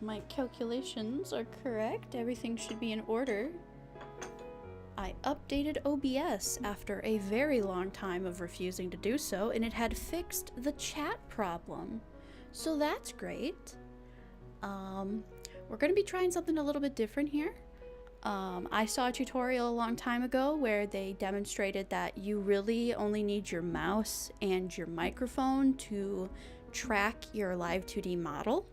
my calculations are correct. Everything should be in order. I updated OBS after a very long time of refusing to do so, and it had fixed the chat problem. So that's great. We're going to be trying something a little bit different here. I saw a tutorial a long time ago where they demonstrated that you really only need your mouse and your microphone to track your live 2D model.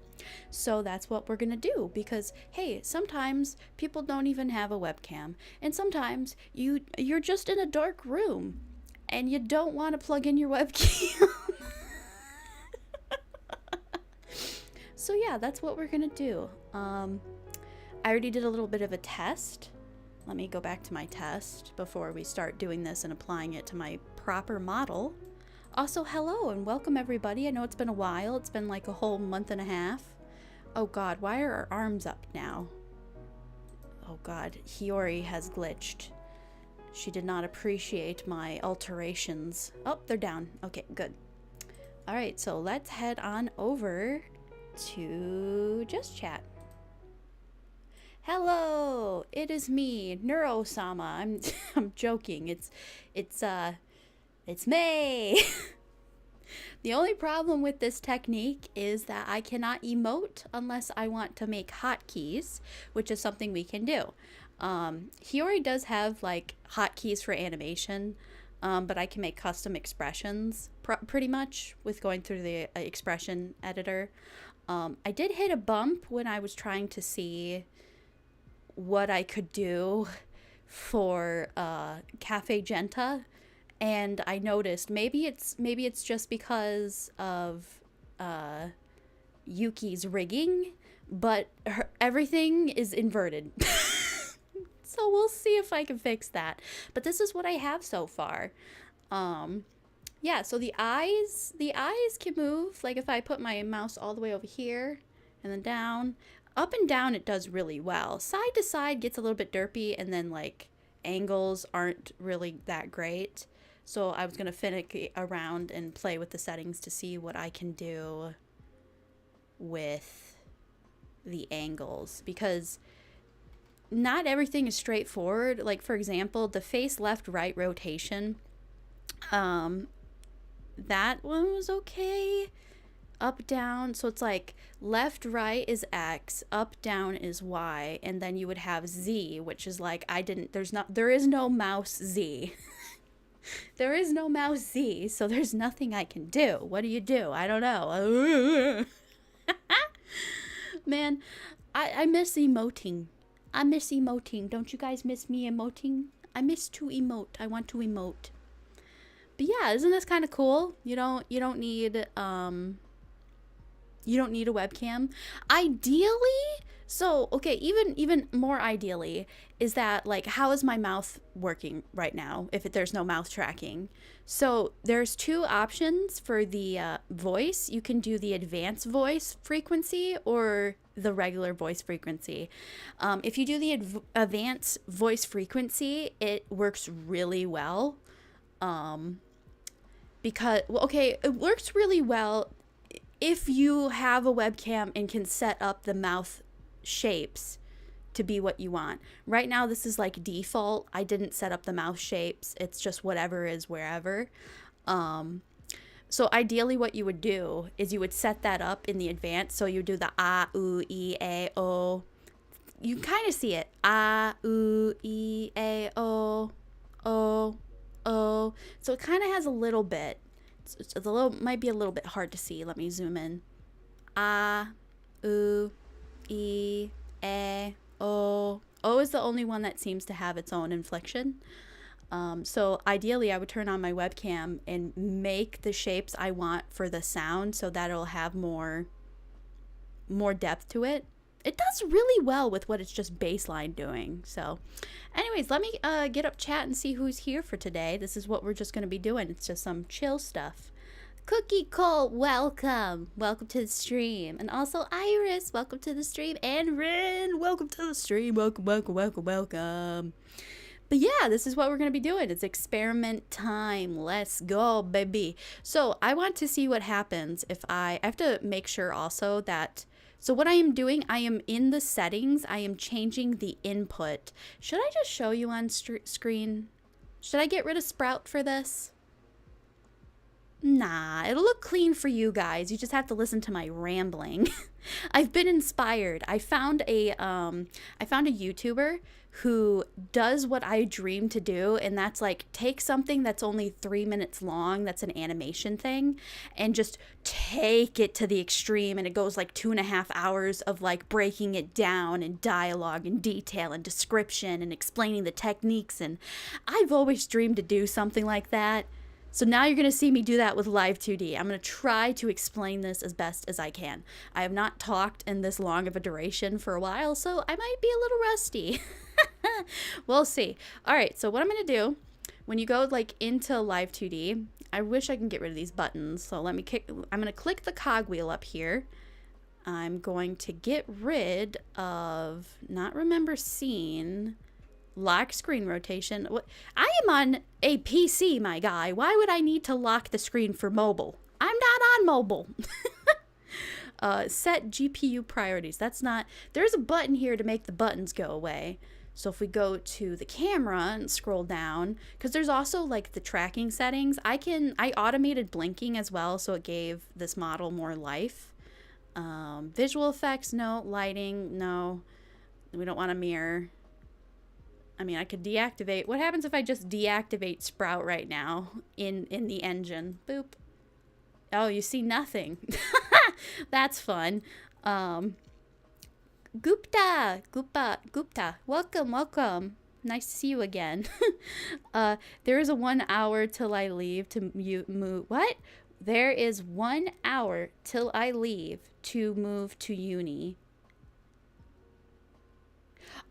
So that's what we're gonna do, because hey, sometimes people don't even have a webcam, and sometimes you're just in a dark room and you don't want to plug in your webcam. So yeah, that's what we're gonna do. I already did a little bit of a test. Let me go back to my test before we start doing this and applying it to my proper model. Also, hello and welcome everybody. I know it's been a while. It's been like a whole month and a half. Oh god, why are our arms up now? Oh god, Hiyori has glitched. She did not appreciate my alterations. Oh, they're down. Okay, good. Alright, so let's head on over to Just Chat. Hello, it is me, Neuro-sama. I'm joking. It's May. The only problem with this technique is that I cannot emote unless I want to make hotkeys, which is something we can do. Hiyori does have like hotkeys for animation, but I can make custom expressions pretty much with going through the expression editor. I did hit a bump when I was trying to see what I could do for Cafe Jenta. And I noticed maybe it's just because of Yuki's rigging, but everything is inverted. So we'll see if I can fix that. But this is what I have so far. Yeah, so the eyes can move. Like if I put my mouse all the way over here and then down, up and down, it does really well. Side to side gets a little bit derpy, and then like angles aren't really that great. So I was going to finicky around and play with the settings to see what I can do with the angles, because not everything is straightforward. Like for example, the face left right rotation, that one was okay. Up down, so it's like left right is X, up down is Y, and then you would have Z, which is like there is no mouse Z. There is no mouse Z, so there's nothing I can do. What do you do? I don't know. Man, I miss emoting. I miss emoting. Don't you guys miss me emoting? I miss to emote. I want to emote. But yeah, isn't this kind of cool? You don't need a webcam. Ideally, so okay, even more ideally is that like, how is my mouth working right now if there's no mouth tracking? So there's two options for the voice. You can do the advanced voice frequency or the regular voice frequency. If you do the advanced voice frequency, it works really well. Because, well, okay, it works really well if you have a webcam and can set up the mouth shapes to be what you want. Right now, this is like default. I didn't set up the mouth shapes. It's just whatever is wherever. So ideally what you would do is you would set that up in the advanced. So you do the ah, ooh, ee, a, o. You kind of see it. Ah, ooh, ee, a, o, o, o. So it kind of has a little bit. It's a little, might be a little bit hard to see. Let me zoom in. Ah, ooh, e, a, o. O is the only one that seems to have its own inflection. So ideally I would turn on my webcam and make the shapes I want for the sound so that it'll have more depth to it. It does really well with what it's just baseline doing. So anyways, let me get up chat and see who's here for today. This is what we're just going to be doing. It's just some chill stuff. Cookie Cole, welcome. Welcome to the stream. And also Iris, welcome to the stream. And Rin, welcome to the stream. Welcome, welcome, welcome, welcome. But yeah, this is what we're going to be doing. It's experiment time. Let's go, baby. So I want to see what happens if I have to make sure also that, So what I am doing, I am in the settings. I am changing the input. Should I just show you on screen? Should I get rid of Sprout for this? Nah, it'll look clean for you guys. You just have to listen to my rambling. I've been inspired. I found a YouTuber who does what I dream to do, and that's like take something that's only 3 minutes long, that's an animation thing, and just take it to the extreme, and it goes like 2.5 hours of like breaking it down and dialogue and detail and description and explaining the techniques, and I've always dreamed to do something like that. So now you're going to see me do that with Live 2D. I'm going to try to explain this as best as I can. I have not talked in this long of a duration for a while, so I might be a little rusty. We'll see. All right, so what I'm going to do, when you go like into Live 2D, I wish I can get rid of these buttons. So I'm going to click the cogwheel up here. I'm going to get rid of not remember scene. Lock screen rotation. I am on a PC, my guy. Why would I need to lock the screen for mobile? I'm not on mobile. Set GPU priorities. That's not... There's a button here to make the buttons go away. So if we go to the camera and scroll down, because there's also like the tracking settings. I automated blinking as well, so it gave this model more life. Visual effects, no. Lighting, no. We don't want a mirror. I mean, I could deactivate. What happens if I just deactivate Sprout right now in the engine? Boop. Oh, you see nothing. That's fun. Gupta. Welcome. Nice to see you again. There is a 1 hour till I leave to move. What? There is 1 hour till I leave to move to uni.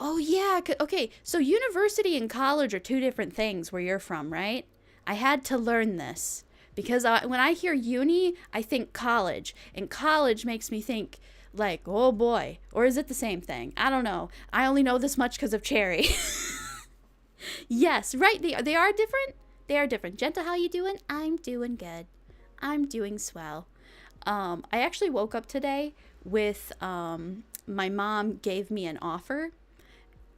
Oh, yeah. Okay, so university and college are two different things where you're from, right? I had to learn this because when I hear uni, I think college. And college makes me think like, oh, boy. Or is it the same thing? I don't know. I only know this much because of Cherry. Yes, right. They are different. They are different. Jenta, how you doing? I'm doing good. I'm doing swell. I actually woke up today with my mom gave me an offer.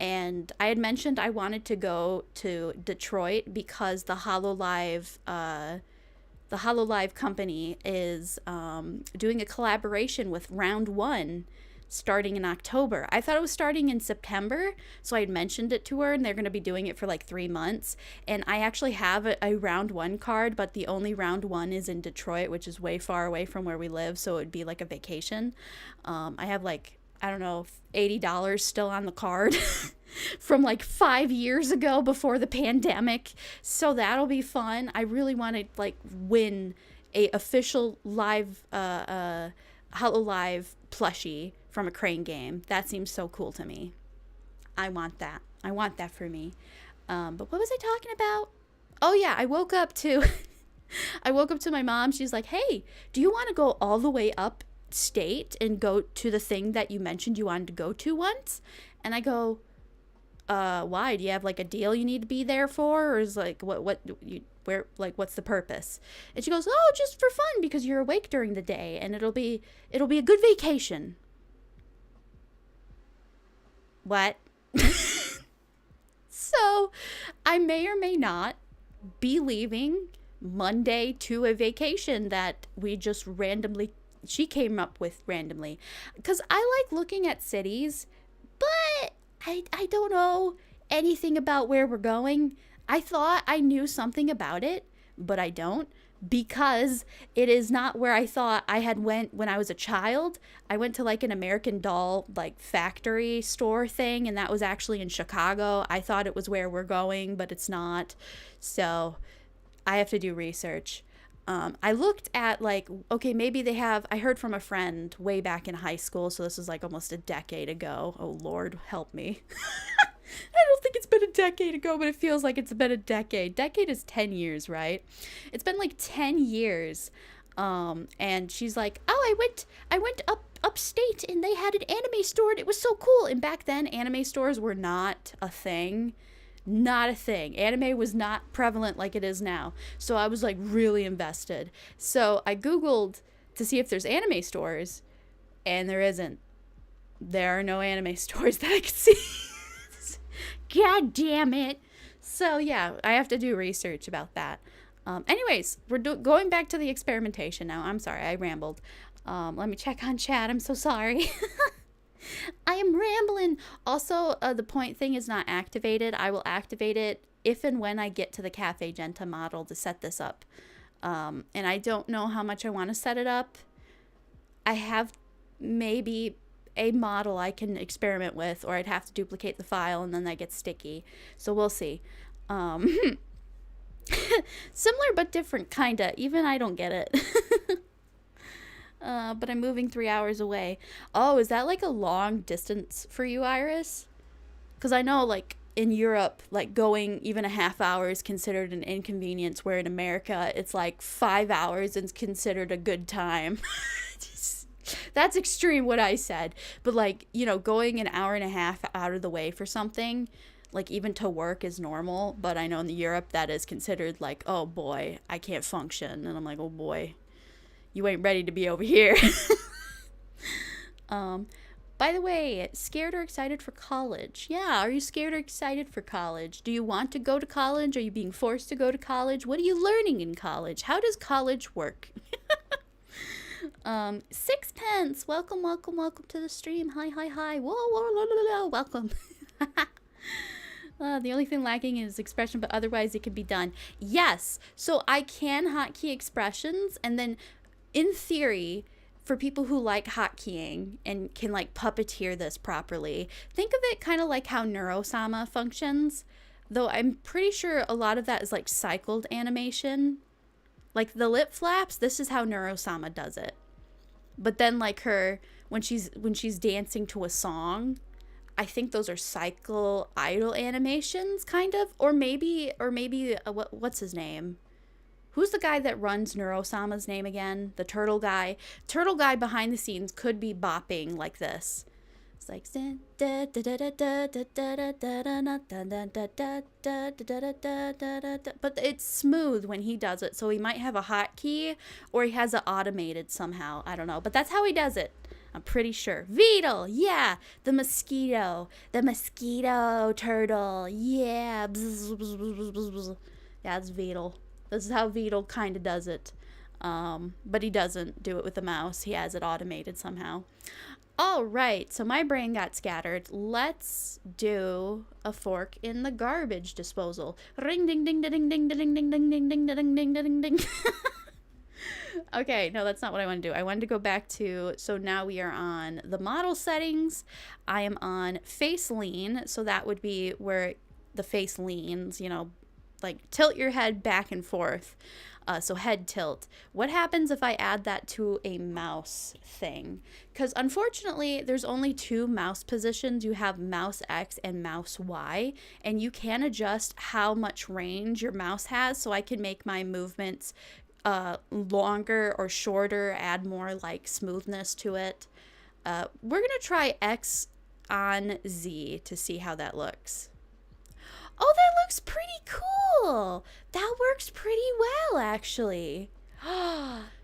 And I had mentioned I wanted to go to Detroit because the HoloLive company is doing a collaboration with Round 1 starting in October. I thought it was starting in September, so I had mentioned it to her, and they're going to be doing it for like 3 months. And I actually have a Round 1 card, but the only Round 1 is in Detroit, which is way far away from where we live, so it would be like a vacation. I have like, I don't know, $80 still on the card from like 5 years ago before the pandemic. So that'll be fun. I really want to like win a official live HoloLive plushie from a Crane game. That seems so cool to me. I want that. I want that for me. But what was I talking about? Oh yeah, I woke up to my mom. She's like, "Hey, do you want to go all the way up state and go to the thing that you mentioned you wanted to go to once?" And I go, why? Do you have like a deal you need to be there for, or is like what's the purpose? And she goes, "Oh, just for fun, because you're awake during the day and it'll be a good vacation." What? So I may or may not be leaving Monday to a vacation that she came up with randomly, because I like looking at cities, but I don't know anything about where we're going. I thought I knew something about it, but I don't, because it is not where I thought I had went when I was a child. I went to like an American Doll like factory store thing, and that was actually in Chicago. I thought it was where we're going, but it's not. So I have to do research. I looked at like, okay, maybe they have, I heard from a friend way back in high school, so this was like almost a decade ago. Oh Lord, help me. I don't think it's been a decade ago, but it feels like it's been a decade. Decade is 10 years, right? It's been like 10 years. And she's like, "Oh, I went upstate and they had an anime store and it was so cool." And back then anime stores were not a thing. Not a thing. Anime was not prevalent like it is now. So I was like really invested. So I Googled to see if there's anime stores, and there isn't. There are no anime stores that I can see. God damn it. So yeah, I have to do research about that. Anyways, we're going back to the experimentation now. I'm sorry, I rambled. Let me check on chat. I'm so sorry. I am rambling. Also, the point thing is not activated. I will activate it if and when I get to the Cafe Jenta model to set this up. And I don't know how much I want to set it up. I have maybe a model I can experiment with, or I'd have to duplicate the file and then that gets sticky. So we'll see. Similar but different, kinda. Even I don't get it. But I'm moving 3 hours away. Oh, is that like a long distance for you, Iris? Because I know, like, in Europe, like, going even a half hour is considered an inconvenience, where in America, it's like 5 hours is considered a good time. That's extreme what I said. But, like, you know, going an hour and a half out of the way for something, like, even to work is normal. But I know in Europe, that is considered like, oh, boy, I can't function. And I'm like, oh, boy. You ain't ready to be over here. By the way, scared or excited for college? Yeah, are you scared or excited for college? Do you want to go to college? Are you being forced to go to college? What are you learning in college? How does college work? Sixpence, welcome, welcome, welcome to the stream. Hi, hi, hi. Whoa, whoa, whoa, whoa, whoa. Welcome. The only thing lacking is expression, but otherwise it can be done. Yes, so I can hotkey expressions, and then in theory, for people who like hotkeying and can like puppeteer this properly, think of it kind of like how Neurosama functions, though I'm pretty sure a lot of that is like cycled animation. Like the lip flaps, this is how Neurosama does it. But then like her, when she's dancing to a song, I think those are cycle idle animations, kind of. Or maybe what's his name? Who's the guy that runs Neurosama's name again? The turtle guy. Turtle guy behind the scenes could be bopping like this. It's like, but it's smooth when he does it. So he might have a hotkey, or he has it automated somehow. I don't know, but that's how he does it. I'm pretty sure. Beetle, yeah, the mosquito turtle, yeah. That's Beetle. This is how Beetle kind of does it. But he doesn't do it with the mouse. He has it automated somehow. All right, so my brain got scattered. Let's do a fork in the garbage disposal. Ring ding ding ding ding ding ding ding ding ding ding ding ding ding ding. Okay, no, that's not what I want to do. I wanted to go back to, so now we are on the model settings. I am on face lean, so that would be where the face leans, you know, like tilt your head back and forth. So head tilt. What happens if I add that to a mouse thing? Because unfortunately, there's only 2 mouse positions. You have mouse X and mouse Y, and you can adjust how much range your mouse has. So I can make my movements longer or shorter, add more like smoothness to it. We're gonna try X on Z to see how that looks. Oh, that looks pretty cool. That works pretty well, actually.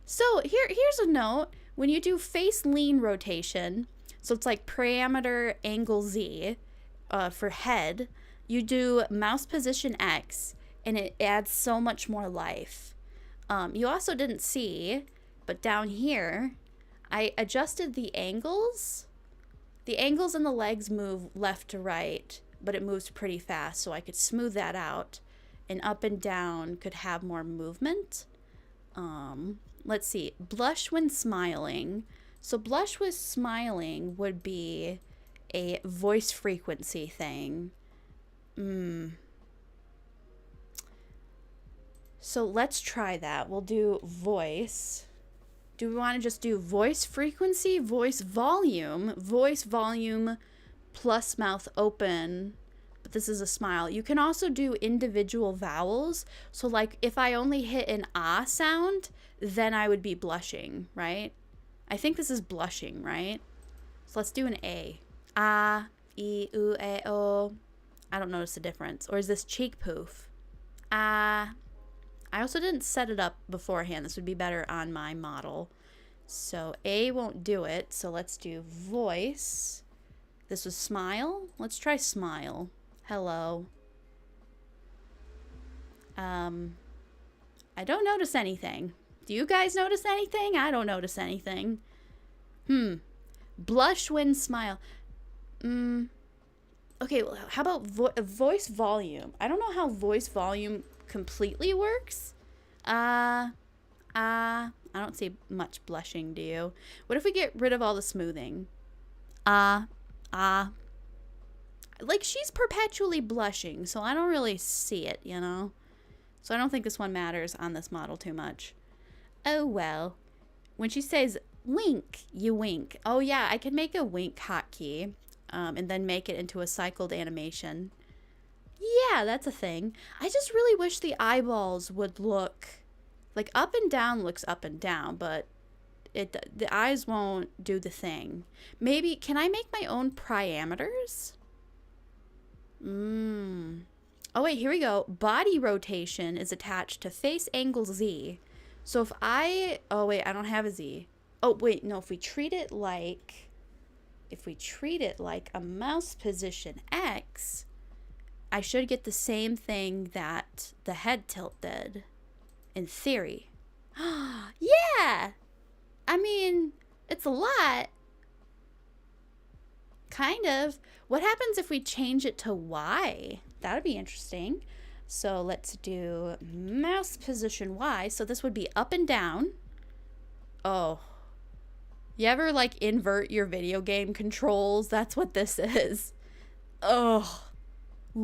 So here's a note. When you do face lean rotation, so it's like parameter angle Z for head, you do mouse position X, and it adds so much more life. You also didn't see, but down here, I adjusted the angles. The angles and the legs move left to right, but it moves pretty fast, so I could smooth that out, and up and down could have more movement. Let's see, blush when smiling. So blush with smiling would be a voice frequency thing. So let's try that. We'll do voice. Do we want to just do voice frequency, voice volume plus mouth open, but this is a smile. You can also do individual vowels. So like if I only hit an ah sound, then I would be blushing, right? I think this is blushing, right? So let's do an A. Ah, E, U, E, O. I don't notice the difference. Or is this cheek poof? Ah. I also didn't set it up beforehand. This would be better on my model. So A won't do it. So let's do voice. This was smile. Let's try smile. Hello. I don't notice anything. Do you guys notice anything? I don't notice anything. Blush when smile. Okay, well, how about voice volume? I don't know how voice volume completely works. I don't see much blushing, do you? What if we get rid of all the smoothing? Like, she's perpetually blushing, so I don't really see it, you know? So I don't think this one matters on this model too much. Oh, well. When she says wink, you wink. Oh, yeah, I can make a wink hotkey and then make it into a cycled animation. Yeah, that's a thing. I just really wish the eyeballs would look... Like, up and down looks up and down, but the eyes won't do the thing. Maybe, can I make my own parameters? Oh, wait, here we go. Body rotation is attached to face angle Z. So if oh, wait, I don't have a Z. Oh, wait, no, if we treat it like a mouse position X, I should get the same thing that the head tilt did, in theory. Yeah! I mean, it's a lot. Kind of. What happens if we change it to Y? That would be interesting. So let's do mouse position Y. So this would be up and down. Oh. You ever like invert your video game controls? That's what this is. Oh. I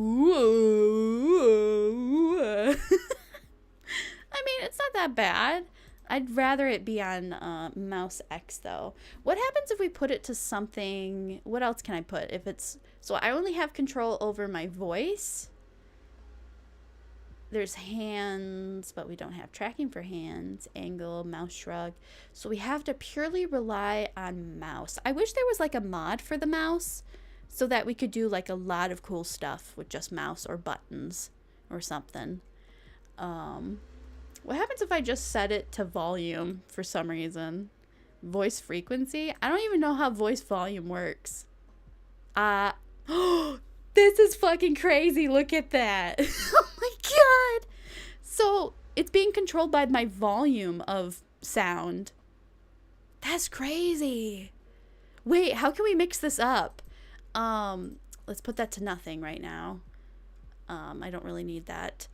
mean, it's not that bad. I'd rather it be on mouse X though. What happens if we put it to something? What else can I put? If it's so I only have control over my voice. There's hands, but we don't have tracking for hands, angle, mouse shrug. So we have to purely rely on mouse. I wish there was like a mod for the mouse so that we could do like a lot of cool stuff with just mouse or buttons or something. What happens if I just set it to volume for some reason? Voice frequency? I don't even know how voice volume works. This is fucking crazy. Look at that. Oh my god. So it's being controlled by my volume of sound. That's crazy. Wait, how can we mix this up? Let's put that to nothing right now. I don't really need that.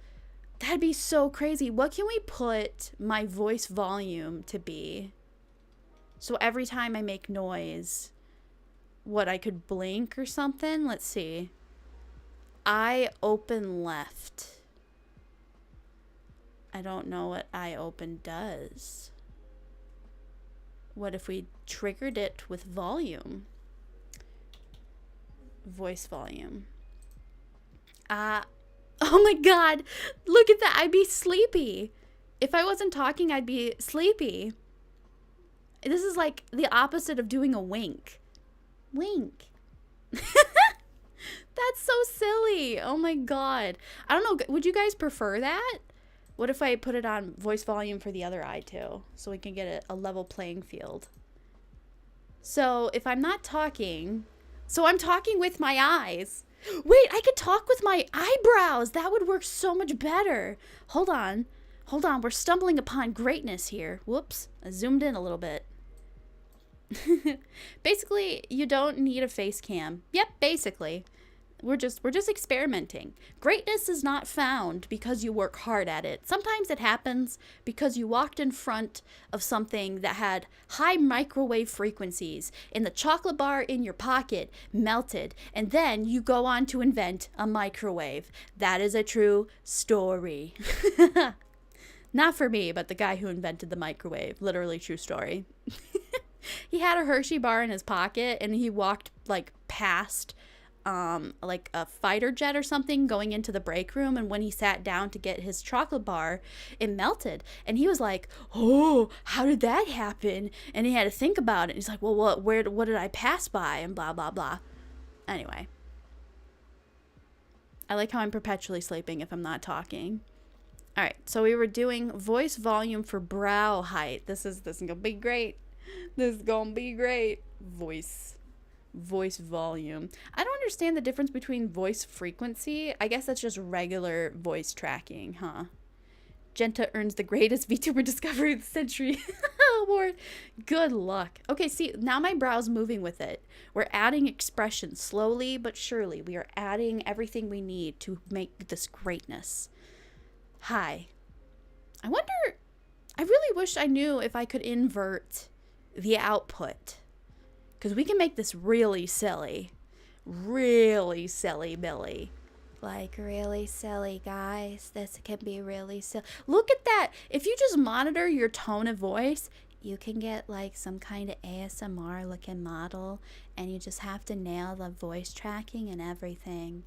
That'd be so crazy. What can we put my voice volume to be? So every time I make noise, what, I could blink or something? Let's see. Eye open left. I don't know what eye open does. What if we triggered it with volume? Voice volume. Oh my god, look at that. I'd be sleepy. If I wasn't talking, I'd be sleepy. This is like the opposite of doing a wink. Wink. That's so silly. Oh my god. I don't know. Would you guys prefer that? What if I put it on voice volume for the other eye too? So we can get a level playing field. So if I'm not talking, so I'm talking with my eyes. Wait, I could talk with my eyebrows. That would work so much better. Hold on. Hold on. We're stumbling upon greatness here. Whoops. I zoomed in a little bit. Basically, you don't need a face cam. Yep, basically. We're just experimenting. Greatness is not found because you work hard at it. Sometimes it happens because you walked in front of something that had high microwave frequencies and the chocolate bar in your pocket melted, and then you go on to invent a microwave. That is a true story. Not for me, but the guy who invented the microwave. Literally true story. He had a Hershey bar in his pocket and he walked like past like a fighter jet or something going into the break room, and when he sat down to get his chocolate bar, it melted, and he was like, oh, how did that happen? And he had to think about it. He's like, well, what did I pass by, and blah blah blah. Anyway, I like how I'm perpetually sleeping if I'm not talking. All right, so we were doing voice volume for brow height. This is gonna be great. This is gonna be great. Voice Voice volume. I don't understand the difference between voice frequency. I guess that's just regular voice tracking, huh? Jenta earns the greatest VTuber discovery of the century award. Good luck. Okay, see, now my brow's moving with it. We're adding expression slowly but surely. We are adding everything we need to make this greatness. Hi. I wonder, I really wish I knew if I could invert the output. Because we can make this really silly. Really silly, Billy. Like, really silly, guys. This can be really silly. Look at that. If you just monitor your tone of voice, you can get like some kind of ASMR looking model, and you just have to nail the voice tracking and everything.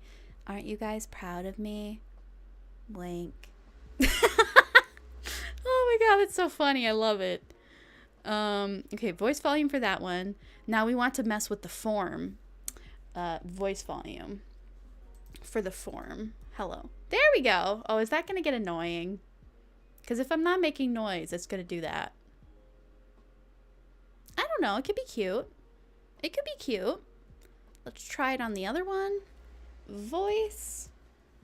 Aren't you guys proud of me? Blink. Oh my god, that's so funny. I love it. Okay, voice volume for that one. Now we want to mess with the form. Voice volume for the form. Hello. There we go. Oh, is that going to get annoying? Because if I'm not making noise, it's going to do that. I don't know. It could be cute. It could be cute. Let's try it on the other one. Voice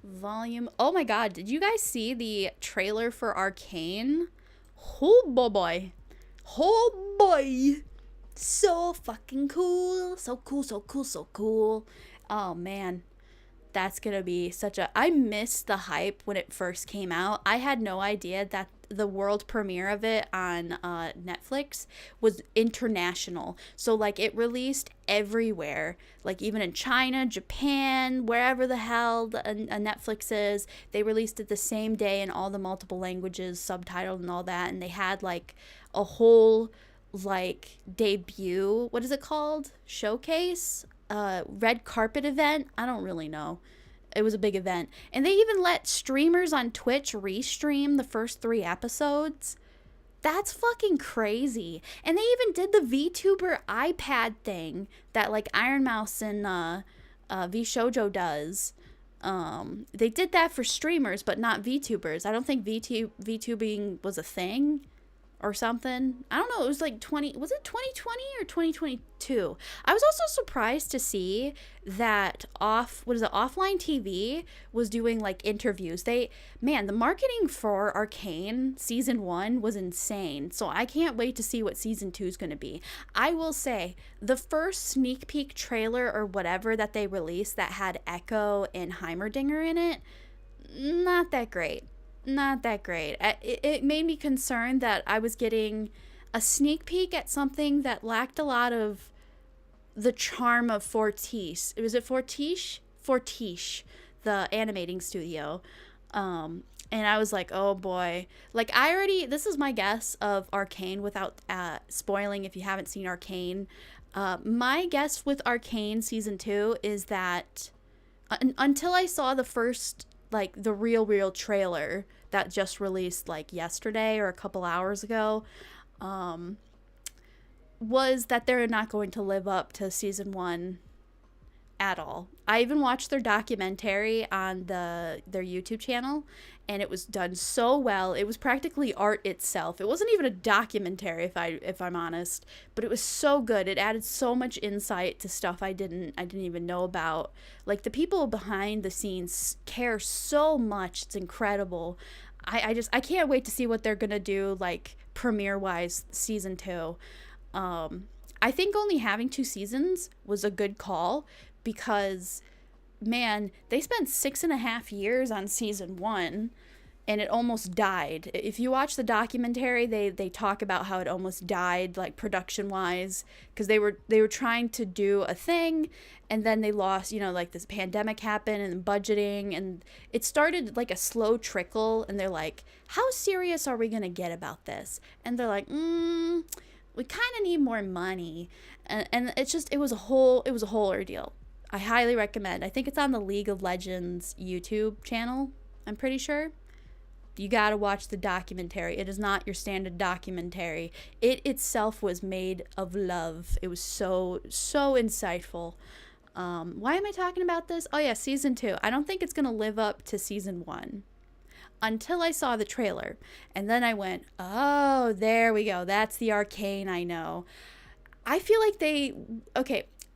volume. Oh my god. Did you guys see the trailer for Arcane? Oh boy. Oh boy. So fucking cool. So cool, so cool, so cool. Oh man. That's gonna be such a... I missed the hype when it first came out. I had no idea that the world premiere of it on Netflix was international. So like it released everywhere, like even in China, Japan, wherever the hell a Netflix is. They released it the same day in all the multiple languages, subtitled and all that. And they had like a whole like debut, what is it called? Showcase? Red carpet event. I don't really know. It was a big event. And they even let streamers on Twitch restream the first 3 episodes. That's fucking crazy. And they even did the VTuber iPad thing that like Iron Mouse and VShojo does. They did that for streamers, but not VTubers. I don't think VTubing was a thing or something. I don't know. It was like 2020 or 2022? I was also surprised to see that Offline TV was doing like interviews. The marketing for Arcane season 1 was insane. So I can't wait to see what season 2 is going to be. I will say the first sneak peek trailer or whatever that they released that had Echo and Heimerdinger in it, not that great. Not that great. It made me concerned that I was getting a sneak peek at something that lacked a lot of the charm of Fortiche. Was it Fortiche? Fortiche, the animating studio. And I was like, oh boy. Like this is my guess of Arcane without spoiling if you haven't seen Arcane. My guess with Arcane season 2 is that until I saw the first, like the real trailer that just released like yesterday or a couple hours ago, was that they're not going to live up to season 1 at all. I even watched their documentary on their YouTube channel, and it was done so well. It was practically art itself. It wasn't even a documentary, if I'm honest, but it was so good. It added so much insight to stuff I didn't even know about. Like the people behind the scenes care so much. It's incredible. I can't wait to see what they're gonna do like premiere wise season 2. I think only having 2 seasons was a good call because, man, they spent 6.5 years on season 1 and it almost died. If you watch the documentary, they talk about how it almost died, like production wise, because they were trying to do a thing and then they lost, like this pandemic happened and budgeting, and it started like a slow trickle, and they're like, how serious are we gonna get about this? And they're like, we kind of need more money, and it was a whole ordeal. I highly recommend. I think it's on the League of Legends YouTube channel. I'm pretty sure. You gotta watch the documentary. It is not your standard documentary. It itself was made of love. It was so insightful. Why am I talking about this? Oh yeah, season 2. I don't think it's gonna live up to season 1. Until I saw the trailer. And then I went, oh, there we go. That's the Arcane I know. I feel like okay,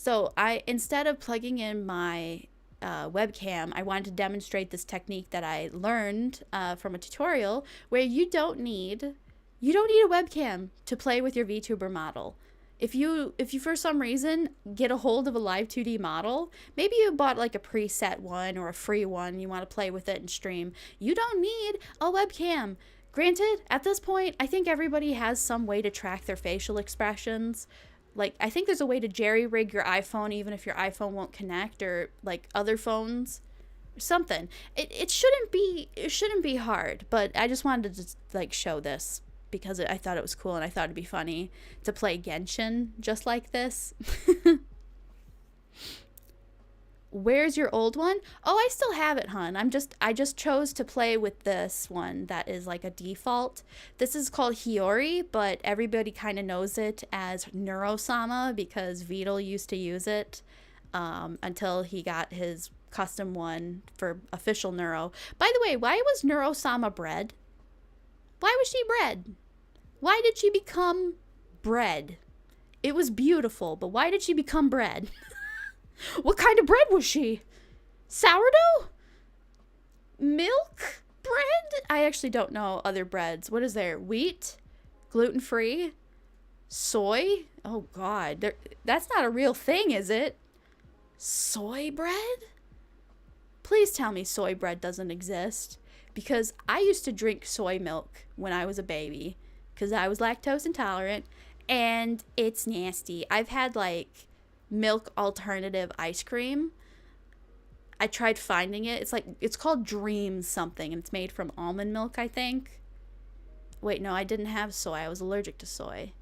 So instead of plugging in my webcam, I wanted to demonstrate this technique that I learned from a tutorial where you don't need a webcam to play with your VTuber model. If you for some reason get a hold of a live 2D model, maybe you bought like a preset one or a free one, you want to play with it and stream, you don't need a webcam. Granted, at this point, I think everybody has some way to track their facial expressions. Like, I think there's a way to jerry-rig your iPhone even if your iPhone won't connect, or like other phones, something. It shouldn't be hard, but I just wanted to just like show this because I thought it was cool and I thought it'd be funny to play Genshin just like this. Where's your old one? Oh, I still have it, hon. I just chose to play with this one that is like a default. This is called Hiyori, but everybody kind of knows it as Neurosama because Vidal used to use it until he got his custom one for official Neuro. By the way, why was Neurosama bread? Why was she bread? Why did she become bread? It was beautiful, but why did she become bread? What kind of bread was she? Sourdough? Milk bread? I actually don't know other breads. What is there? Wheat? Gluten-free? Soy? Oh, God. That's not a real thing, is it? Soy bread? Please tell me soy bread doesn't exist. Because I used to drink soy milk when I was a baby. Because I was lactose intolerant. And it's nasty. I've had, like, milk alternative ice cream. I tried finding it. It's called Dream something, and it's made from almond milk, I think. Wait, no, I didn't have soy. I was allergic to soy.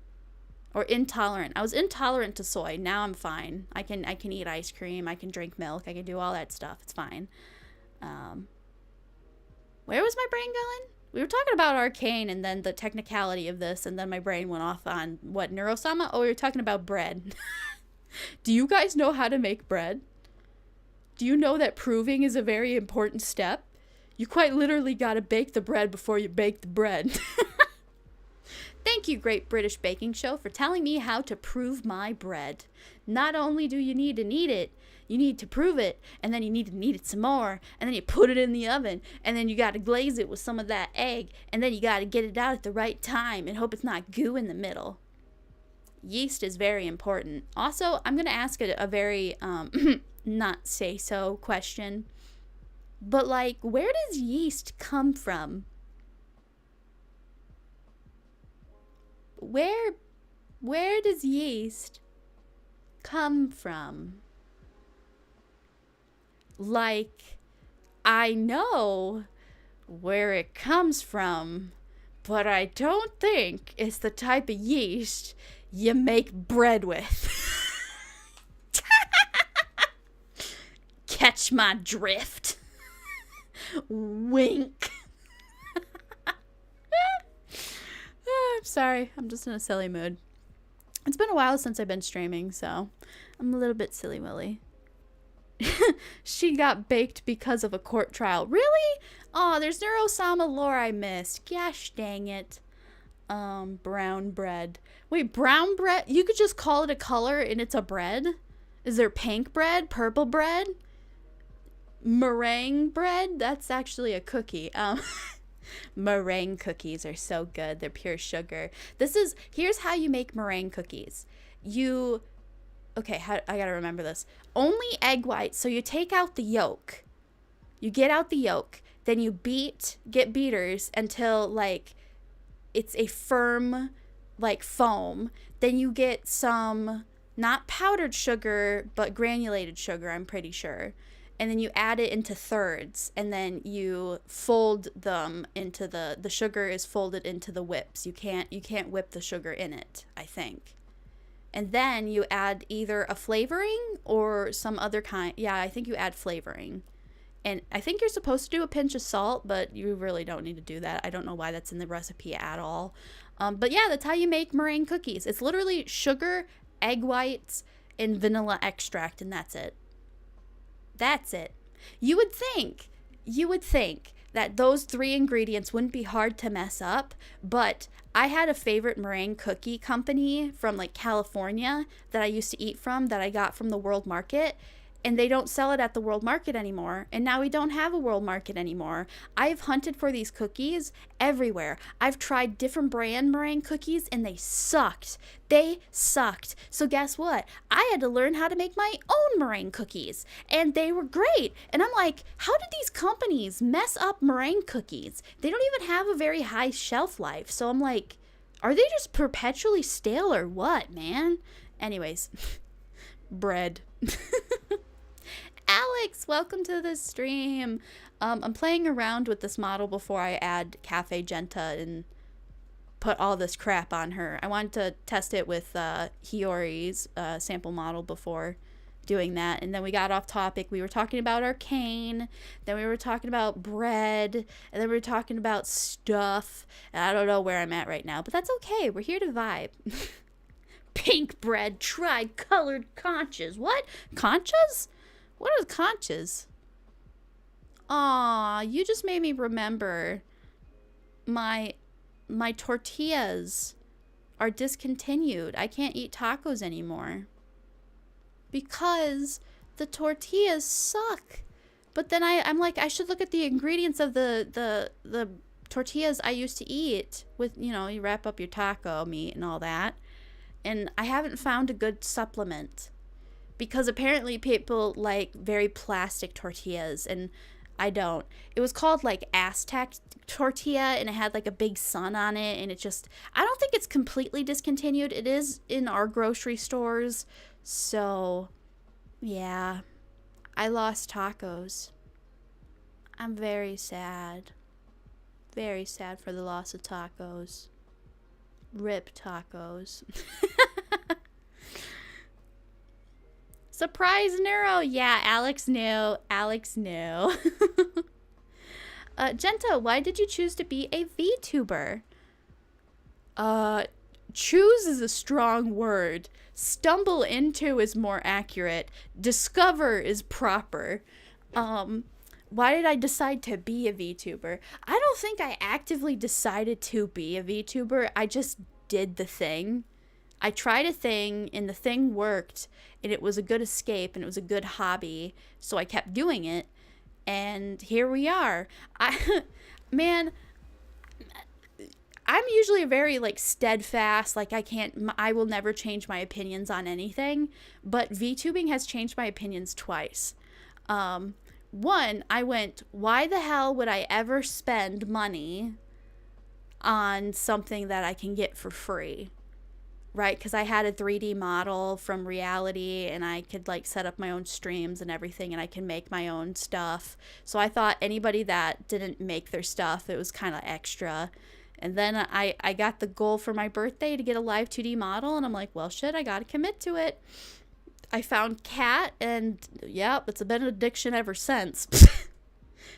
Or intolerant. I was intolerant to soy. Now I'm fine. I can eat ice cream. I can drink milk. I can do all that stuff. It's fine. Where was my brain going? We were talking about Arcane and then the technicality of this, and then my brain went off on what, Neurosama? Oh, we were talking about bread. Do you guys know how to make bread? Do you know that proving is a very important step? You quite literally gotta bake the bread before you bake the bread. Thank you, Great British Baking Show, for telling me how to prove my bread. Not only do you need to knead it, you need to prove it, and then you need to knead it some more, and then you put it in the oven, and then you gotta glaze it with some of that egg, and then you gotta get it out at the right time and hope it's not goo in the middle. Yeast is very important. Also, I'm going to ask a very not say so question. But like, where does yeast come from? Where does yeast come from? Like, I know where it comes from, but I don't think it's the type of yeast you make bread with. Catch my drift. Wink. I'm sorry. I'm just in a silly mood. It's been a while since I've been streaming, so I'm a little bit silly willy. She got baked because of a court trial. Really? Oh, there's Neurosama lore I missed. Gosh dang it. Brown bread. Wait, brown bread? You could just call it a color and it's a bread? Is there pink bread? Purple bread? Meringue bread? That's actually a cookie. Meringue cookies are so good. They're pure sugar. Here's how you make meringue cookies. Okay, I gotta remember this. Only egg whites. So you take out the yolk. You get out the yolk. Then you get beaters until like it's a firm like foam. Then you get some, not powdered sugar, but granulated sugar, I'm pretty sure. And then you add it into thirds, and then you fold them into the sugar is folded into the whips. You can't whip the sugar in it, I think. And then you add either a flavoring or some other kind. Yeah, I think you add flavoring. And I think you're supposed to do a pinch of salt, but you really don't need to do that. I don't know why that's in the recipe at all. But yeah, that's how you make meringue cookies. It's literally sugar, egg whites, and vanilla extract, and that's it. That's it. You would think that those 3 ingredients wouldn't be hard to mess up, but I had a favorite meringue cookie company from like California that I used to eat from, that I got from the World Market, and they don't sell it at the World Market anymore. And now we don't have a World Market anymore. I've hunted for these cookies everywhere. I've tried different brand meringue cookies and they sucked. They sucked. So guess what? I had to learn how to make my own meringue cookies, and they were great. And I'm like, how did these companies mess up meringue cookies? They don't even have a very high shelf life. So I'm like, are they just perpetually stale or what, man? Anyways, bread. Alex, welcome to the stream. I'm playing around with this model before I add Cafe Jenta and put all this crap on her. I wanted to test it with Hiyori's sample model before doing that, and then we got off topic. We were talking about Arcane, then we were talking about bread, and then we were talking about stuff, and I don't know where I'm at right now, but that's okay. We're here to vibe. Pink bread, tri-colored conchas. What? Conchas? What are conchas? Aw, you just made me remember my tortillas are discontinued. I can't eat tacos anymore because the tortillas suck. But then I'm like, I should look at the ingredients of the tortillas I used to eat with, you know, you wrap up your taco meat and all that. And I haven't found a good supplement, because apparently people like very plastic tortillas, and I don't. It was called like Aztec tortilla, and it had like a big sun on it, and it just, I don't think it's completely discontinued. It is in our grocery stores. So yeah, I lost tacos. I'm very sad. Very sad for the loss of tacos. Rip tacos. Surprise Neuro. Yeah, Alex knew. Alex knew. Jenta, why did you choose to be a VTuber? Choose is a strong word. Stumble into is more accurate. Discover is proper. Why did I decide to be a VTuber? I don't think I actively decided to be a VTuber. I just did the thing. I tried a thing, and the thing worked, and it was a good escape, and it was a good hobby, so I kept doing it, and here we are. Man, I'm usually a very, like, steadfast, like, I will never change my opinions on anything, but VTubing has changed my opinions twice. One, I went, why the hell would I ever spend money on something that I can get for free? Right, because I had a 3D model from reality, and I could like set up my own streams and everything, and I can make my own stuff. So I thought anybody that didn't make their stuff, it was kind of extra. And then I got the goal for my birthday to get a live 2D model, and I'm like, well, shit, I got to commit to it. I found Cat, and yep, it's been an addiction ever since.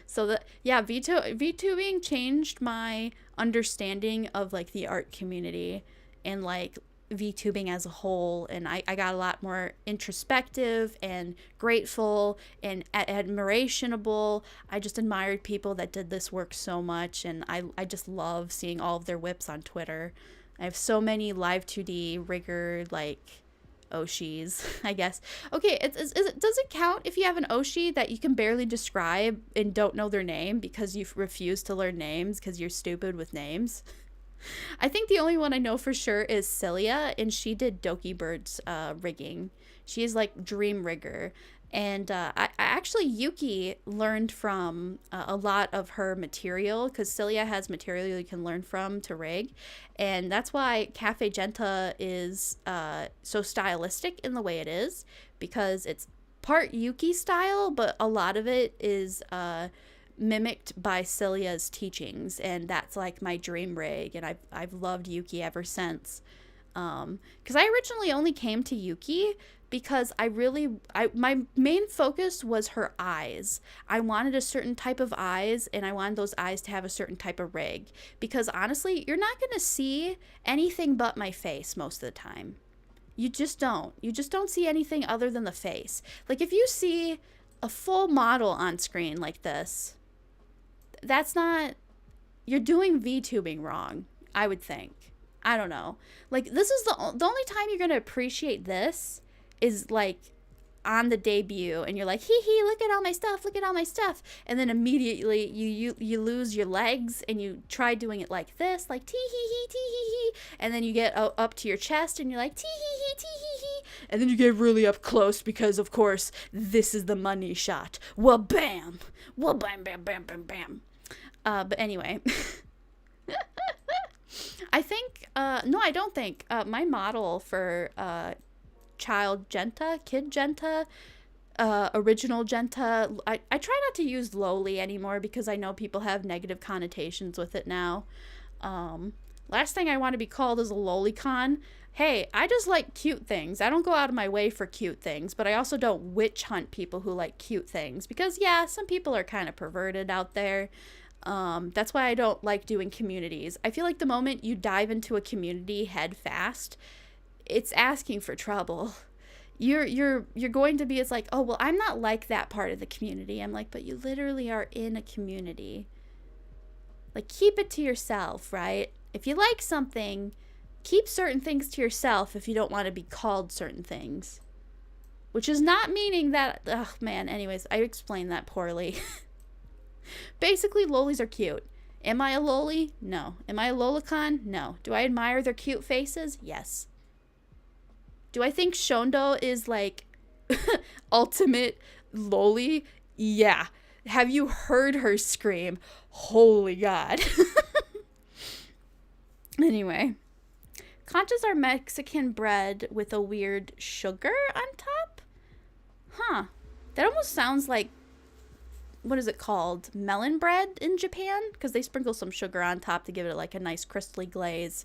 So yeah, VTubing changed my understanding of like the art community and like VTubing as a whole, and I got a lot more introspective and grateful and admirationable. I just admired people that did this work so much, and I just love seeing all of their whips on Twitter. I have so many live 2D rigger like Oshis, I guess. Okay, does it count if you have an Oshi that you can barely describe and don't know their name because you refuse to learn names because you're stupid with names? I think the only one I know for sure is Celia, and she did Doki Bird's rigging. She is like dream rigger. And I actually, Yuki learned from a lot of her material, because Celia has material you can learn from to rig. And that's why Cafe Jenta is so stylistic in the way it is, because it's part Yuki style, but a lot of it is mimicked by Celia's teachings, and that's like my dream rig, and I've loved Yuki ever since. Because I originally only came to Yuki because my main focus was her eyes. I wanted a certain type of eyes, and I wanted those eyes to have a certain type of rig, because honestly, you're not going to see anything but my face most of the time. You just don't see anything other than the face. Like if you see a full model on screen like this, that's not, you're doing VTubing wrong, I would think. I don't know. Like, this is the only time you're going to appreciate this is like on the debut, and you're like, hee hee, look at all my stuff, look at all my stuff. And then immediately you lose your legs and you try doing it like this, like tee hee hee, tee hee hee. And then you get up to your chest and you're like, tee hee hee, tee hee hee. And then you get really up close because, of course, this is the money shot. Well, bam. Well, bam, bam, bam, bam, bam. But anyway. I think, no, I don't think. My model for child Jenta, kid Jenta, original Jenta, I try not to use lowly anymore because I know people have negative connotations with it now. Last thing I want to be called is a lolicon. Hey, I just like cute things. I don't go out of my way for cute things, but I also don't witch hunt people who like cute things because, yeah, some people are kind of perverted out there. That's why I don't like doing communities. I feel like the moment you dive into a community head fast, it's asking for trouble. You're going to be, it's like, oh, well, I'm not like that part of the community. I'm like, but you literally are in a community. Like, keep it to yourself, right? If you like something, keep certain things to yourself if you don't want to be called certain things. Which is not meaning that, oh man, anyways, I explained that poorly. Basically, lolis are cute. Am I a loli? No. Am I a lolicon? No. Do I admire their cute faces? Yes. Do I think Shondo is like ultimate loli? Yeah. Have you heard her scream? Holy God. Anyway. Conchas are Mexican bread with a weird sugar on top? Huh. That almost sounds like, what is it called? Melon bread in Japan? Because they sprinkle some sugar on top to give it like a nice crystally glaze.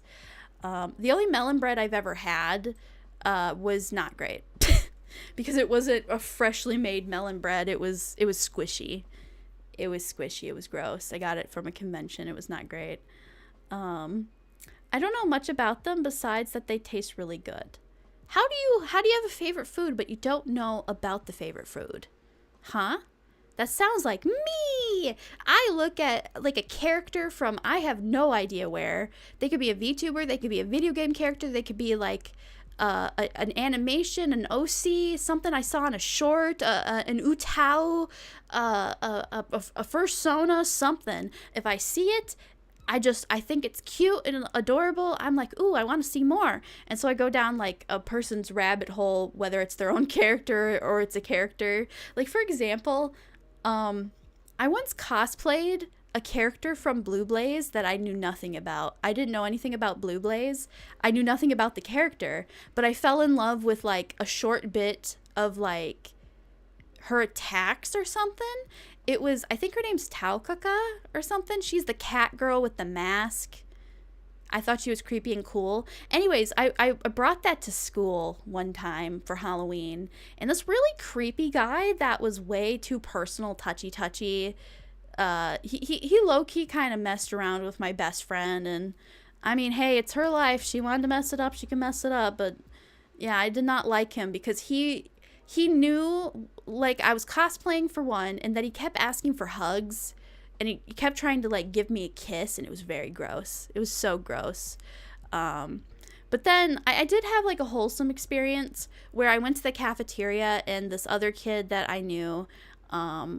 The only melon bread I've ever had was not great. Because it wasn't a freshly made melon bread. It was squishy. It was squishy. It was gross. I got it from a convention. It was not great. I don't know much about them besides that they taste really good. How do you have a favorite food but you don't know about the favorite food? Huh? That sounds like me. I look at like a character from I have no idea where. They could be a VTuber, they could be a video game character, they could be like an animation, an OC, something I saw in a short, an Utao, a fursona, something. If I see it, I think it's cute and adorable. I'm like, ooh, I want to see more. And so I go down like a person's rabbit hole, whether it's their own character or it's a character. Like, for example, I once cosplayed a character from Blue Blaze that I knew nothing about. I didn't know anything about Blue Blaze. I knew nothing about the character, but I fell in love with like a short bit of like her attacks or something. It was, I think her name's Taukaka or something. She's the cat girl with the mask. I thought she was creepy and cool. Anyways, I brought that to school one time for Halloween. And this really creepy guy that was way too personal, touchy. He low-key kind of messed around with my best friend. And, I mean, hey, it's her life. She wanted to mess it up. She can mess it up. But, yeah, I did not like him because he knew, like, I was cosplaying for one, and that he kept asking for hugs, and he kept trying to, like, give me a kiss, and it was very gross. It was so gross. But then I did have, like, a wholesome experience where I went to the cafeteria, and this other kid that I knew,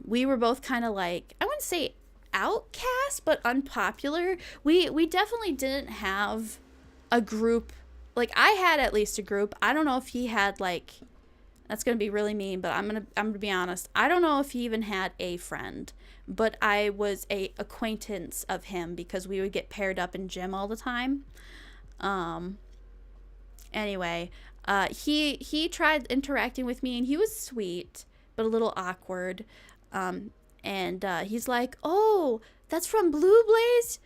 we were both kind of, like, I wouldn't say outcast, but unpopular. We definitely didn't have a group. Like, I had at least a group. I don't know if he had, like... That's going to be really mean, but I'm going to be honest. I don't know if he even had a friend, but I was a acquaintance of him because we would get paired up in gym all the time. Anyway, he tried interacting with me, and he was sweet, but a little awkward. And he's like, "Oh, that's from Blue Blaze?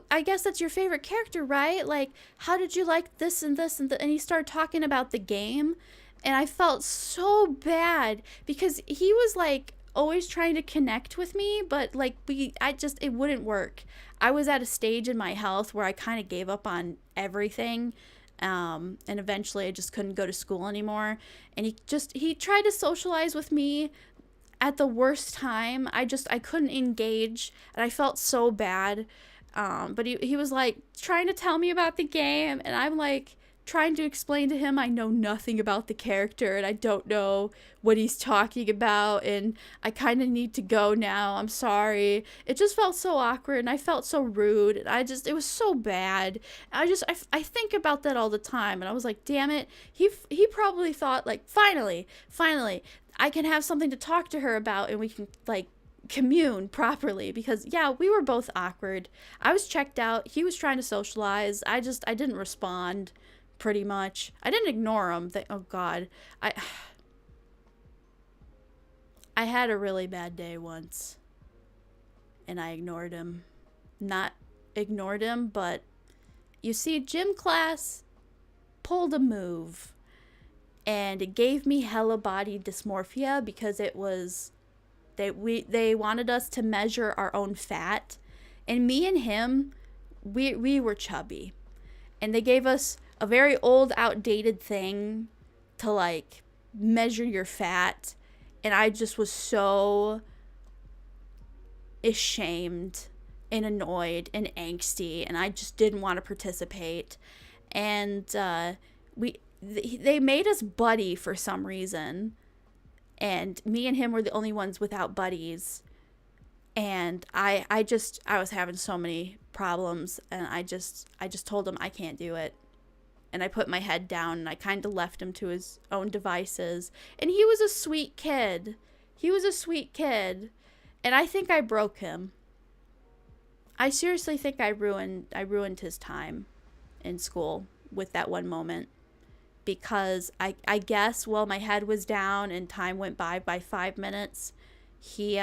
I guess that's your favorite character, right? Like, how did you like this and this and and he started talking about the game. And I felt so bad because he was like always trying to connect with me, but like it wouldn't work. I was at a stage in my health where I kind of gave up on everything. And eventually I just couldn't go to school anymore. And he tried to socialize with me at the worst time. I couldn't engage, and I felt so bad. But he was like trying to tell me about the game, and I'm like trying to explain to him I know nothing about the character and I don't know what he's talking about, and I kind of need to go now. I'm sorry. It just felt so awkward, and I felt so rude, and it was so bad. I think about that all the time, and I was like, damn it. He probably thought like, finally, I can have something to talk to her about, and we can like commune properly, because yeah, we were both awkward. I was checked out. He was trying to socialize. I didn't respond. Pretty much. I didn't ignore him. Oh God. I had a really bad day once, and I ignored him. Not ignored him, but you see, gym class pulled a move, and it gave me hella body dysmorphia, because it was they wanted us to measure our own fat, and me and him, we were chubby, and they gave us a very old, outdated thing to like measure your fat, and I just was so ashamed and annoyed and angsty, and I just didn't want to participate. And they made us buddy for some reason, and me and him were the only ones without buddies. And I was having so many problems, and I just told him I can't do it. And I put my head down, and I kind of left him to his own devices. And he was a sweet kid. And I think I broke him. I seriously think I ruined his time in school with that one moment. Because I guess while my head was down and time went by 5 minutes, he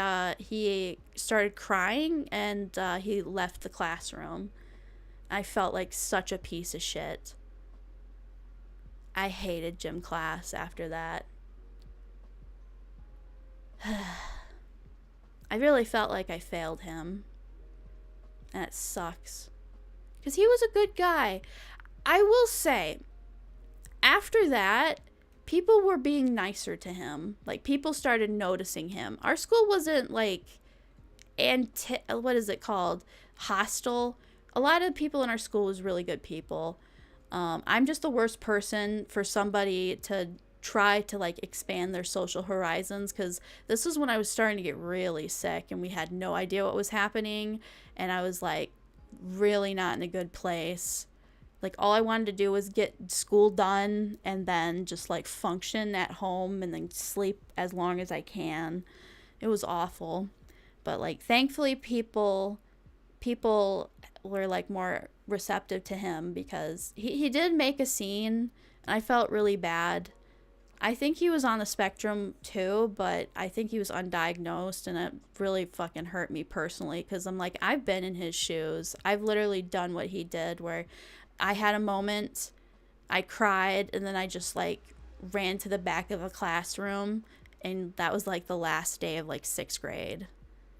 started crying, and he left the classroom. I felt like such a piece of shit. I hated gym class after that. I really felt like I failed him. And it sucks. Because he was a good guy. I will say, after that, people were being nicer to him. Like, people started noticing him. Our school wasn't, like, what is it called? Hostile. A lot of the people in our school was really good people. I'm just the worst person for somebody to try to like expand their social horizons, because this is when I was starting to get really sick, and we had no idea what was happening, and I was like really not in a good place. Like, all I wanted to do was get school done and then just like function at home and then sleep as long as I can. It was awful. But like, thankfully people were like more receptive to him, because he did make a scene, and I felt really bad. I think he was on the spectrum too, but I think he was undiagnosed, and it really fucking hurt me personally, because I'm like, I've been in his shoes. I've literally done what he did, where I had a moment, I cried, and then I just like ran to the back of a classroom, and that was like the last day of like 6th grade,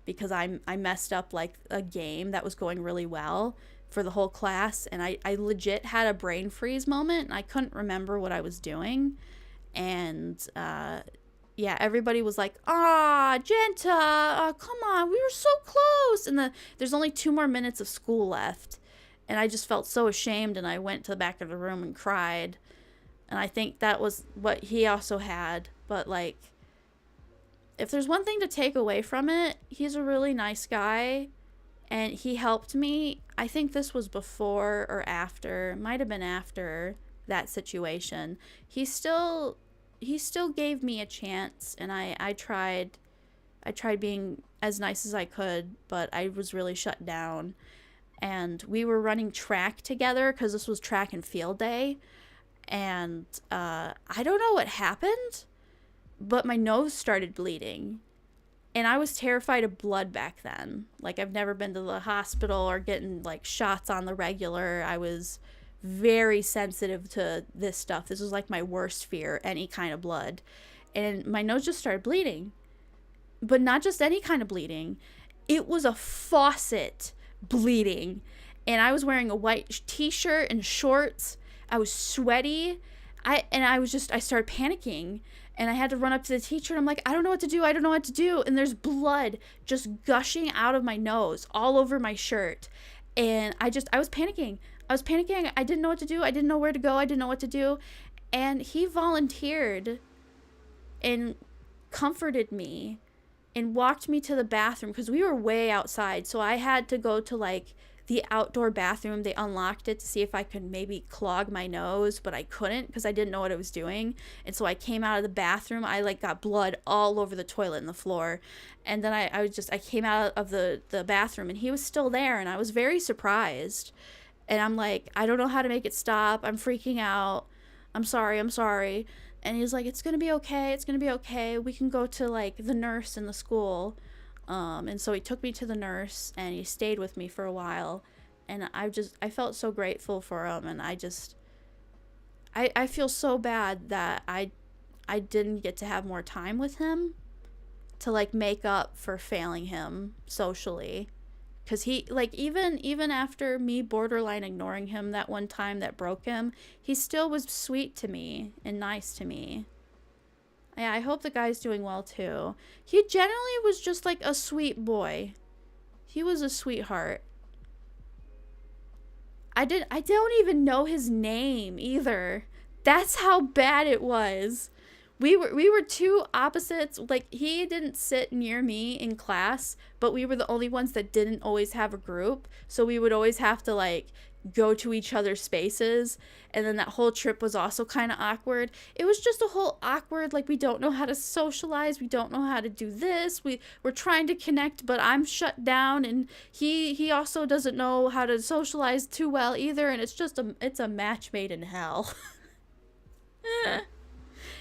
because I messed up like a game that was going really well for the whole class, and I legit had a brain freeze moment, and I couldn't remember what I was doing. And yeah, everybody was like, Jenta, come on, we were so close, and there's only 2 more minutes of school left, and I just felt so ashamed, and I went to the back of the room and cried. And I think that was what he also had. But like, if there's one thing to take away from it, he's a really nice guy, and he helped me. I think this was before or after, might have been after that situation. He still gave me a chance, and I tried being as nice as I could, but I was really shut down. And we were running track together, because this was track and field day, and I don't know what happened, but my nose started bleeding, and I was terrified of blood back then. Like, I've never been to the hospital or getting like shots on the regular. I was very sensitive to this stuff. This was like my worst fear, any kind of blood. And my nose just started bleeding. But not just any kind of bleeding. It was a faucet bleeding. And I was wearing a white t-shirt and shorts. I was sweaty. I started panicking. And I had to run up to the teacher and I'm like, I don't know what to do. I don't know what to do. And there's blood just gushing out of my nose all over my shirt. And I was panicking. I was panicking. I didn't know what to do. I didn't know where to go. I didn't know what to do. And he volunteered and comforted me and walked me to the bathroom because we were way outside. So I had to go to like the outdoor bathroom. They unlocked it to see if I could maybe clog my nose, but I couldn't because I didn't know what I was doing. And so I came out of the bathroom. I like got blood all over the toilet and the floor. And then I came out of the bathroom and he was still there. And I was very surprised. And I'm like, I don't know how to make it stop. I'm freaking out. I'm sorry. And he's like, it's going to be okay. It's going to be okay. We can go to like the nurse in the school. And so he took me to the nurse and he stayed with me for a while. And I felt so grateful for him. And I feel so bad that I didn't get to have more time with him to like make up for failing him socially. Because he, like, even after me borderline ignoring him that one time that broke him, he still was sweet to me and nice to me. Yeah, I hope the guy's doing well, too. He generally was just, like, a sweet boy. He was a sweetheart. I don't even know his name, either. That's how bad it was. We were two opposites. Like, he didn't sit near me in class, but we were the only ones that didn't always have a group. So we would always have to, like, go to each other's spaces. And then that whole trip was also kind of awkward. It was just a whole awkward, like, we don't know how to socialize. We don't know how to do this. We're trying to connect, but I'm shut down. And he also doesn't know how to socialize too well either. And it's just it's a match made in hell.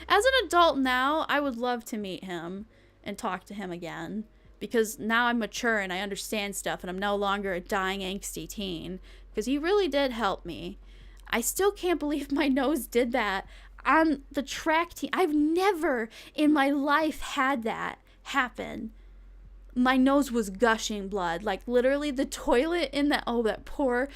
As an adult now, I would love to meet him and talk to him again because now I'm mature and I understand stuff and I'm no longer a dying angsty teen because he really did help me. I still can't believe my nose did that on the track team. I've never in my life had that happen. My nose was gushing blood, like literally the toilet in that poor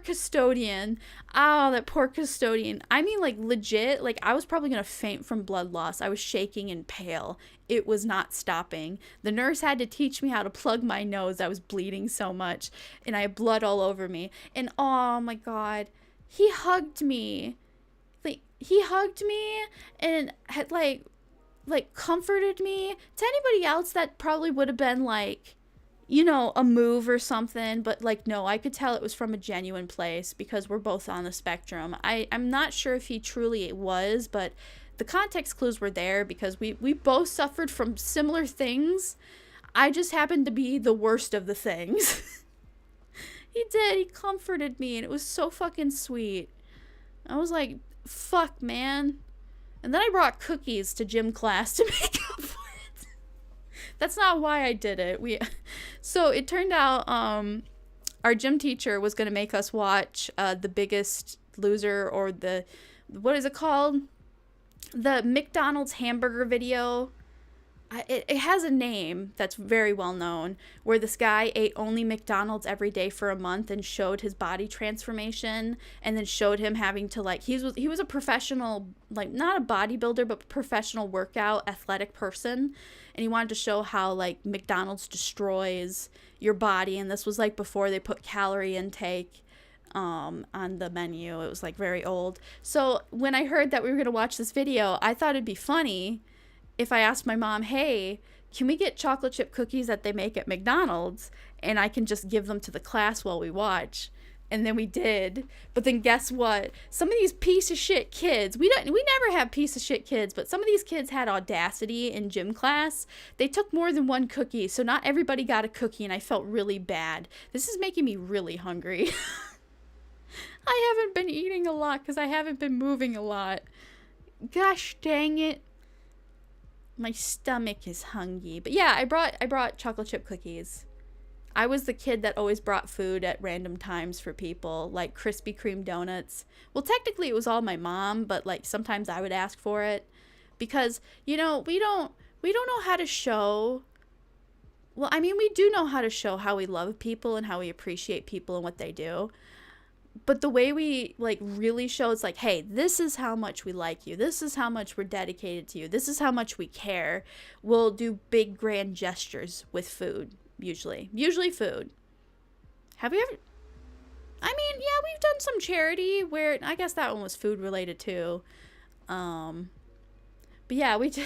custodian. Oh, that poor custodian. I mean, like legit, like I was probably gonna faint from blood loss. I was shaking and pale. It was not stopping. The nurse had to teach me how to plug my nose. I was bleeding so much and I had blood all over me. And oh my God, he hugged me. Like he hugged me and had like comforted me. To anybody else that probably would have been like, you know, a move or something, but like no, I could tell it was from a genuine place because we're both on the spectrum. I'm not sure if he truly was, but the context clues were there because we both suffered from similar things. I just happened to be the worst of the things. He comforted me and it was so fucking sweet. I was like, fuck, man. And then I brought cookies to gym class to make up for it. That's not why I did it. So it turned out our gym teacher was going to make us watch The Biggest Loser, or what is it called? The McDonald's hamburger video. It has a name that's very well known, where this guy ate only McDonald's every day for a month and showed his body transformation, and then showed him having to like he was a professional, like not a bodybuilder but professional workout athletic person, and he wanted to show how like McDonald's destroys your body. And this was like before they put calorie intake on the menu. It was like very old. So when I heard that we were going to watch this video, I thought it'd be funny if I asked my mom, hey, can we get chocolate chip cookies that they make at McDonald's and I can just give them to the class while we watch? And then we did. But then guess what? Some of these piece of shit kids, we never have piece of shit kids, but some of these kids had audacity in gym class. They took more than one cookie, so not everybody got a cookie, and I felt really bad. This is making me really hungry. I haven't been eating a lot because I haven't been moving a lot. Gosh dang it. My stomach is hungry. But yeah, I brought chocolate chip cookies. I was the kid that always brought food at random times for people, like Krispy Kreme donuts. Well, technically it was all my mom, but like sometimes I would ask for it because, you know, we don't know how to show. Well, I mean, we do know how to show how we love people and how we appreciate people and what they do. but the way we like really show it's like, hey, this is how much we like you, this is how much we're dedicated to you, this is how much we care. We'll do big grand gestures with food, usually food. Have we ever, I mean, yeah, we've done some charity where I guess that one was food related too. But yeah, we've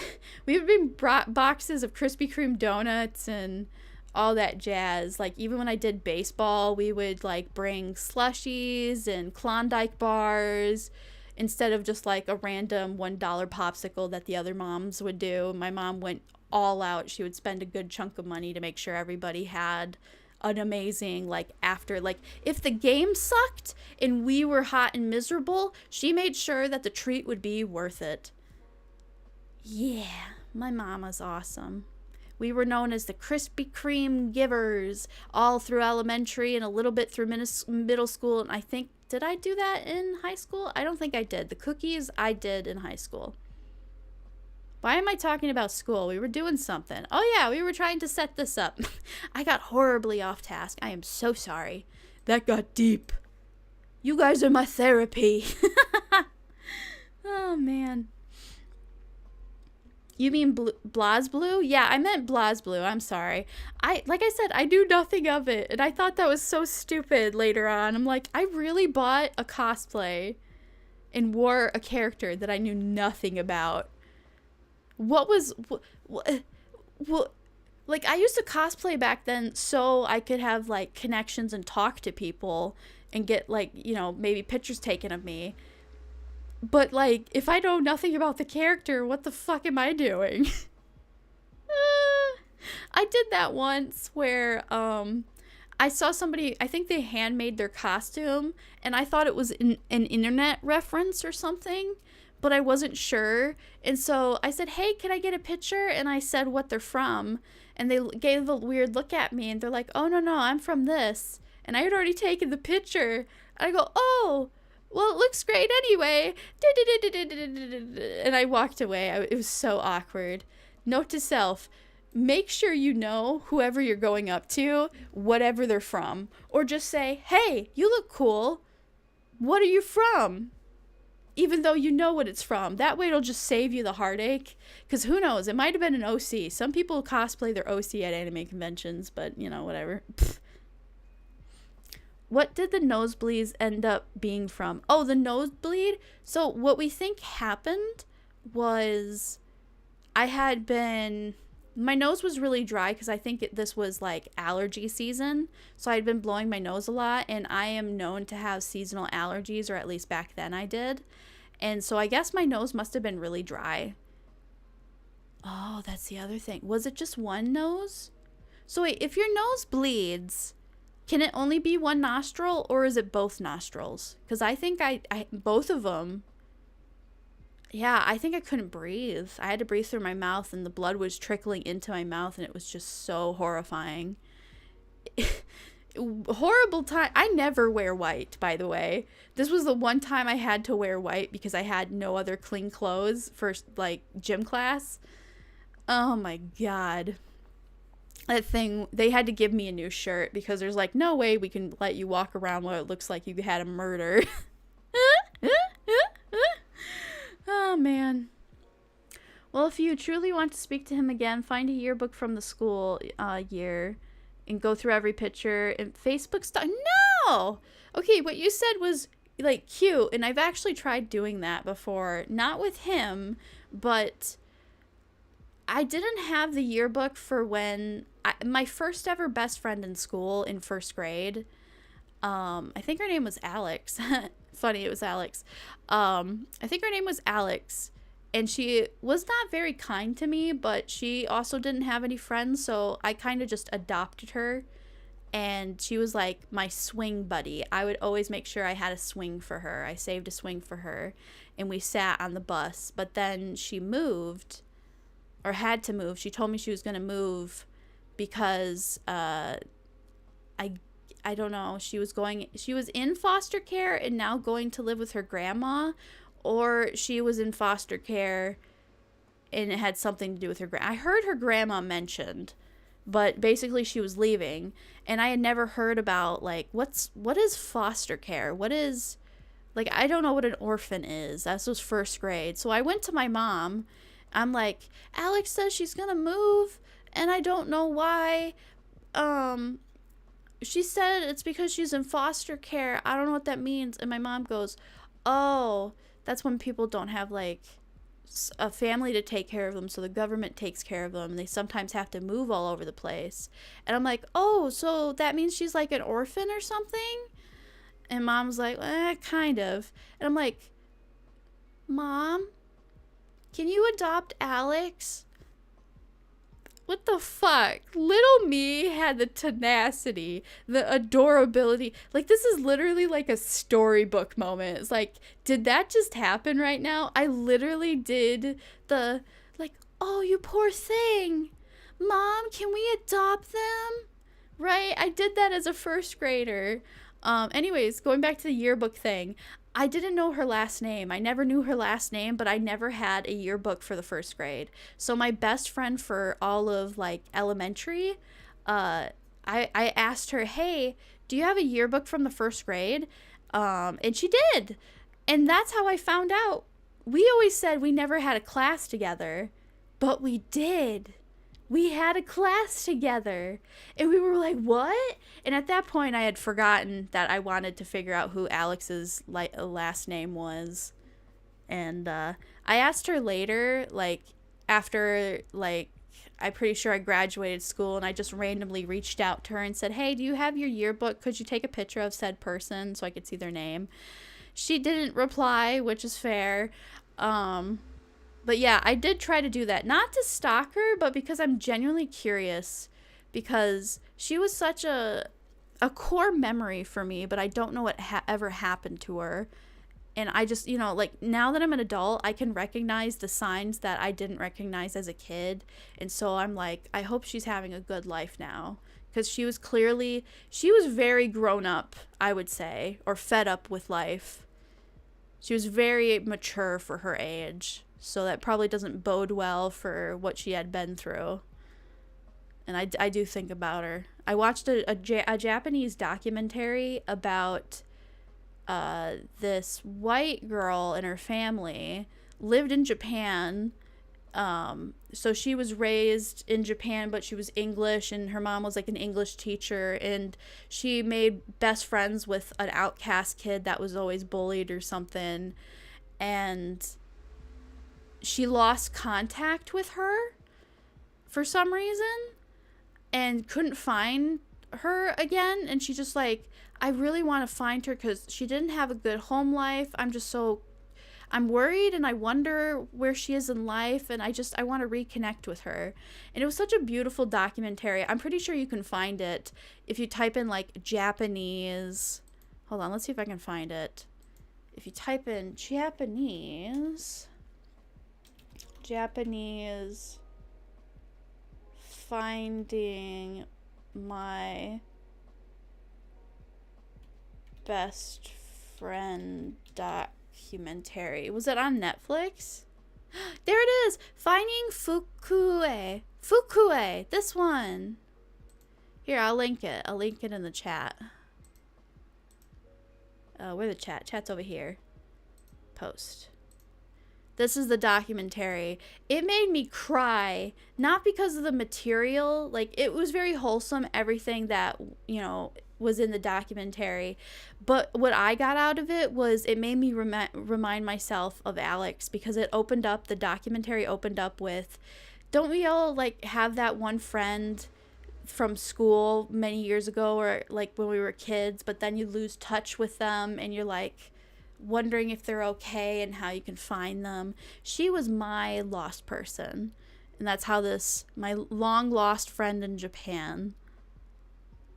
been brought boxes of Krispy Kreme donuts and all that jazz. Like, even when I did baseball, we would like bring slushies and Klondike bars instead of just like a random $1 popsicle that the other moms would do. My mom went all out. She would spend a good chunk of money to make sure everybody had an amazing, like, after, like, if the game sucked and we were hot and miserable, she made sure that the treat would be worth it. Yeah, my mama's awesome. We were known as the Krispy Kreme givers all through elementary and a little bit through middle school. And I think, did I do that in high school? I don't think I did. The cookies I did in high school. Why am I talking about school? We were doing something. Oh yeah, we were trying to set this up. I got horribly off task. I am so sorry. That got deep. You guys are my therapy. Oh man. You mean BlazBlue? Yeah, I meant BlazBlue. I'm sorry. Like I said, I knew nothing of it, and I thought that was so stupid later on. I'm like, I really bought a cosplay and wore a character that I knew nothing about. What like, I used to cosplay back then so I could have like connections and talk to people and get like, you know, maybe pictures taken of me. But, like, if I know nothing about the character, what the fuck am I doing? I did that once where I saw somebody, I think they handmade their costume, and I thought it was an internet reference or something, but I wasn't sure. And so I said, hey, can I get a picture? And I said what they're from, and they gave a weird look at me, and they're like, oh, no, I'm from this. And I had already taken the picture. And I go, oh, well, it looks great anyway. And I walked away. It was so awkward. Note to self, make sure you know whoever you're going up to, whatever they're from. Or just say, hey, you look cool. What are you from? Even though you know what it's from. That way it'll just save you the heartache. Because who knows? It might have been an OC. Some people cosplay their OC at anime conventions, but, you know, whatever. Pfft. What did the nosebleeds end up being from? Oh, the nosebleed? So what we think happened was my nose was really dry because I think this was like allergy season. So I'd been blowing my nose a lot, and I am known to have seasonal allergies, or at least back then I did. And so I guess my nose must have been really dry. Oh, that's the other thing. Was it just one nose? So wait, if your nose bleeds, can it only be one nostril, or is it both nostrils? Because I think I both of them. Yeah, I think I couldn't breathe. I had to breathe through my mouth, and the blood was trickling into my mouth, and it was just so horrifying. Horrible time. I never wear white, by the way. This was the one time I had to wear white because I had no other clean clothes for, like, gym class. Oh, my God. That thing, they had to give me a new shirt because there's like no way we can let you walk around where it looks like you had a murder. Oh man. Well, if you truly want to speak to him again, find a yearbook from the school year and go through every picture and Facebook stuff. No! Okay, what you said was like cute, and I've actually tried doing that before. Not with him, but I didn't have the yearbook for when my first ever best friend in school in first grade. I think her name was Alex. Funny, it was Alex. I think her name was Alex, and she was not very kind to me, but she also didn't have any friends, so I kind of just adopted her, and she was like my swing buddy. I would always make sure I had a swing for her. I saved a swing for her, and we sat on the bus, but then she moved, or had to move. She told me she was going to move because I don't know, she was in foster care and now going to live with her grandma, or she was in foster care and it had something to do with her I heard her grandma mentioned, but basically she was leaving, and I had never heard about like what is foster care? What is, like, I don't know what an orphan is. That was first grade. So I went to my mom. I'm like, Alex says she's gonna move, and I don't know why. She said it's because she's in foster care. I don't know what that means. And my mom goes, oh, that's when people don't have like a family to take care of them, so the government takes care of them, and they sometimes have to move all over the place. And I'm like, oh, so that means she's like an orphan or something? And mom's like, kind of. And I'm like, Mom, can you adopt Alex? What the fuck? Little me had the tenacity, the adorability. Like, this is literally like a storybook moment. It's like, did that just happen right now? I literally did the, like, oh, you poor thing. Mom, can we adopt them? Right? I did that as a first grader. Anyways, going back to the yearbook thing, I didn't know her last name. I never knew her last name, but I never had a yearbook for the first grade. So my best friend for all of like elementary, I asked her, hey, do you have a yearbook from the first grade? And she did. And that's how I found out. We always said we never had a class together, but we did. We had a class together, and we were like, what? And at that point, I had forgotten that I wanted to figure out who Alex's last name was. And I asked her later, like, after, like, I'm pretty sure I graduated school, and I just randomly reached out to her and said, hey, do you have your yearbook? Could you take a picture of said person so I could see their name? She didn't reply, which is fair. But yeah, I did try to do that. Not to stalk her, but because I'm genuinely curious. Because she was such a core memory for me, but I don't know what ever happened to her. And I just, you know, like, now that I'm an adult, I can recognize the signs that I didn't recognize as a kid. And so I'm like, I hope she's having a good life now. Because she was very grown up, I would say, or fed up with life. She was very mature for her age. So that probably doesn't bode well for what she had been through. And I do think about her. I watched a Japanese documentary about this white girl and her family lived in Japan. So she was raised in Japan, but she was English, and her mom was like an English teacher, and she made best friends with an outcast kid that was always bullied or something. And she lost contact with her for some reason and couldn't find her again. And she just like, I really want to find her because she didn't have a good home life. I'm worried, and I wonder where she is in life, and I want to reconnect with her. And it was such a beautiful documentary. I'm pretty sure you can find it if you type in like Japanese. Hold on, let's see if I can find it. If you type in Japanese finding my best friend documentary. Was it on Netflix? There it is. Finding Fukue. This one. Here, I'll link it. I'll link it in the chat. Where's the chat? Chat's over here. Post. This is the documentary. It made me cry, not because of the material. Like, it was very wholesome, everything that, you know, was in the documentary. But what I got out of it was it made me remind myself of Alex, because the documentary opened up with, don't we all, like, have that one friend from school many years ago, or, like, when we were kids, but then you lose touch with them, and you're, like, wondering if they're okay and how you can find them. She was my lost person, and that's how my long lost friend in Japan.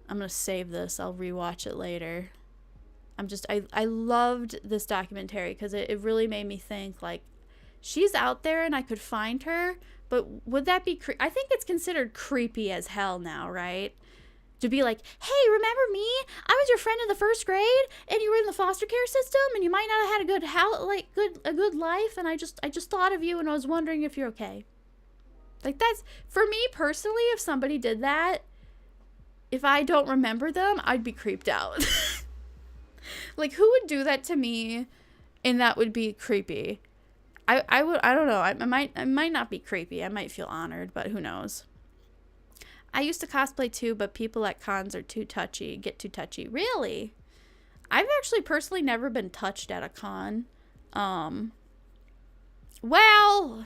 I'm gonna save this. I'll rewatch it later. I loved this documentary because it really made me think, like, she's out there and I could find her, but would that be I think it's considered creepy as hell now, right? To be like, hey, remember me? I was your friend in the first grade, and you were in the foster care system, and you might not have had a good life, and I just thought of you, and I was wondering if you're okay. Like, that's, for me personally, if somebody did that, if I don't remember them, I'd be creeped out. Like, who would do that to me and that would be creepy? I don't know. I might not be creepy. I might feel honored, but who knows? I used to cosplay too, but people at cons are too touchy, get too touchy. Really? I've actually personally never been touched at a con. Well,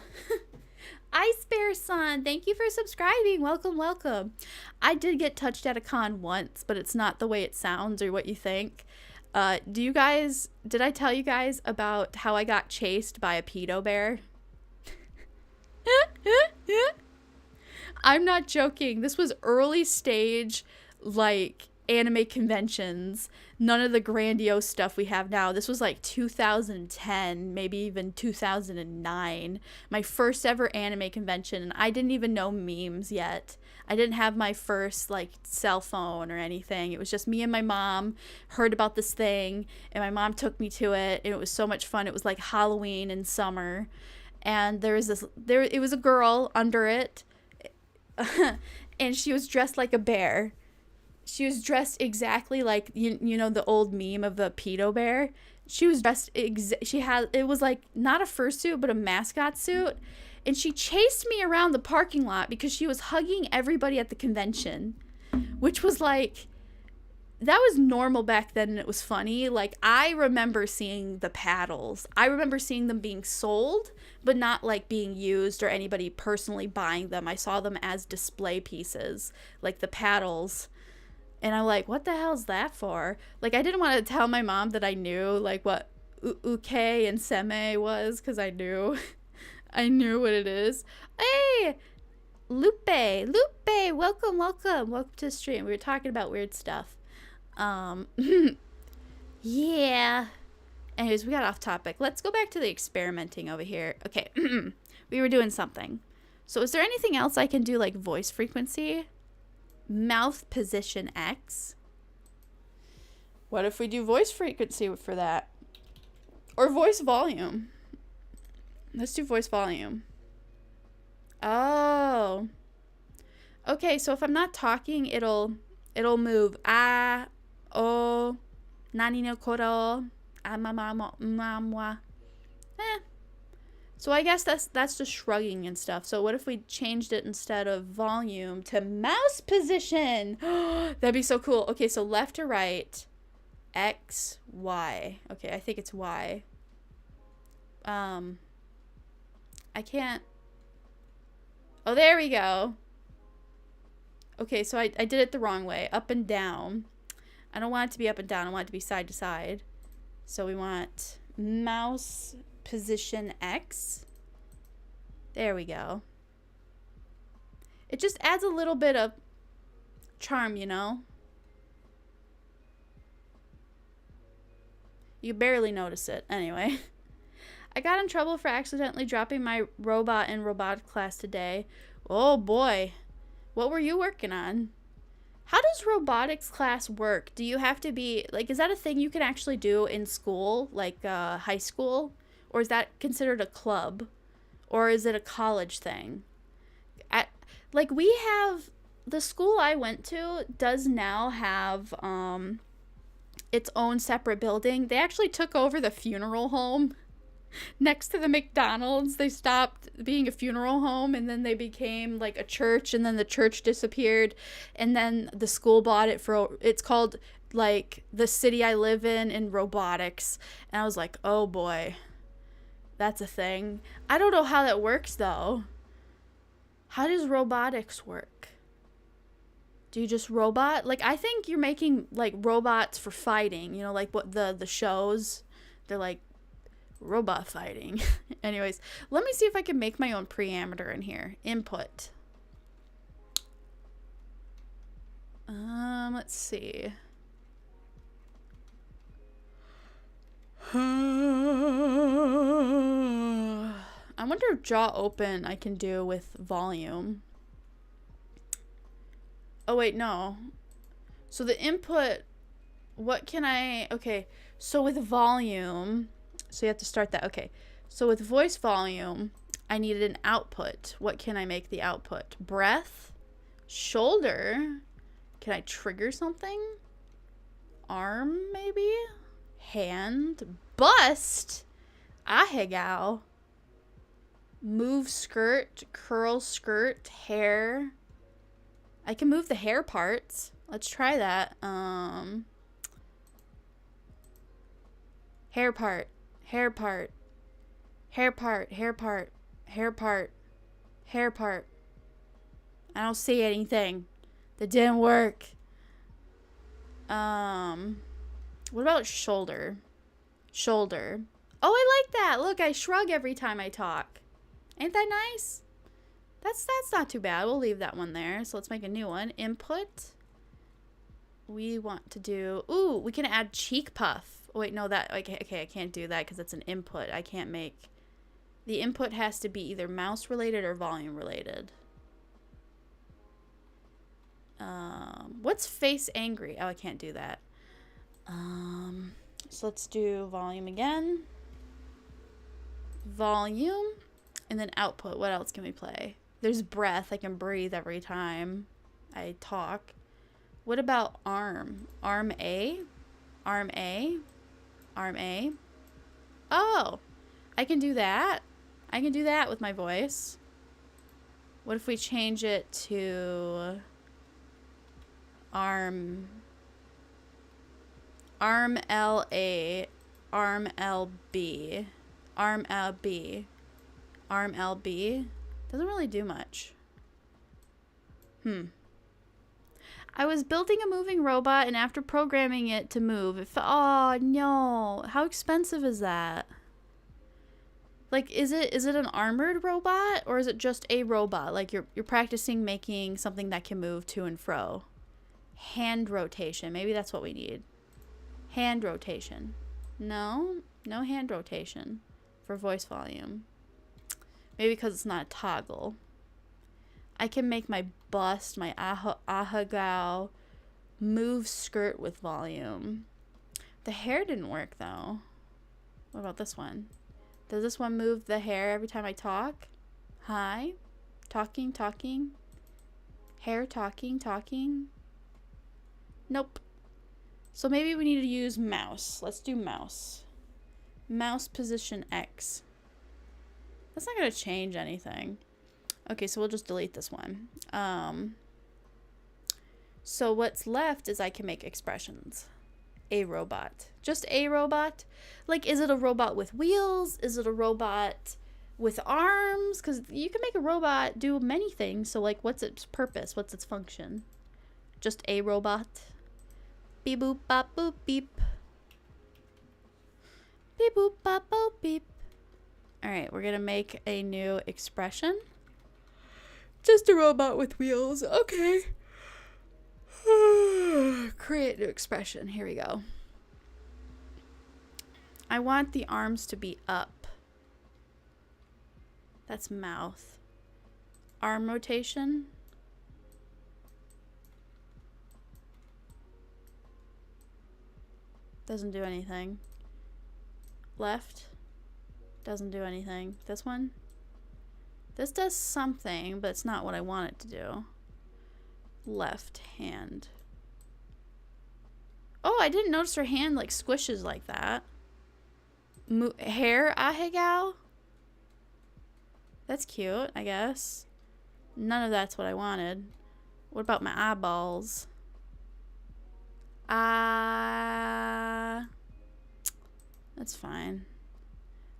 Ice Bear Son, thank you for subscribing. Welcome, welcome. I did get touched at a con once, but it's not the way it sounds or what you think. Did I tell you guys about how I got chased by a pedo bear? I'm not joking. This was early stage, like, anime conventions. None of the grandiose stuff we have now. This was like 2010, maybe even 2009. My first ever anime convention, and I didn't even know memes yet. I didn't have my first, like, cell phone or anything. It was just me and my mom heard about this thing, and my mom took me to it, and it was so much fun. It was like Halloween in summer, and it was a girl under it, and she was dressed like a bear. She was dressed exactly like, you know, the old meme of the pedo bear. She was dressed, it was like not a fursuit, but a mascot suit. And she chased me around the parking lot because she was hugging everybody at the convention, which was like, that was normal back then and it was funny. Like, I remember seeing the paddles. I remember seeing them being sold, but not like being used or anybody personally buying them. I saw them as display pieces, like the paddles. And I'm like, what the hell's that for? Like, I didn't want to tell my mom that I knew, like, what uke and seme was, because I knew. I knew what it is. Hey! Lupe, welcome to the stream. We were talking about weird stuff. Yeah. Anyways, we got off topic. Let's go back to the experimenting over here. Okay. We were doing something. So is there anything else I can do, like voice frequency? Mouth position X. What if we do voice frequency for that? Or voice volume? Let's do voice volume. Oh. Okay, so if I'm not talking, it'll move. Ah, oh, nani no koro, amamamwa. So I guess that's just shrugging and stuff. So what if we changed it instead of volume to mouse position? That'd be so cool. Okay, so left to right, X, Y. Okay, I think it's Y. I can't. Oh, there we go. Okay, so I did it the wrong way. Up and down. I don't want it to be up and down. I want it to be side to side. So we want mouse position X. There we go. It just adds a little bit of charm, you know? You barely notice it. Anyway. I got in trouble for accidentally dropping my robot in robotics class today. Oh boy. What were you working on? How does robotics class work? Do you have to be, like, is that a thing you can actually do in school, like high school? Or is that considered a club? Or is it a college thing? Like, we have, the school I went to does now have its own separate building. They actually took over the funeral home next to the McDonald's. They stopped being a funeral home and then they became like a church, and then the church disappeared, and then the school bought it for, it's called like the city I live in robotics. And I was like, oh boy, that's a thing. I don't know how that works though. How does robotics work? Do you just robot? Like, I think you're making like robots for fighting, you know, like what the shows, they're like robot fighting. Anyways, let me see if I can make my own parameter in here. Input. Let's see. I wonder if draw open I can do with volume. Oh wait, no. So the input, what can I, okay, so with volume, so you have to start that. Okay, so with voice volume, I needed an output. What can I make the output? Breath, shoulder. Can I trigger something? Arm, maybe? Hand, bust. Ahegao. Move skirt, curl skirt, hair. I can move the hair parts. Let's try that. Hair part, hair part, hair part, hair part, hair part, hair part. I don't see anything. That didn't work. What about shoulder? Shoulder. Oh, I like that. Look, I shrug every time I talk. Ain't that nice? That's not too bad. We'll leave that one there. So let's make a new one. Input. We want to do... Ooh, we can add cheek puff. Oh, wait, no, that... Okay, I can't do that because it's an input. I can't make... The input has to be either mouse related or volume related. What's face angry? Oh, I can't do that. So let's do volume again. Volume. And then output. What else can we play? There's breath. I can breathe every time I talk. What about arm? Arm A? Arm A? Arm A? Oh! I can do that. I can do that with my voice. What if we change it to... Arm LA, arm LB, arm LB, arm LB. Doesn't really do much. I was building a moving robot, and after programming it to move, it oh no, how expensive is that? Like, is it an armored robot, or is it just a robot? Like you're practicing making something that can move to and fro. Hand rotation. Maybe that's what we need. Hand rotation. No hand rotation for voice volume. Maybe because it's not a toggle. I can make my bust, my ahagao, move skirt with volume. The hair didn't work though. What about this one? Does this one move the hair every time I talk? Hi. Talking. Hair talking. Nope. So maybe we need to use mouse. Let's do mouse. Mouse position X. That's not going to change anything. Okay, so we'll just delete this one. So what's left is I can make expressions. A robot. Just a robot? Like, is it a robot with wheels? Is it a robot with arms? Because you can make a robot do many things. So, like, what's its purpose? What's its function? Just a robot? Beep boop bop boop beep. Beep boop bop boop beep. Alright, we're gonna make a new expression. Just a robot with wheels. Okay. Create new expression. Here we go. I want the arms to be up. That's mouth. Arm rotation. Doesn't do anything. Left. Doesn't do anything. This one. This does something, but it's not what I want it to do. Left hand. Oh, I didn't notice her hand like squishes like that. Hair ahegao. That's cute, I guess. None of that's what I wanted. What about my eyeballs? That's fine.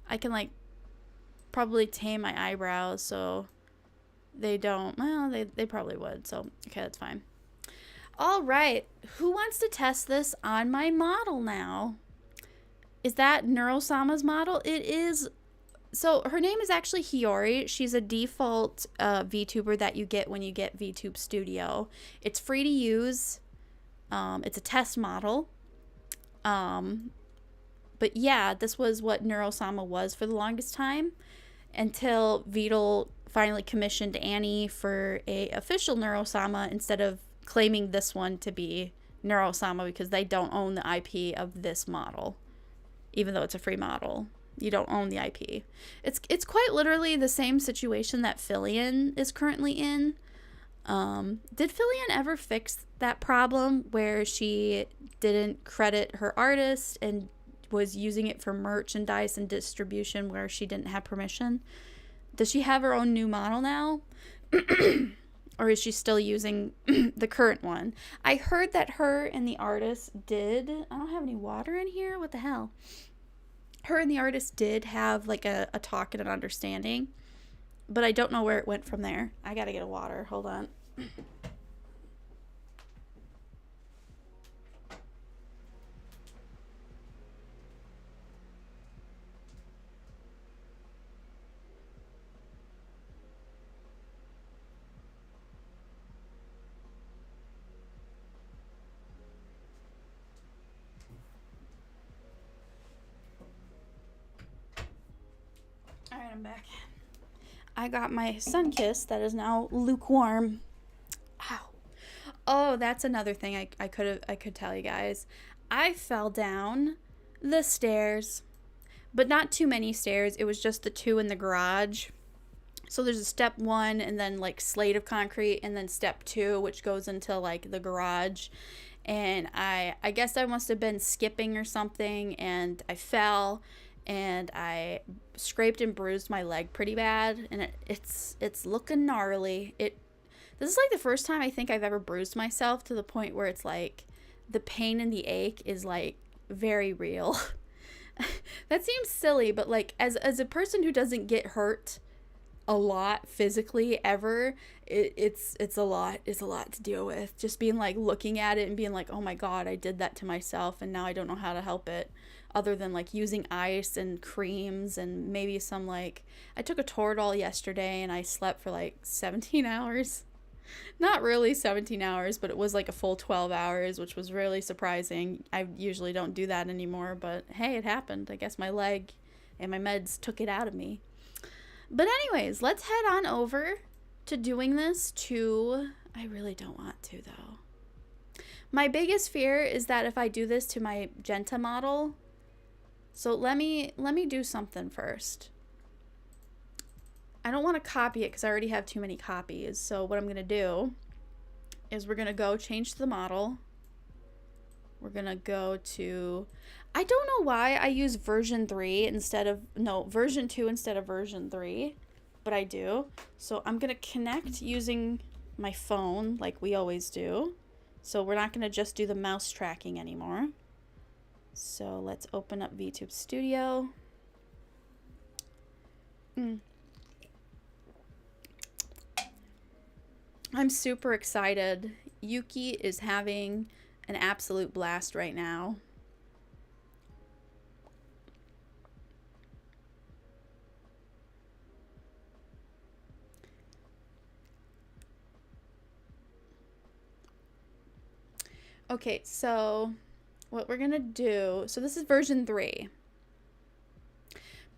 I can like probably tame my eyebrows so they don't, well, they probably would, so okay, that's fine. All right, who wants to test this on my model now? Is that Neurosama's model? It is. So her name is actually Hiyori. She's a default VTuber that you get when you get VTube Studio. It's free to use. It's a test model. But yeah, this was what Neurosama was for the longest time until Vital finally commissioned Annie for a official Neurosama instead of claiming this one to be Neurosama because they don't own the IP of this model, even though it's a free model. You don't own the IP. It's quite literally the same situation that Fillion is currently in. Did Fillion ever fix that problem where she didn't credit her artist and was using it for merchandise and distribution where she didn't have permission? Does she have her own new model now? Or is she still using the current one? I heard that her and the artist did... I don't have any water in here? What the hell? Her and the artist did have like a talk and an understanding. But I don't know where it went from there. I gotta get a water. Hold on. Alright, I'm back. I got my Sunkiss that is now lukewarm. Ow. Oh, that's another thing I could tell you guys. I fell down the stairs, but not too many stairs. It was just the 2 in the garage. So there's a step 1 and then like slate of concrete, and then step 2, which goes into like the garage. And I guess I must have been skipping or something, and I fell and I scraped and bruised my leg pretty bad, and it's looking gnarly. This is like the first time I think I've ever bruised myself to the point where it's like the pain and the ache is like very real. That seems silly, but like as a person who doesn't get hurt a lot physically ever, it's a lot to deal with. Just being like looking at it and being like, oh my god, I did that to myself and now I don't know how to help it, other than like using ice and creams and maybe some like, I took a Toradol yesterday and I slept for like 17 hours. Not really 17 hours, but it was like a full 12 hours, which was really surprising. I usually don't do that anymore, but hey, it happened. I guess my leg and my meds took it out of me. But anyways, let's head on over to doing this to... I really don't want to, though. My biggest fear is that if I do this to my Jenta model... So let me do something first. I don't want to copy it because I already have too many copies. So what I'm going to do is we're going to go change the model. We're going to go to... I don't know why I use version 3 instead of... No, version 2 instead of version 3. But I do. So I'm going to connect using my phone like we always do. So we're not going to just do the mouse tracking anymore. So let's open up VTube Studio. I'm super excited. Yuki is having an absolute blast right now. Okay, so what we're gonna do, so this is version 3.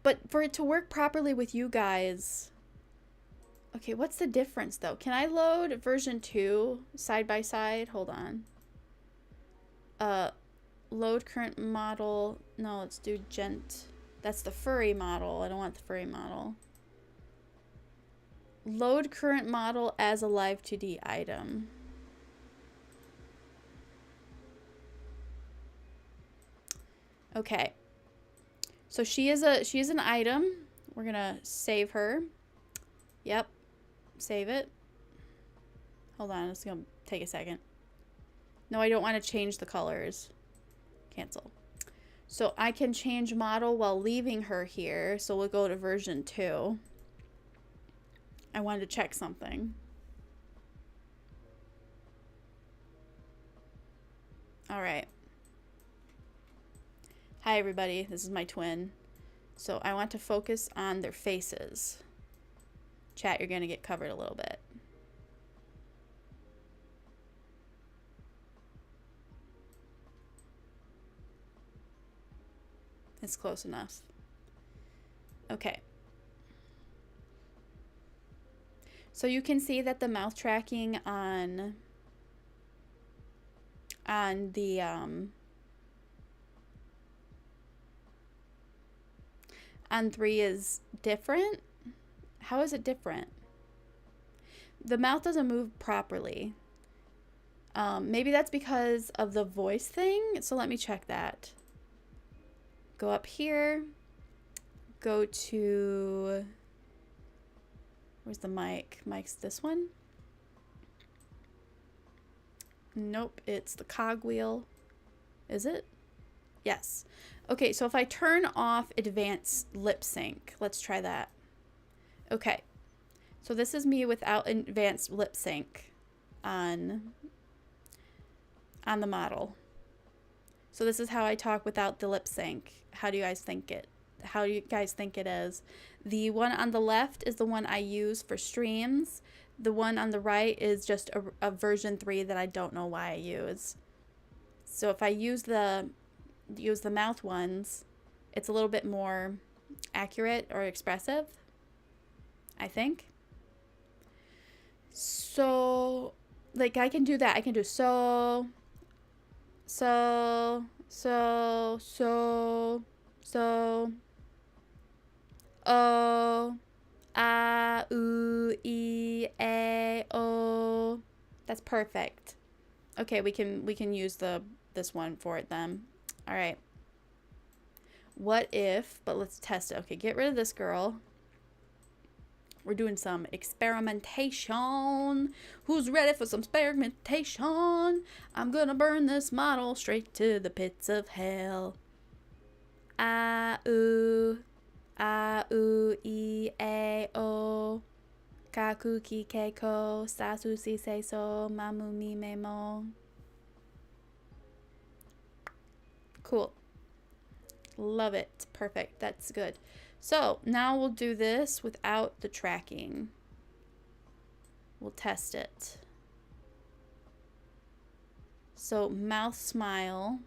But for it to work properly with you guys, okay, what's the difference though? Can I load version 2 side by side? Hold on. Load current model. No, let's do Gent. That's the furry model. I don't want the furry model. Load current model as a live 2D item. Okay. So she is an item. We're gonna save her. Yep. Save it. Hold on, it's gonna take a second. No, I don't want to change the colors. Cancel. So I can change model while leaving her here. So we'll go to version 2. I wanted to check something. All right. Hi everybody, this is my twin. So I want to focus on their faces. Chat, you're gonna get covered a little bit. It's close enough. Okay. So you can see that the mouth tracking on on 3 is different. How is it different? The mouth doesn't move properly. Maybe that's because of the voice thing. So let me check that. Go up here. Go to... Where's the mic? Mic's this one? Nope, it's the cogwheel. Is it? Yes. Okay, so if I turn off advanced lip sync, let's try that. Okay. So this is me without advanced lip sync on the model. So this is how I talk without the lip sync. How do you guys think it? How do you guys think it is? The one on the left is the one I use for streams. The one on the right is just a version 3 that I don't know why I use. So if I use the mouth ones, it's a little bit more accurate or expressive, I think. So, like, I can do that. I can do so, o, a, u, e, a, o. That's perfect. Okay, we can use this one for it then. All right. What if, but let's test it. Okay, get rid of this girl. We're doing some experimentation. Who's ready for some experimentation? I'm gonna burn this model straight to the pits of hell. A, u, e, a, o. Kaku, ki, keiko, sasu, si, se, so, mamu, mi, me, mo. Cool. Love it. Perfect. That's good. So now we'll do this without the tracking. We'll test it. So mouth smile.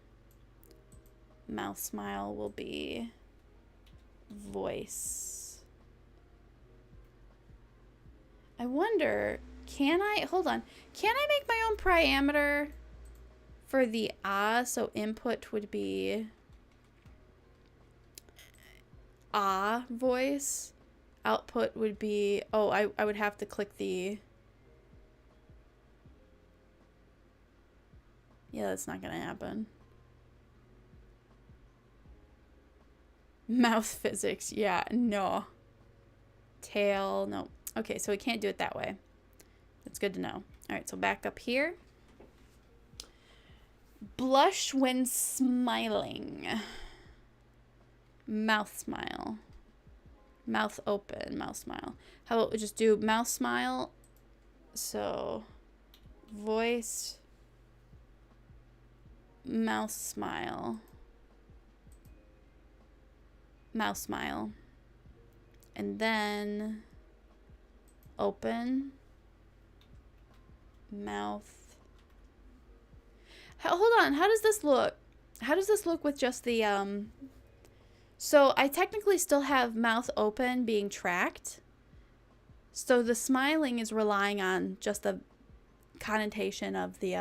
Mouth smile will be voice. I wonder, can I, hold on. Can I make my own parameter for the ah? So input would be ah voice. Output would be, oh, I would have to click the, yeah, that's not gonna happen. Mouth physics, yeah, no. Tail, no. Okay, so we can't do it that way. That's good to know. All right, so back up here. Blush when smiling. Mouth smile. Mouth open, mouth smile. How about we just do mouth smile? So, voice, mouth smile. Mouth smile. And then open, mouth. Hold on, how does this look? How does this look with just the, so I technically still have mouth open being tracked. So the smiling is relying on just the connotation of the,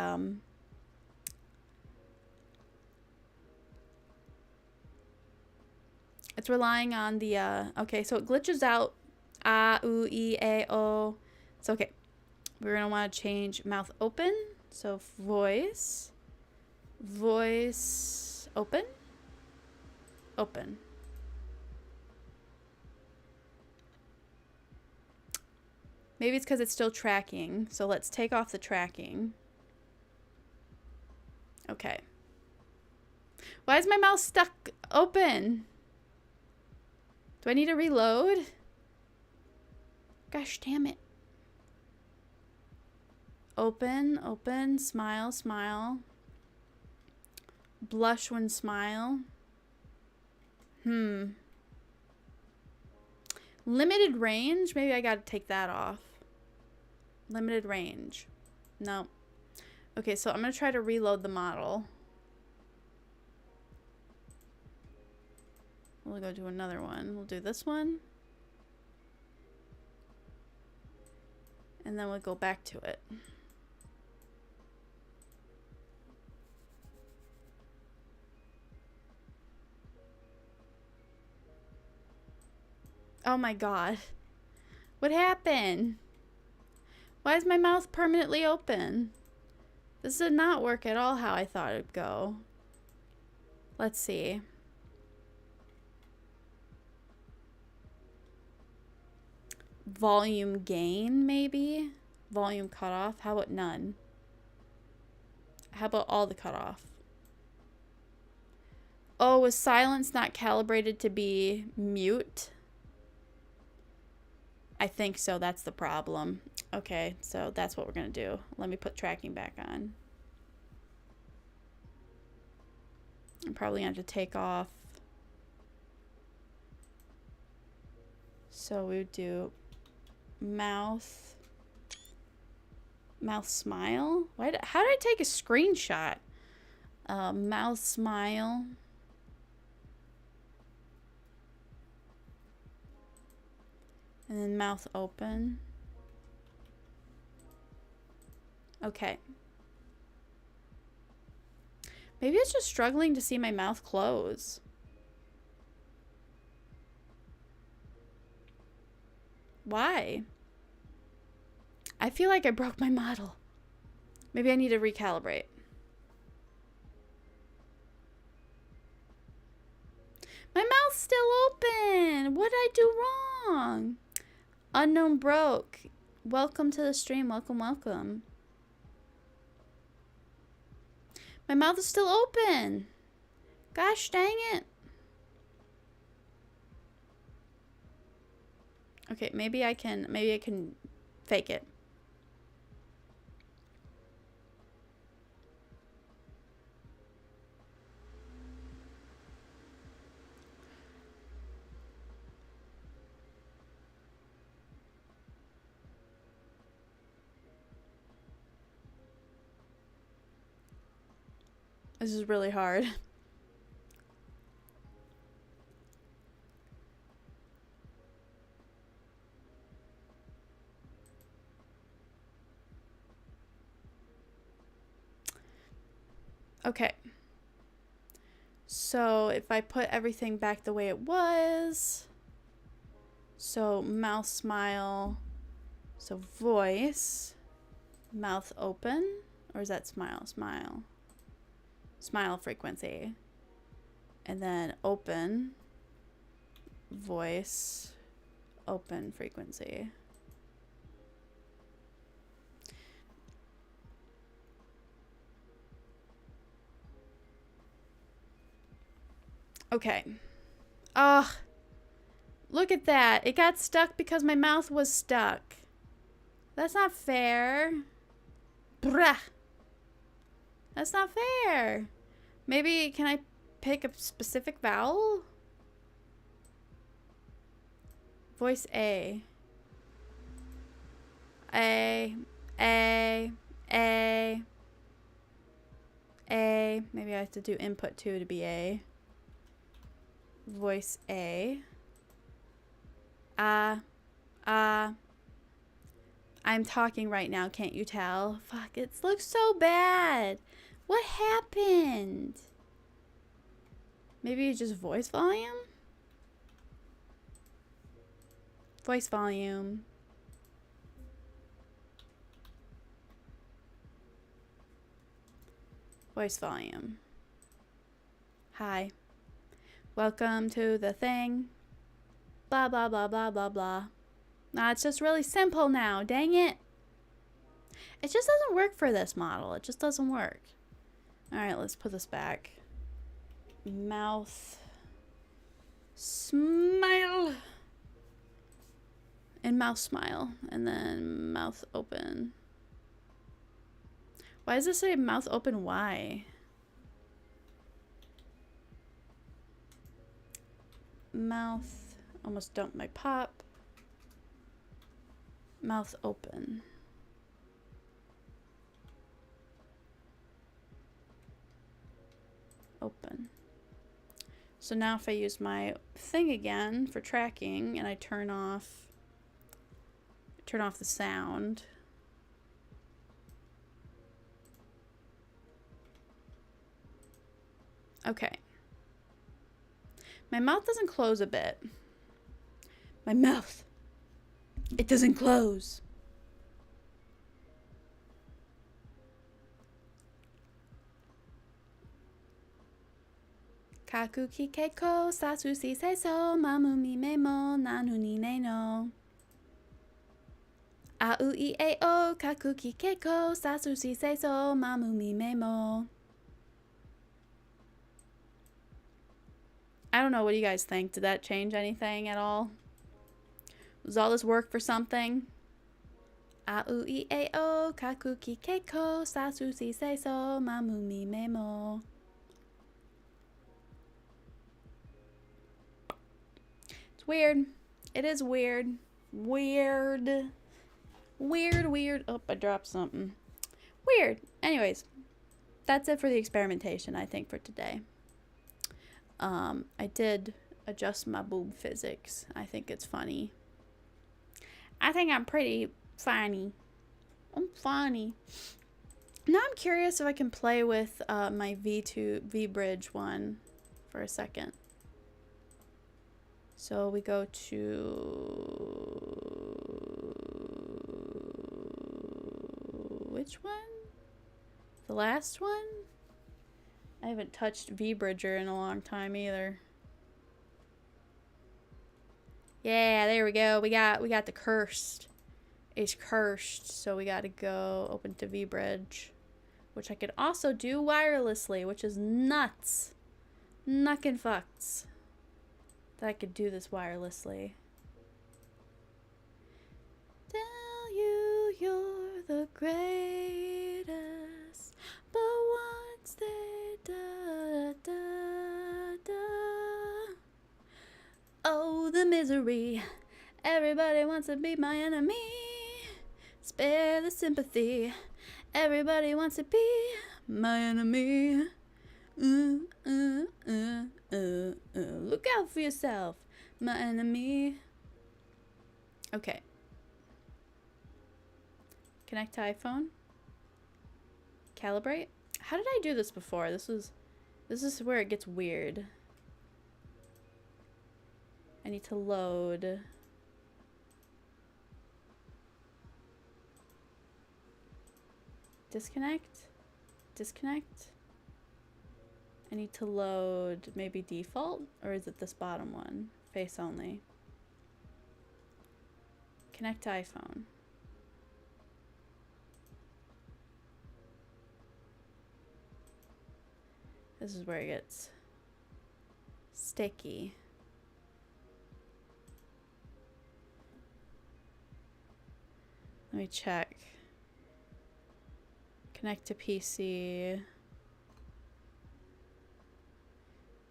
it's relying on the, okay, so it glitches out a, u, e, a, o. It's okay. We're going to want to change mouth open. So voice, voice, open, open. Maybe it's because it's still tracking. So let's take off the tracking. Okay. Why is my mouse stuck open? Do I need to reload? Gosh damn it. Open, open, smile, smile. Blush when smile. Limited range? Maybe I gotta take that off. Limited range. No. Okay, so I'm gonna try to reload the model. We'll go do another one. We'll do this one. And then we'll go back to it. Oh my god. What happened? Why is my mouth permanently open? This did not work at all how I thought it'd go. Let's see. Volume gain, maybe? Volume cutoff? How about none? How about all the cutoff? Oh, was silence not calibrated to be mute? I think so. That's the problem. Okay, so that's what we're going to do. Let me put tracking back on. I'm probably going to have to take off. So we would do mouth smile. How did I take a screenshot? Mouth smile. And then mouth open. Okay. Maybe it's just struggling to see my mouth close. Why? I feel like I broke my model. Maybe I need to recalibrate. My mouth's still open. What did I do wrong? Unknown broke. Welcome to the stream. Welcome, welcome. My mouth is still open. Gosh dang it. Okay, maybe I can fake it. This is really hard. Okay. So if I put everything back the way it was, so mouth smile, so voice, mouth open, or is that smile? Smile. Smile frequency. And then open, voice, open frequency. Okay. Ugh. Look at that. It got stuck because my mouth was stuck. That's not fair. Bruh. That's not fair. Maybe, can I pick a specific vowel? Voice A. A. A. A. A. Maybe I have to do input 2 to be A. Voice A. I'm talking right now, can't you tell? Fuck, it looks so bad. What happened? Maybe just voice volume? Voice volume. Voice volume. Hi. Welcome to the thing. Blah, blah, blah, blah, blah, blah. Nah, it's just really simple now. Dang it. It just doesn't work for this model. It just doesn't work. Alright, let's put this back. Mouth. Smile. And mouth smile. And then mouth open. Why does this say mouth open? Why? Mouth. Almost dumped my pop. Mouth open. Open. So now if I use my thing again for tracking and I turn off the sound. Okay. My mouth doesn't close a bit. My mouth. It doesn't close. Kaku kikeko sasu si seiso mamu mi memo nanu ni ne no. Au I e o kaku kikeko sasu si seiso mamu mi memo. I don't know, what do you guys think? Did that change anything at all? Was all this work for something? Au I e o kaku kikeko sasu si seiso mamu mi memo. It's weird. It is weird. Weird. Weird. Oh, I dropped something. Weird. Anyways, that's it for the experimentation, I think, for today. I did adjust my boob physics. I think it's funny. I think I'm pretty funny. I'm funny. Now I'm curious if I can play with my V-bridge one for a second. So we go to which one? The last one? I haven't touched V-bridger in a long time either. Yeah, there we go. We got the cursed. It's cursed, so we got to go open to V-bridge, which I could also do wirelessly, which is nuts. Knuckin' fucks. That I could do this wirelessly. Tell you you're the greatest, but once they da da da. Oh, the misery. Everybody wants to be my enemy. Spare the sympathy. Everybody wants to be my enemy. Look out for yourself, my enemy. Okay. Connect to iPhone. Calibrate. How did I do this before? This is where it gets weird. I need to load. Disconnect. Disconnect. I need to load maybe default, or is it this bottom one? Face only. Connect to iPhone. This is where it gets sticky. Let me check. Connect to PC.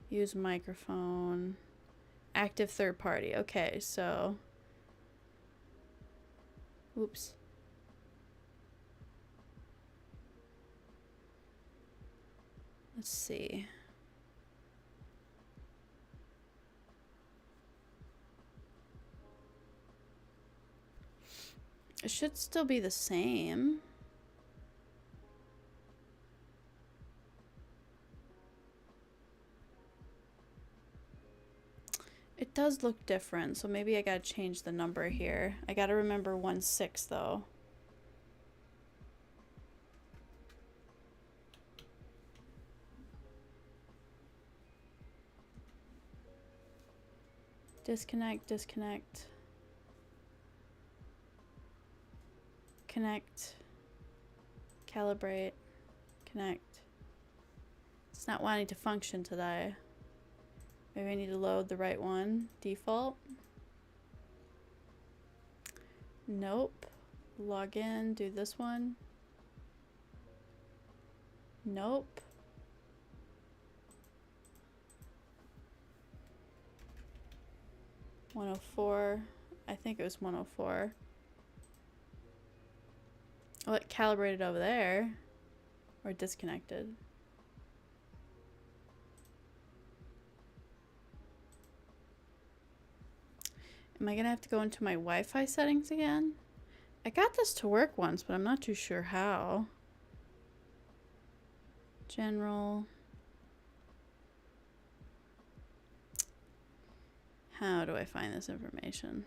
Use microphone. Active third party. Okay, so. Oops. Let's see. It should still be the same. It does look different, so maybe I gotta change the number here. I gotta remember 1.6 though. Disconnect, disconnect. Connect. Calibrate. Connect. It's not wanting to function today. Maybe I need to load the right one. Default. Nope. Log in, do this one. Nope. $104. I think it was 104. Oh, it calibrated over there. Or disconnected. Am I gonna have to go into my Wi-Fi settings again? I got this to work once, but I'm not too sure how. General. How do I find this information?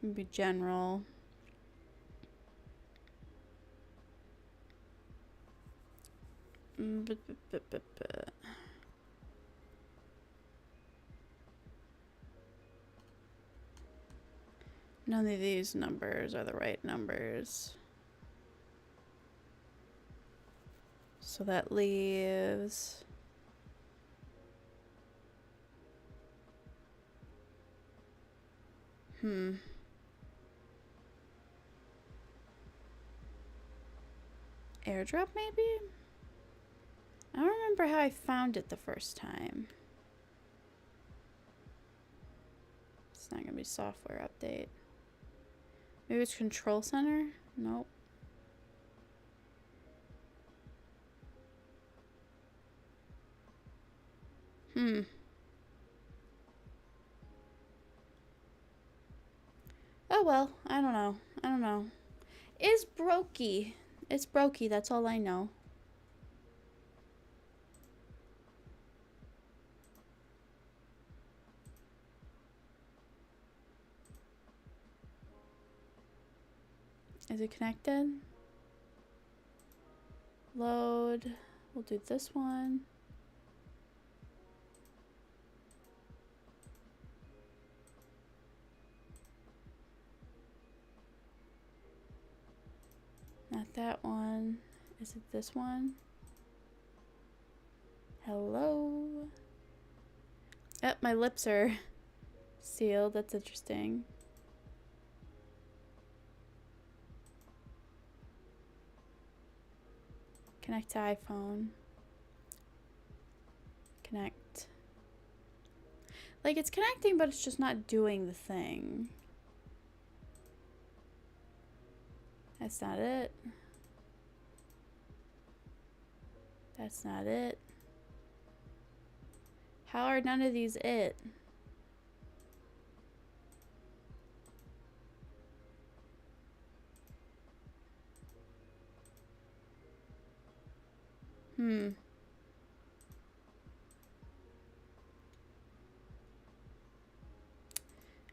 Maybe general. None of these numbers are the right numbers. So that leaves... Airdrop, maybe? I don't remember how I found it the first time. It's not gonna be software update. Maybe it's control center? Nope. Oh well, I don't know. I don't know. It's brokey. It's brokey, that's all I know. Is it connected? Load. We'll do this one. Not that one. Is it this one? Hello? Oh, my lips are sealed. That's interesting. Connect to iPhone. Connect. Like, it's connecting, but it's just not doing the thing. That's not it. That's not it. How are none of these it?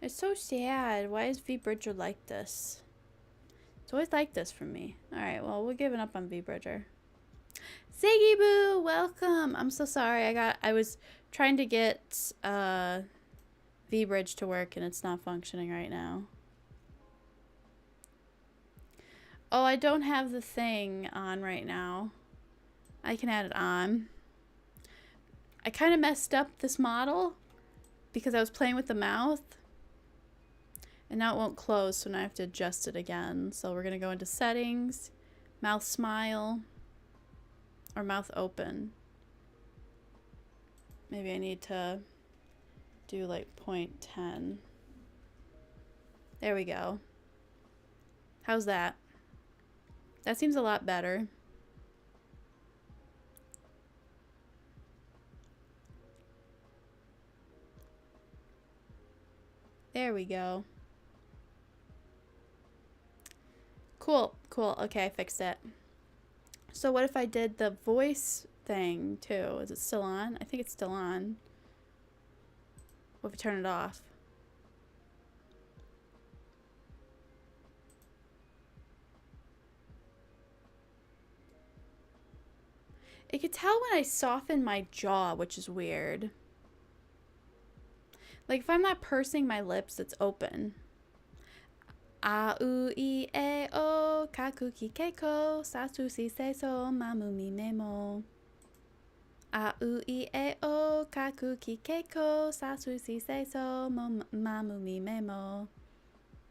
It's so sad. Why is VBridger like this? It's always like this for me. Alright, well, we're giving up on VBridger. Ziggy Boo, welcome. I'm so sorry. I was trying to get VBridge to work and it's not functioning right now. Oh, I don't have the thing on right now. I can add it on. I kind of messed up this model because I was playing with the mouth. And now it won't close, so now I have to adjust it again. So we're going to go into settings, mouth smile, or mouth open. Maybe I need to do like 0.10. There we go. How's that? That seems a lot better. There we go. Cool, cool. Okay, I fixed it. So what if I did the voice thing too? Is it still on? I think it's still on. What if I turn it off? It could tell when I soften my jaw, which is weird. Like if I'm not pursing my lips, it's open. A u I e o kaku ki keiko sasu si se so mamu mi memo. A u I e o kaku ki keiko sasu si se so mamu mi memo.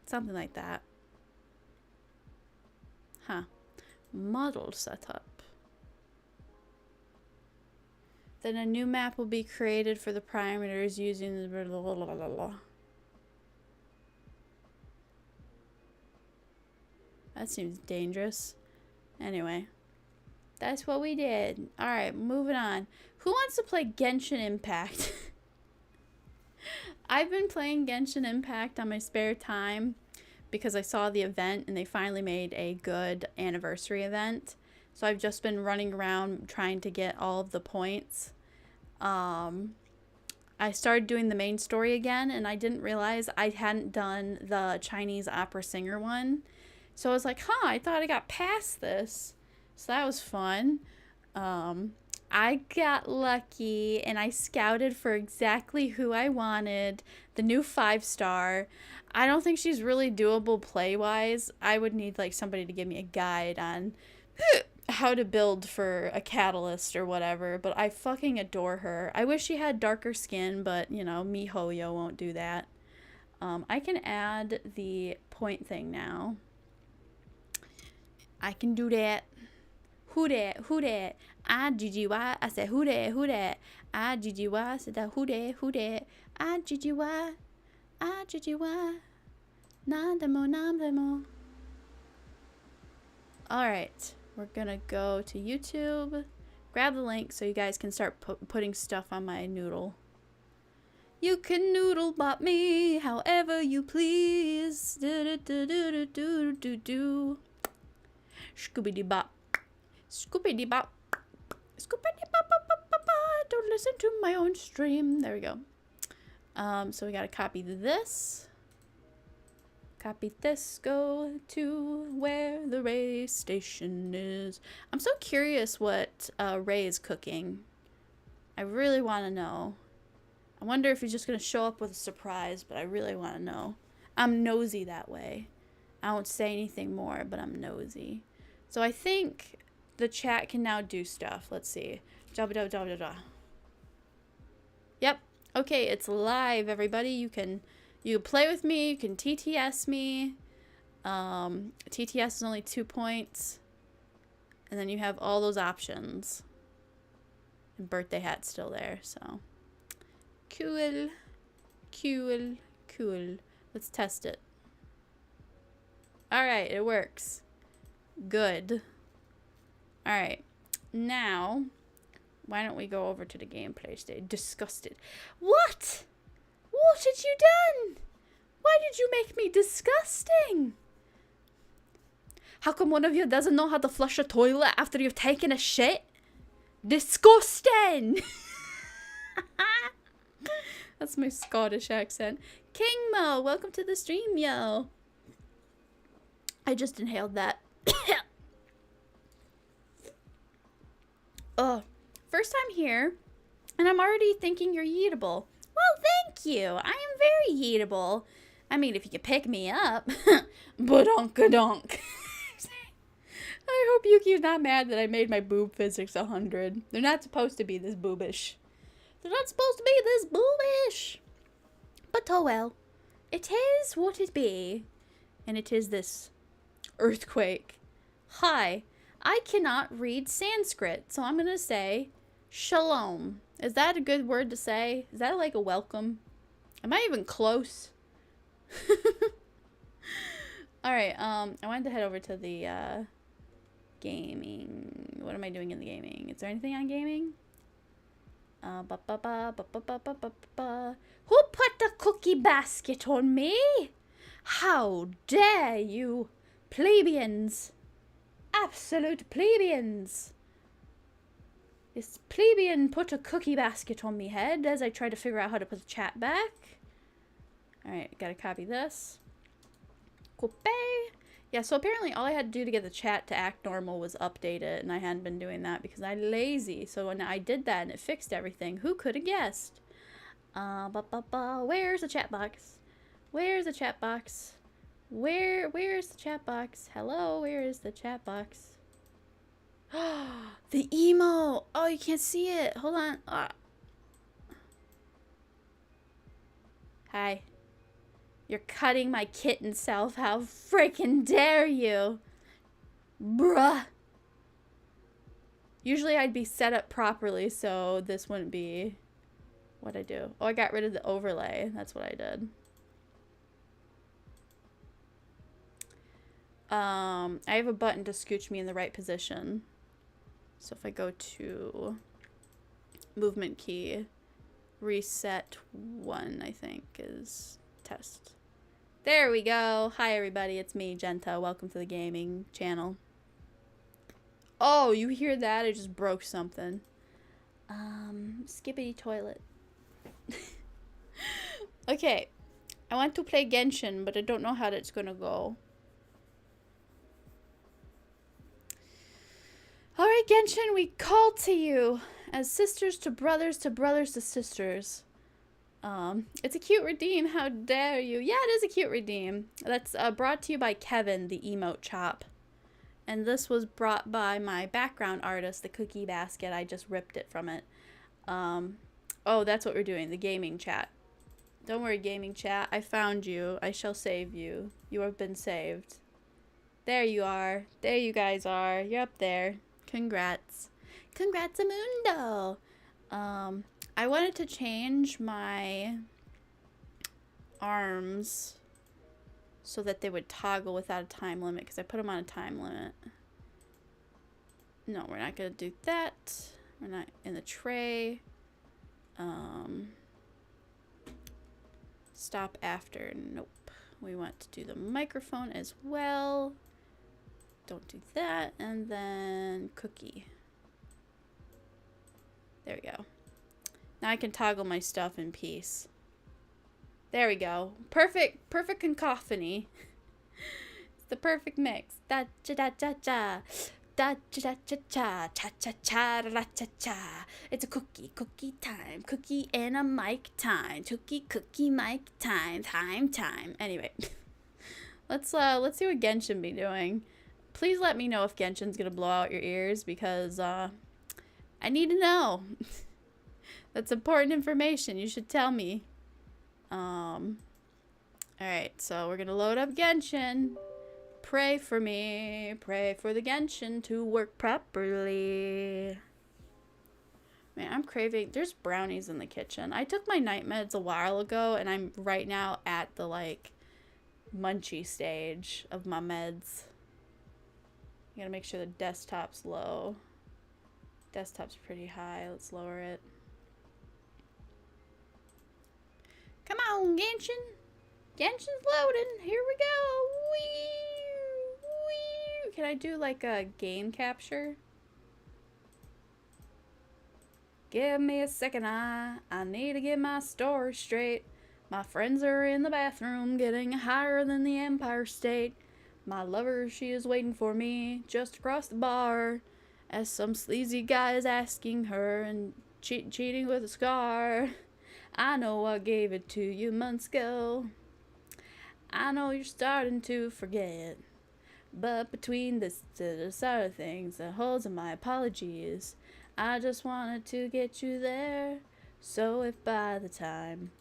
Something like that. Huh. Model setup. Then a new map will be created for the parameters using the blah, blah, blah, blah, blah. That seems dangerous. Anyway, that's what we did. Alright, moving on. Who wants to play Genshin Impact? I've been playing Genshin Impact on my spare time because I saw the event and they finally made a good anniversary event. So I've just been running around trying to get all of the points. I started doing the main story again, and I didn't realize I hadn't done the Chinese opera singer one. So I was like, huh, I thought I got past this. So that was fun. I got lucky, and I scouted for exactly who I wanted. The new 5-star. I don't think she's really doable play-wise. I would need, like, somebody to give me a guide on how to build for a catalyst or whatever, but I fucking adore her. I wish she had darker skin, but, you know, MiHoYo won't do that. I can add the point thing now. I can do that. Who dat? Who dat? I GGY. I said, who dat? Who dat? I GGY. I said, who dat? Who dat? I GGY. I GGY. Nandemo, nandemo. Alright. We're gonna go to YouTube, grab the link so you guys can start putting stuff on my noodle. You can noodle bot me however you please. Do do do do do do do. Scoobity bop, scoopity bop, scoopity bop bop bop bop. Don't listen to my own stream. There we go. So we gotta copy this. Copy this, go to where the Ray station is. I'm so curious what Ray is cooking. I really want to know. I wonder if he's just going to show up with a surprise, but I really want to know. I'm nosy that way. I won't say anything more, but I'm nosy. So I think the chat can now do stuff. Let's see. Yep. Okay, it's live, everybody. You can play with me, you can TTS me. TTS is only 2 points. And then you have all those options. And birthday hat's still there, so. Cool. Cool. Cool. Let's test it. Alright, it works. Good. Alright. Now, why don't we go over to the gameplay stage? Disgusted. What? What had you done? Why did you make me disgusting? How come one of you doesn't know how to flush a toilet after you've taken a shit? Disgusting! That's my Scottish accent. King Mo, welcome to the stream, yo. I just inhaled that. Oh, first time here, and I'm already thinking you're eatable. Well, thank you. I am very eatable. I mean, if you could pick me up. Badonka-donk. I hope Yuki's not mad that I made my boob physics 100. They're not supposed to be this boobish. They're not supposed to be this boobish. But oh well. It is what it be. And it is this earthquake. Hi. I cannot read Sanskrit, so I'm going to say shalom. Is that a good word to say? Is that like a welcome? Am I even close? Alright, I wanted to head over to the, gaming. What am I doing in the gaming? Is there anything on gaming? Who put the cookie basket on me? How dare you, plebeians? Absolute plebeians. This plebeian put a cookie basket on me head as I try to figure out how to put the chat back. Alright, gotta copy this. Copy. Yeah, so apparently all I had to do to get the chat to act normal was update it, and I hadn't been doing that because I'm lazy. So when I did that and it fixed everything, who could have guessed? Where's the chat box? Where's the chat box? Where's the chat box? Hello, where is the chat box? The emo! Oh, you can't see it. Hold on. Hi. You're cutting my kitten self. How freaking dare you? Bruh. Usually I'd be set up properly, so this wouldn't be what I do. Oh, I got rid of the overlay. That's what I did. I have a button to scooch me in the right position. So if I go to movement key, reset 1, I think, is test. There we go. Hi, everybody. It's me, Jenta. Welcome to the gaming channel. Oh, you hear that? I just broke something. Skippity toilet. Okay. I want to play Genshin, but I don't know how that's gonna go. Alright, Genshin, we call to you as sisters to brothers to brothers to sisters. It's a cute redeem. How dare you? Yeah, it is a cute redeem. That's brought to you by Kevin, the emote chop. And this was brought by my background artist, the Cookie Basket. I just ripped it from it. Oh, that's what we're doing, the gaming chat. Don't worry, gaming chat. I found you. I shall save you. You have been saved. There you are. There you guys are. You're up there. Congrats. Congrats, Amundo. I wanted to change my arms so that they would toggle without a time limit, because I put them on a time limit. No, we're not going to do that. We're not in the tray. Stop after. Nope. We want to do the microphone as well. Don't do that. And then cookie. There we go. Now I can toggle my stuff in peace. There we go. Perfect cacophony. It's the perfect mix. Da cha da cha cha. Da cha cha cha cha cha cha da cha cha. It's a cookie time. Cookie and a mic time. Cookie mic time. Time. Anyway. Let's see what Genshin be doing. Please let me know if Genshin's gonna blow out your ears, because I need to know. That's important information. You should tell me. Alright, so we're gonna load up Genshin. Pray for me. Pray for the Genshin to work properly. Man, I'm craving. There's brownies in the kitchen. I took my night meds a while ago, and I'm right now at the, like, munchy stage of my meds. You gotta make sure the desktop's low. Desktop's pretty high. Let's lower it. Come on, Genshin. Genshin's loading. Here we go. Wee, wee. Can I do like a game capture? Give me a second, I need to get my story straight. My friends are in the bathroom getting higher than the Empire State. My lover, she is waiting for me just across the bar, as some sleazy guy is asking her and cheating with a scar. I know I gave it to you months ago. I know you're starting to forget. But between this side of things that holds in my apologies, I just wanted to get you there. So if by the time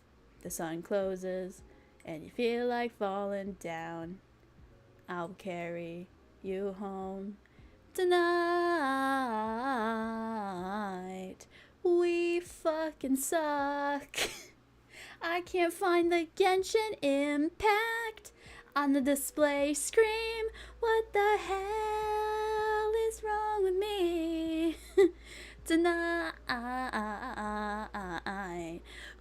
the sun closes and you feel like falling down, I'll carry you home tonight. We fucking suck. I can't find the Genshin impact on the display screen. What the hell is wrong with me? Tonight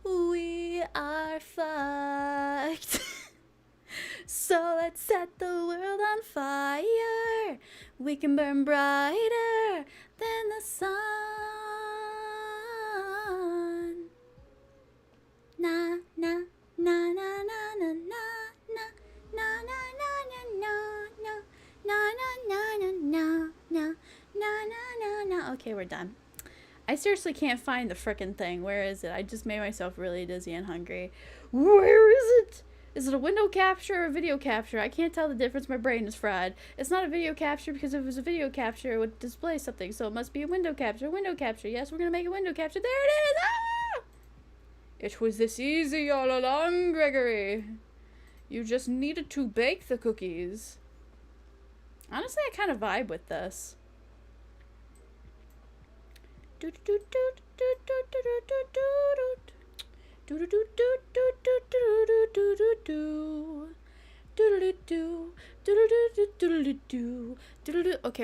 we are fucked. So let's set the world on fire. We can burn brighter than the sun. Na na na na na na na na na na na na na na na. Okay, we're done. I seriously can't find the frickin' thing. Where is it? I just made myself really dizzy and hungry. Where is it? Is it a window capture or a video capture? I can't tell the difference. My brain is fried. It's not a video capture, because if it was a video capture, it would display something. So it must be a window capture. Window capture. Yes, we're going to make a window capture. There it is. Ah! It was this easy all along, Gregory. You just needed to bake the cookies. Honestly, I kind of vibe with this. Okay,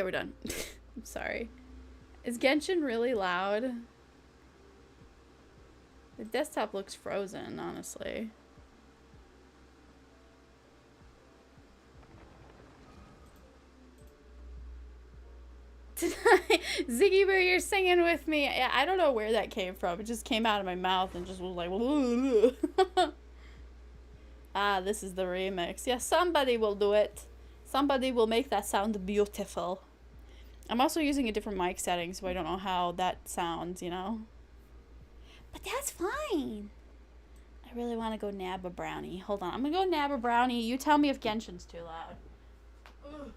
we're done. I'm sorry. Is Genshin really loud? The desktop looks frozen, honestly. Ziggy Boo, you're singing with me. I don't know where that came from. It just came out of my mouth and just was like, ah, this is the remix. Yeah, somebody will do it. Somebody will make that sound beautiful. I'm also using a different mic setting, so I don't know how that sounds, you know? But that's fine. I really want to go nab a brownie. Hold on. I'm going to go nab a brownie. You tell me if Genshin's too loud. Ugh.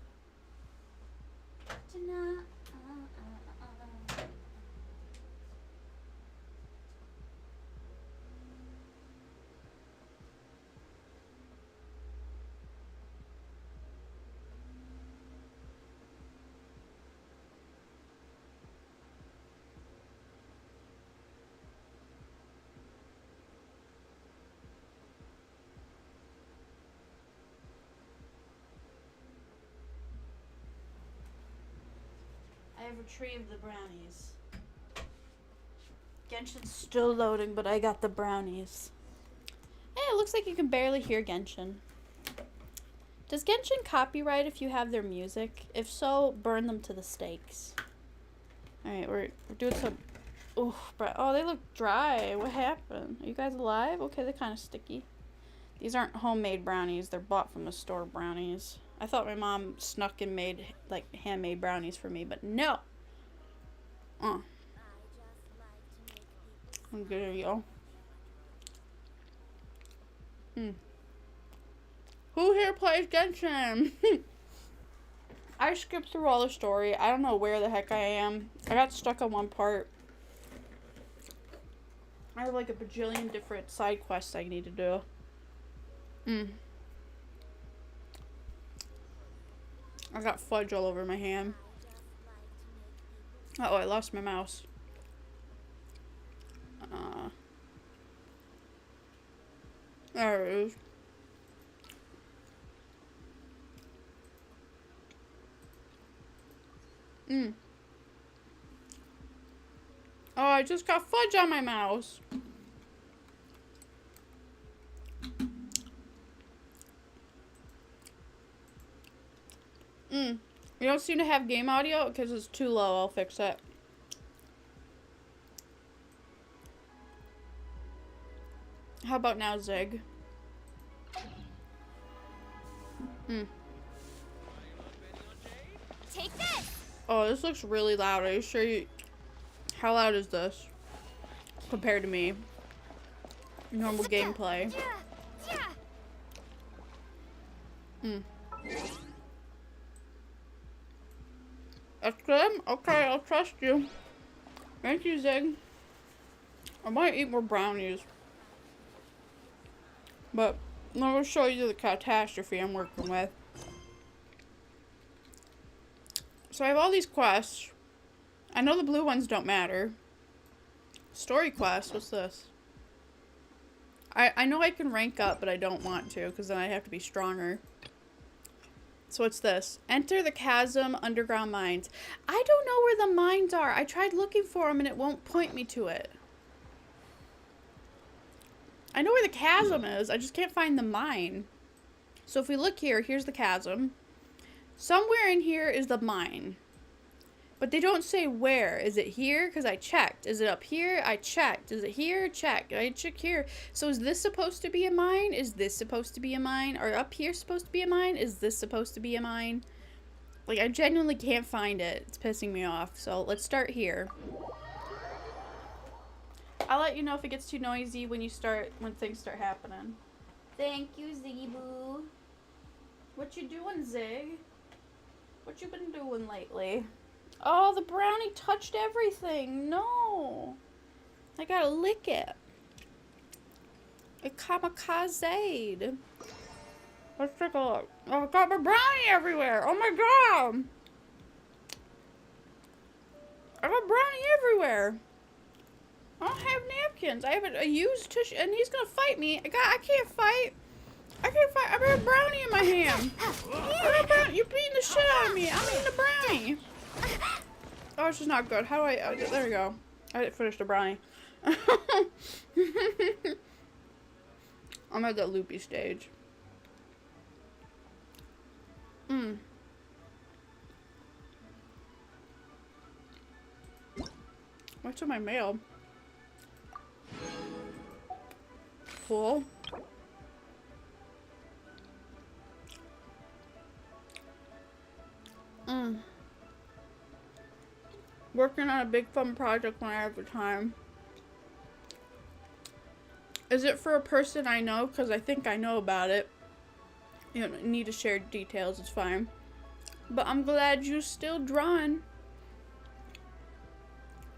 I have retrieved the brownies. Genshin's still loading, but I got the brownies. Hey, it looks like you can barely hear Genshin. Does Genshin copyright if you have their music? If so, burn them to the stakes. Alright, we're doing some... Oh, they look dry. What happened? Are you guys alive? Okay, they're kind of sticky. These aren't homemade brownies. They're bought from the store brownies. I thought my mom snuck and made, like, handmade brownies for me, but no! I'm good, yo. Who here plays Genshin? I skipped through all the story. I don't know where the heck I am. I got stuck on one part. I have like a bajillion different side quests I need to do. I got fudge all over my hand. Uh oh, I lost my mouse. There it is. Oh, I just got fudge on my mouse. You don't seem to have game audio because it's too low. I'll fix it. How about now, Zig? Take this. Oh, this looks really loud. Are you sure you... How loud is this? Compared to me. Normal gameplay. That's good? Okay, I'll trust you. Thank you, Zig. I might eat more brownies. But I'm going to show you the catastrophe I'm working with. So I have all these quests. I know the blue ones don't matter. Story quest, what's this? I know I can rank up, but I don't want to, because then I have to be stronger. So what's this? Enter the chasm underground mines. I don't know where the mines are. I tried looking for them and it won't point me to it. I know where the chasm is. I just can't find the mine. So if we look here, here's the chasm. Somewhere in here is the mine. But they don't say where. Is it here? Because I checked. Is it up here? I checked. Is it here? Check. I check here. So is this supposed to be a mine? Is this supposed to be a mine? Or up here supposed to be a mine? Is this supposed to be a mine? Like, I genuinely can't find it. It's pissing me off. So let's start here. I'll let you know if it gets too noisy when things start happening. Thank you, Ziggy Boo. What you doing, Zig? What you been doing lately? Oh, the brownie touched everything. No. I gotta lick it. It kamikazed. Let's take a look. Oh, I got my brownie everywhere. Oh my god. I got brownie everywhere. I don't have napkins. I have a used tissue, and he's gonna fight me. I can't fight. I can't fight. I got a brownie in my hand. You're beating the shit out of me. I'm eating the brownie. Oh, it's just not good. How do I... there we go. I didn't finish the brownie. I'm at that loopy stage. What's in my mail? Cool. Working on a big fun project when I have the time. Is it for a person I know? Because I think I know about it. You don't need to share details, it's fine. But I'm glad you're still drawing.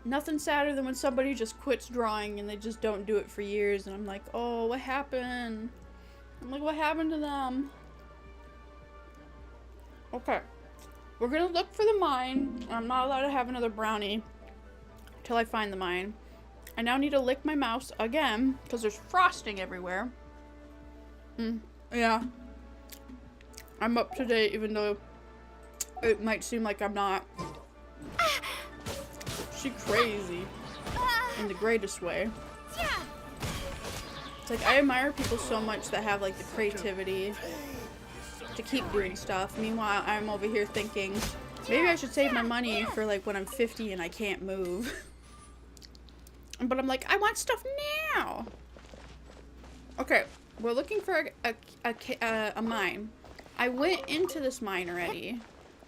Nothing sadder than when somebody just quits drawing and they just don't do it for years. And I'm like, oh, what happened? I'm like, what happened to them? Okay. We're gonna look for the mine. I'm not allowed to have another brownie until I find the mine. I now need to lick my mouse again because there's frosting everywhere. Yeah. I'm up to date even though it might seem like I'm not. She crazy in the greatest way. It's like I admire people so much that have like the creativity to keep doing stuff. Meanwhile, I'm over here thinking maybe I should save my money for like when I'm 50 and I can't move. But I'm like, I want stuff now. Okay, we're looking for a mine. I went into this mine already.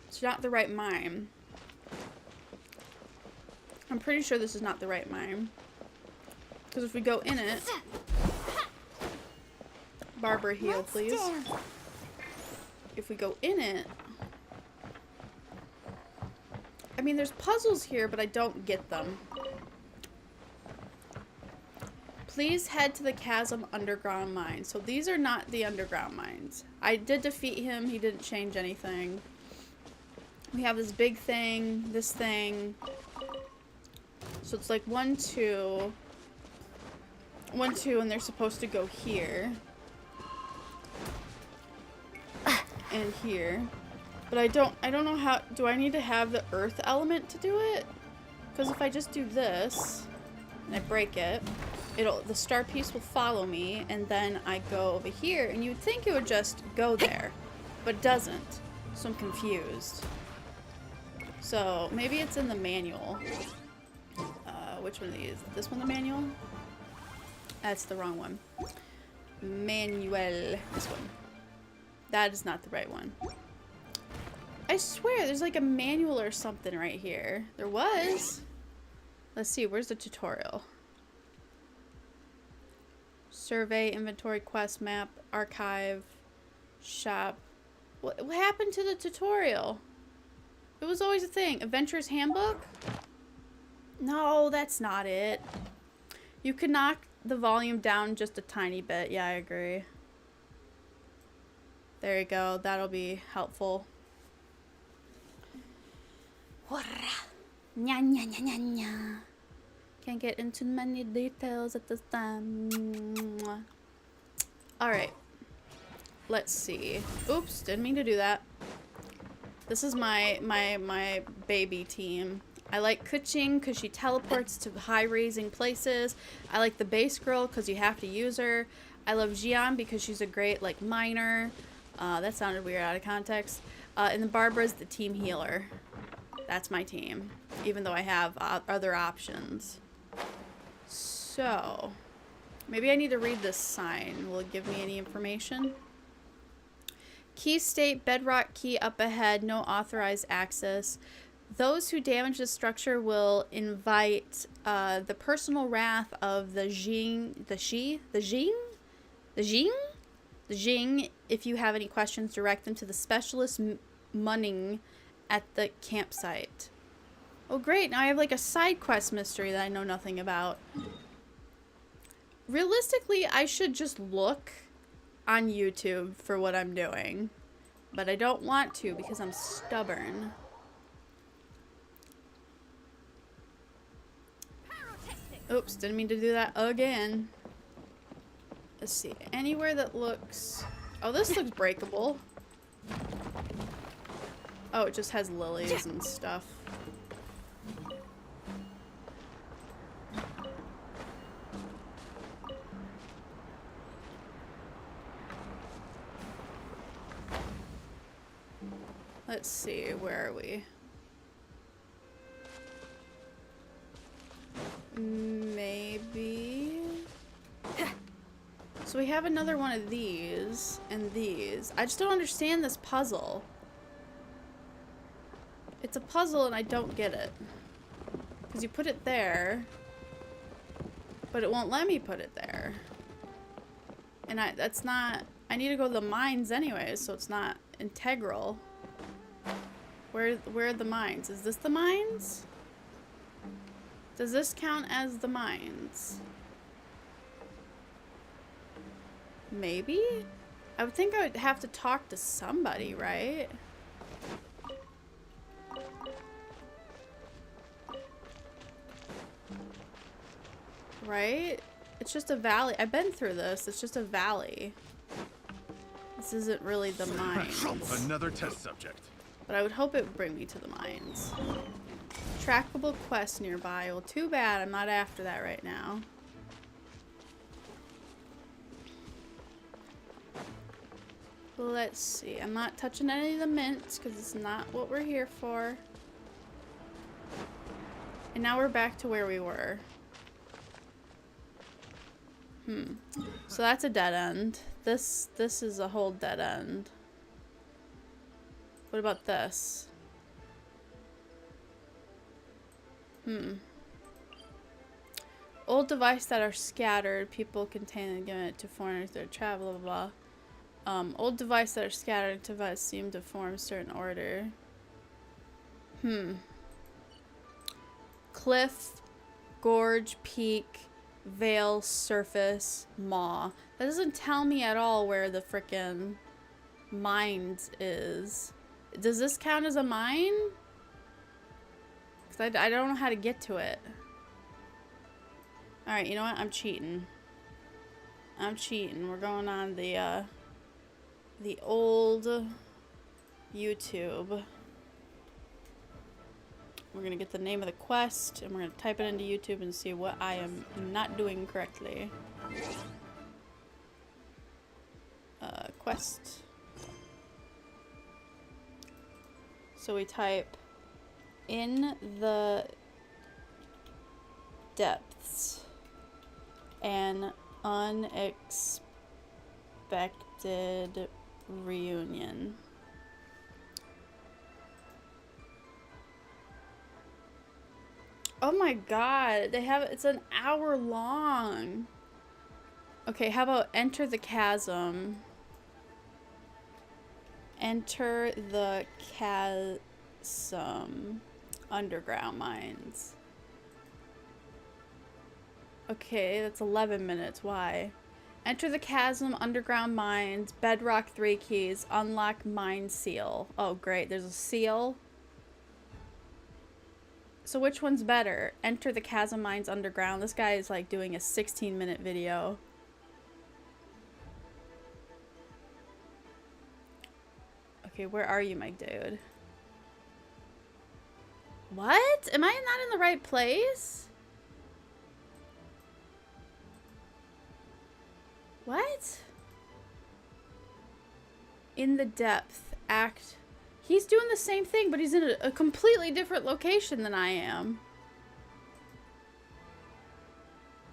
It's not the right mine. I'm pretty sure this is not the right mine. Because if we go in it... Barbara, heal, please. If we go in it... I mean, there's puzzles here, but I don't get them. Please head to the chasm underground mine. So these are not the underground mines. I did defeat him. He didn't change anything. We have this big thing, this thing. So it's like 1, 2. 1, 2, and they're supposed to go here. And here. But I don't know how, do I need to have the earth element to do it? Because if I just do this, and I break it, the star piece will follow me, and then I go over here, and you'd think it would just go there, but it doesn't. So I'm confused. So maybe it's in the manual. Which one of these? This one the manual? That's the wrong one. Manual. This one. That is not the right one. I swear, there's like a manual or something right here. There was. Let's see, where's the tutorial? Survey, inventory, quest map, archive, shop. What happened to the tutorial? It was always a thing. Adventurer's Handbook? No, that's not it. You could knock the volume down just a tiny bit. Yeah, I agree. There you go. That'll be helpful. Can't get into many details at this time. Alright. Let's see. Oops, didn't mean to do that. This is my baby team. I like Kuching because she teleports to high raising places. I like the base girl because you have to use her. I love Jian because she's a great like miner. That sounded weird out of context. And then Barbara's the team healer. That's my team. Even though I have other options. So, maybe I need to read this sign. Will it give me any information? Key state, bedrock key up ahead, no authorized access. Those who damage the structure will invite the personal wrath of the Jing. If you have any questions, direct them to the specialist Munning at the campsite. Oh great, now I have like a side quest mystery that I know nothing about. Realistically, I should just look on YouTube for what I'm doing. But I don't want to because I'm stubborn. Oops, didn't mean to do that again. Let's see. Anywhere that looks... Oh, this looks breakable. Oh, it just has lilies and stuff. Let's see, where are we? Maybe. So we have another one of these and these. I just don't understand this puzzle. It's a puzzle and I don't get it. Because you put it there, but it won't let me put it there. And that's not, I need to go to the mines anyways, so it's not integral. Where are the mines? Is this the mines? Does this count as the mines? Maybe? I would think I would have to talk to somebody, right? Right? It's just a valley. I've been through this. It's just a valley. This isn't really the mines. Another test subject. But I would hope it would bring me to the mines. Trackable quest nearby. Well, too bad I'm not after that right now. Let's see. I'm not touching any of the mints because it's not what we're here for. And now we're back to where we were. So that's a dead end. This is a whole dead end. What about this? Old devices that are scattered. People contain and given it to foreigners that travel, blah, blah, blah. Old devices that are scattered devices seem to form a certain order. Cliff, gorge, peak, vale, surface, maw. That doesn't tell me at all where the frickin' mines is. Does this count as a mine? Because I don't know how to get to it. Alright, you know what? I'm cheating. I'm cheating. We're going on the old YouTube. We're going to get the name of the quest, and we're going to type it into YouTube and see what I am not doing correctly. Quest. So we type in the depths an unexpected reunion. Oh my god, they have, it's an hour long. Okay, how about enter the chasm? Enter the chasm. Underground mines. Okay, that's 11 minutes. Why? Enter the chasm, underground mines, bedrock 3 keys, unlock mine seal. Oh great, there's a seal. So which one's better? Enter the chasm mines underground. This guy is like doing a 16-minute video. Okay, where are you, my dude? What? Am I not in the right place? What? In the depth. Act. He's doing the same thing, but he's in a completely different location than I am.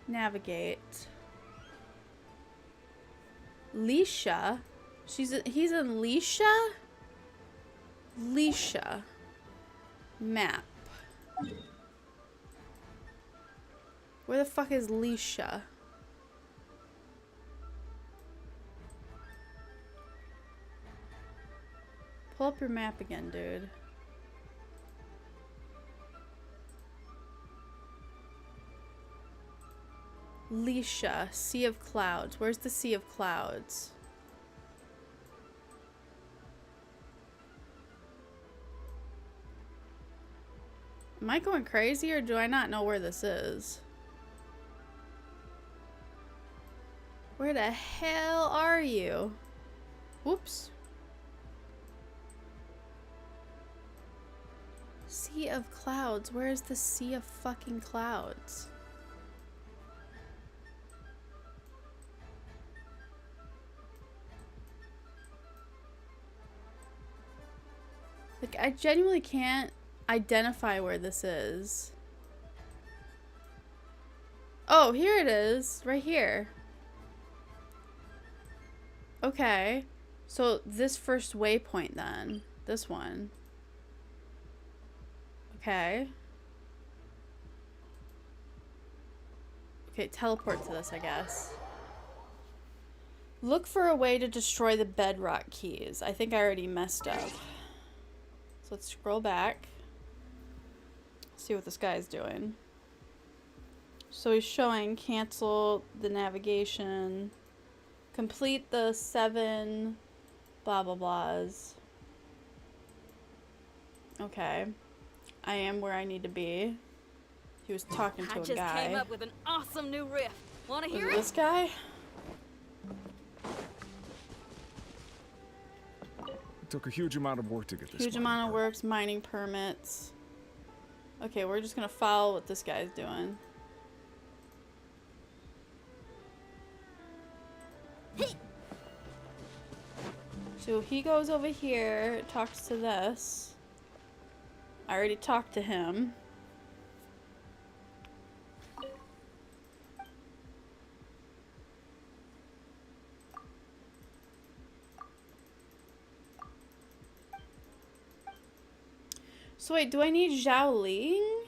Navigate. Leisha? He's in Leisha? Leisha. Map. Where the fuck is Leisha? Pull up your map again, dude. Leisha, Sea of Clouds. Where's the Sea of Clouds? Am I going crazy or do I not know where this is? Where the hell are you? Whoops. Sea of Clouds. Where is the Sea of fucking Clouds? Like, I genuinely can't identify where this is. Oh, here it is. Right here. Okay. So, this first waypoint then. This one. Okay. Okay, teleport to this, I guess. Look for a way to destroy the bedrock keys. I think I already messed up. So let's scroll back. See what this guy's doing. So he's showing cancel the navigation. Complete the 7 blah blah blahs. Okay. I am where I need to be. He was talking to a guy. I just came up with an awesome new riff. Want to hear it? This guy? It took a huge amount of work to get this. Huge amount of work, mining permits. Okay, we're just gonna follow what this guy's doing. So he goes over here, talks to this. I already talked to him. So wait, do I need Xiaoling?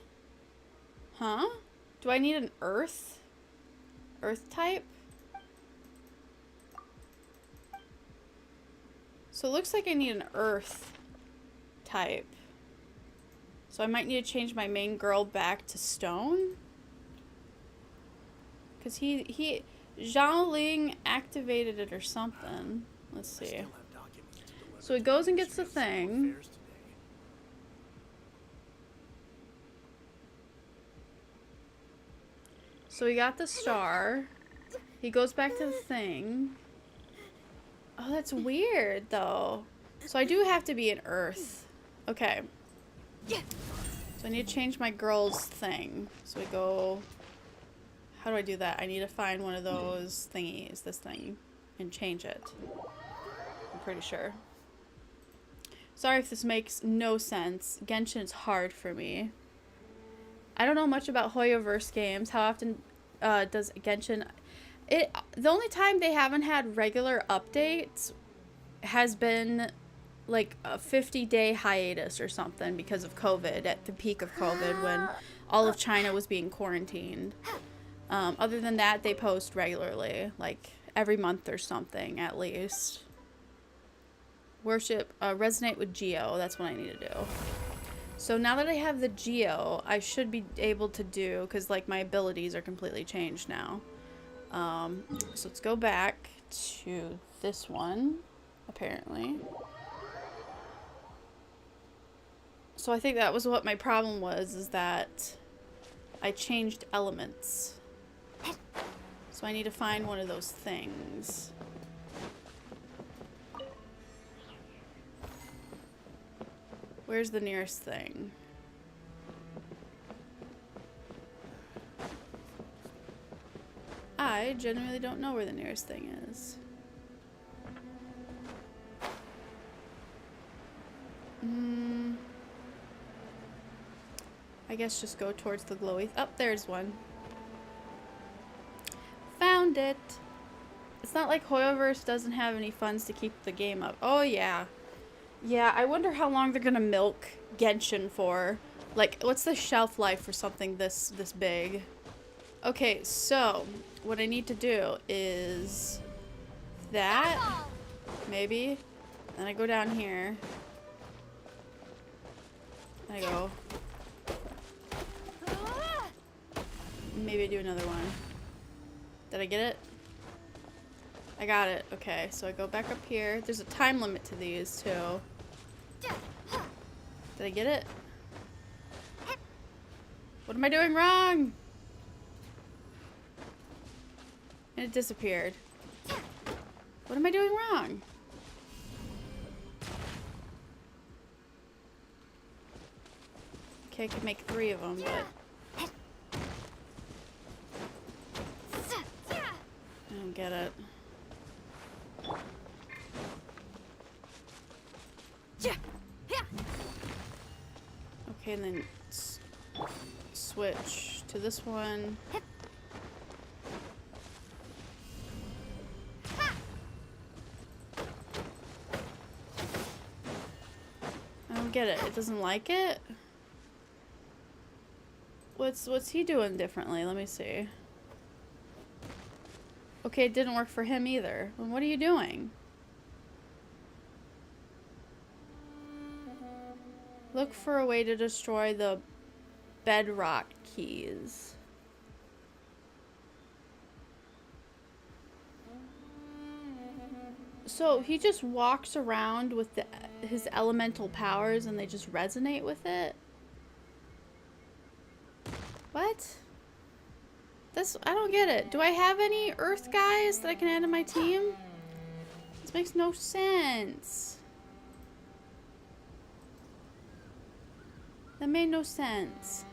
Huh? Do I need an earth? Earth type? So it looks like I need an earth type. So I might need to change my main girl back to stone. Cause he Xiaoling activated it or something. Let's see. So he goes and gets the thing. So we got the star. He goes back to the thing. Oh, that's weird, though. So I do have to be an earth. Okay. So I need to change my girl's thing. So we go... How do I do that? I need to find one of those thingies, this thing, and change it. I'm pretty sure. Sorry if this makes no sense. Genshin's hard for me. I don't know much about Hoyoverse games. How often does Genshin... The only time they haven't had regular updates has been like a 50-day hiatus or something because of COVID, at the peak of COVID when all of China was being quarantined. Other than that, they post regularly, like every month or something at least. Resonate with Geo, that's what I need to do. So now that I have the Geo, I should be able to do, because like my abilities are completely changed now. So let's go back to this one, apparently. So I think that was what my problem was, is that I changed elements. So I need to find one of those things. Where's the nearest thing? I genuinely don't know where the nearest thing is. I guess just go towards the glowy... Oh, there's one. Found it! It's not like Hoyoverse doesn't have any funds to keep the game up. Oh, yeah. Yeah, I wonder how long they're gonna milk Genshin for. Like, what's the shelf life for something this big? Okay, so what I need to do is that, maybe. Then I go down here. And I go. Maybe I do another one. Did I get it? I got it. Okay, so I go back up here. There's a time limit to these, too. Did I get it? What am I doing wrong? And it disappeared. What am I doing wrong? Okay, I could make 3 of them, but... I don't get it. Okay, and then switch to this one. I don't get it. It doesn't like it? What's he doing differently? Let me see. Okay, it didn't work for him either. Well, what are you doing? Look for a way to destroy the bedrock keys. So he just walks around with his elemental powers and they just resonate with it? What? I don't get it. Do I have any earth guys that I can add to my team? This makes no sense. That made no sense.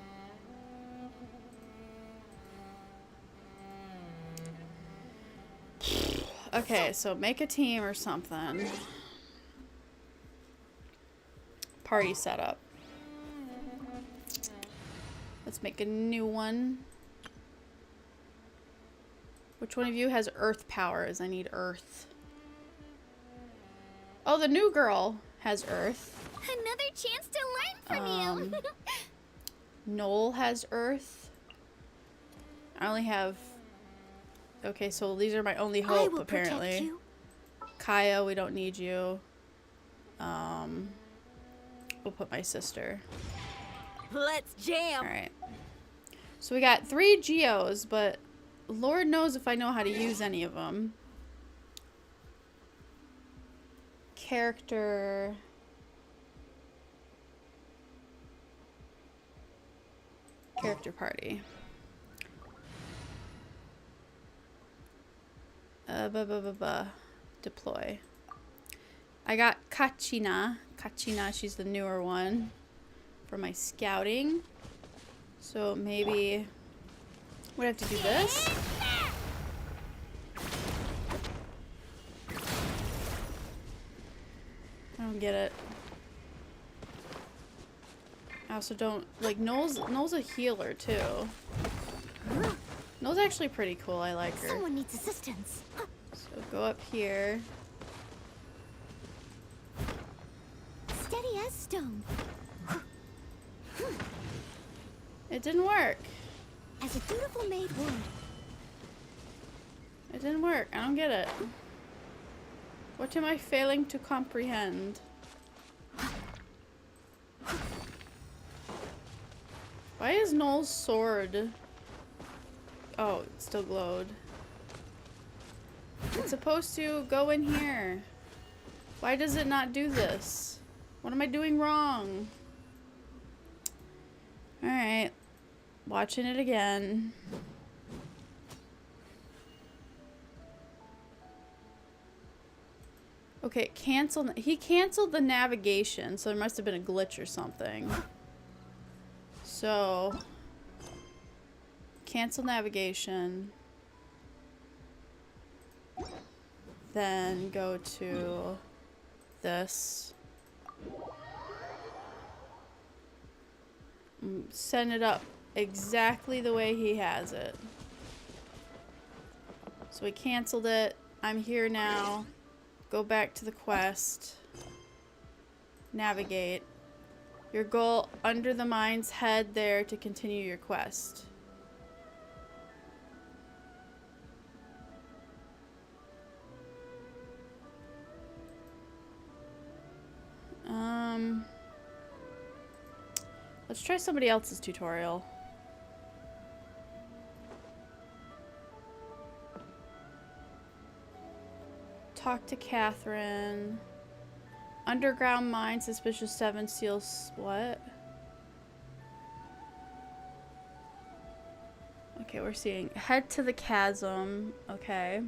Okay, so make a team or something. Party setup. Let's make a new one. Which one of you has earth powers? I need earth. Oh, the new girl has earth. Another chance to learn from you. Noel has earth. I only have... Okay, so these are my only hope, apparently. Protect you. Kaya, we don't need you. We'll put my sister. Let's jam. Alright. So we got 3 geos, but Lord knows if I know how to use any of them. Character... Character party. Deploy. I got Kachina. Kachina, she's the newer one for my scouting. So maybe we'd have to do this. I don't get it. I also don't like Noel's a healer too. Noel's actually pretty cool. I like her. Someone needs assistance. So go up here. Steady as stone. It didn't work. As a dutiful maid would. It didn't work. I don't get it. What am I failing to comprehend? Why is Noel's sword... Oh, it still glowed. It's supposed to go in here. Why does it not do this? What am I doing wrong? Alright. Watching it again. Okay, cancel. He canceled the navigation, so there must have been a glitch or something. So, cancel navigation. Then go to this. Send it up exactly the way he has it. So we canceled it. I'm here now. Go back to the quest. Navigate. Your goal under the mines, head there to continue your quest. Let's try somebody else's tutorial. Talk to Catherine. Underground mine, suspicious 7 seals. What? Okay, we're seeing. Head to the chasm. Okay.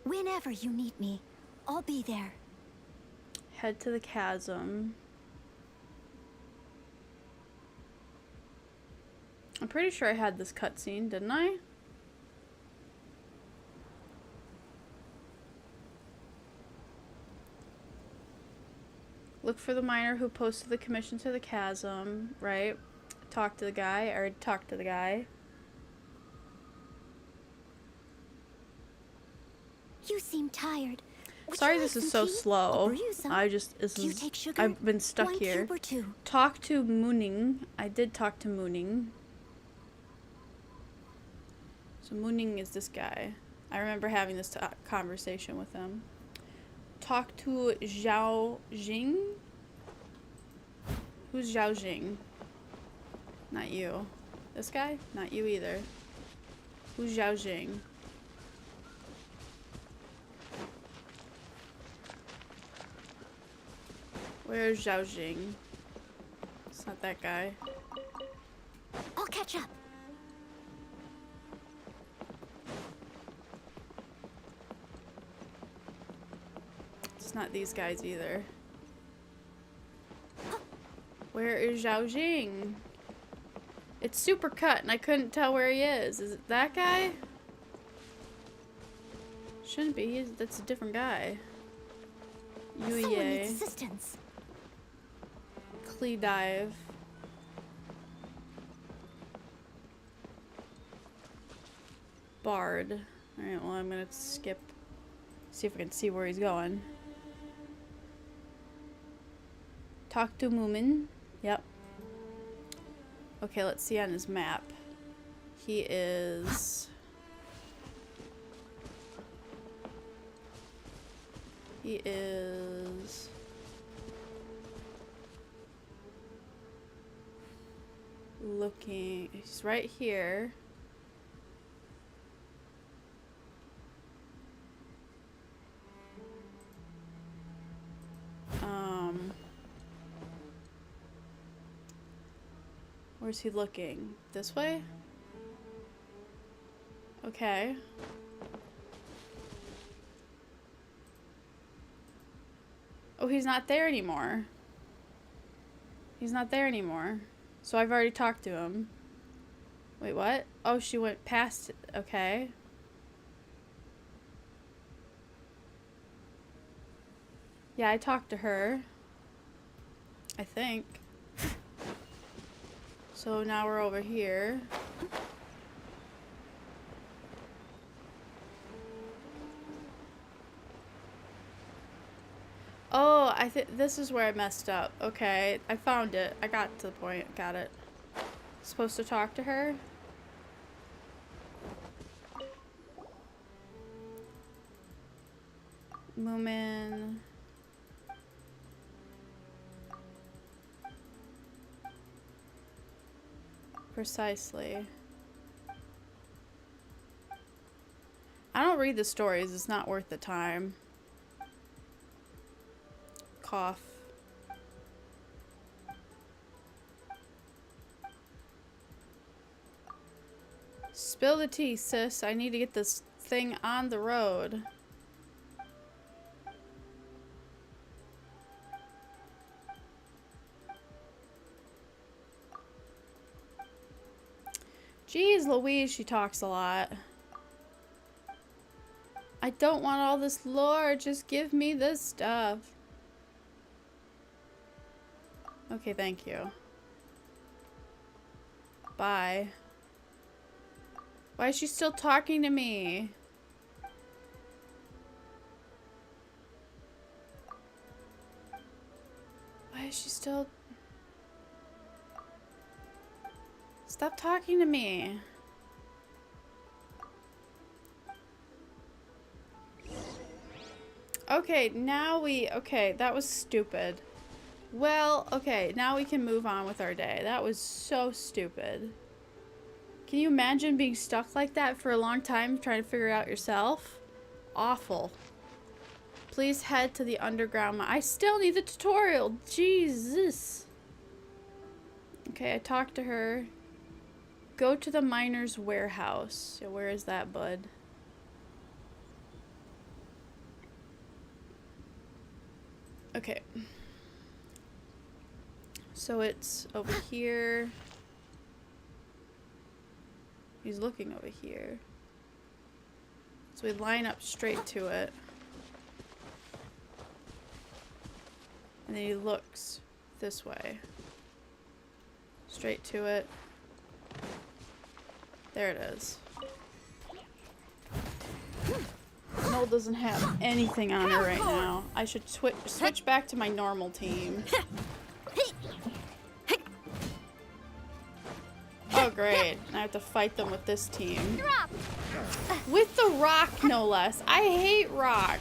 Whenever you need me, I'll be there. Head to the chasm. I'm pretty sure I had this cutscene, didn't I? Look for the miner who posted the commission to the chasm, right? Talk to the guy. I already talked to the guy. You seem tired. Would Sorry you this like is some so tea? slow. I'll brew you some. I just, this Do you is, take sugar? I've been stuck 1 here. cube or 2? Talk to Mooning. I did talk to Mooning. So Mooning is this guy. I remember having this conversation with him. Talk to Zhao Jing. Who's Zhao Jing? Not you. This guy? Not you either. Who's Zhao Jing? Where's Zhao Jing? It's not that guy. I'll catch up. It's not these guys either. Where is Zhao Jing? It's super cut and I couldn't tell where he is. Is it that guy? Shouldn't be. That's a different guy. Someone needs Yuye. assistance. Clee dive. Bard. Alright, well I'm gonna skip. See if I can see where he's going. Talk to Moomin. Yep. Okay, let's see on his map. He is... He is... looking... He's right here. Where's he looking? This way? Okay. Oh, he's not there anymore. He's not there anymore. So I've already talked to him. Wait, what? Oh, she went past it. Okay. Yeah, I talked to her. I think. So now we're over here. Oh, I think this is where I messed up. Okay, I found it. I got to the point. Got it. Supposed to talk to her? Moomin. Precisely. I don't read the stories. It's not worth the time. Cough. Spill the tea, sis. I need to get this thing on the road. Jeez Louise, she talks a lot. I don't want all this lore, just give me this stuff. Okay, thank you. Bye. Why is she still talking to me? Why is she still... Stop talking to me. Okay, now we... Okay, that was stupid. Well, okay, now we can move on with our day. That was so stupid. Can you imagine being stuck like that for a long time trying to figure it out yourself? Awful. Please head to the underground. I still need the tutorial. Jesus. Okay, I talked to her. Go to the miner's warehouse. Yeah, where is that, bud? Okay. So it's over here. He's looking over here. So we line up straight to it. And then he looks this way. Straight to it. There it is. Noel doesn't have anything on her right now. I should switch back to my normal team. Oh great, I have to fight them with this team. With the rock, no less. I hate rock.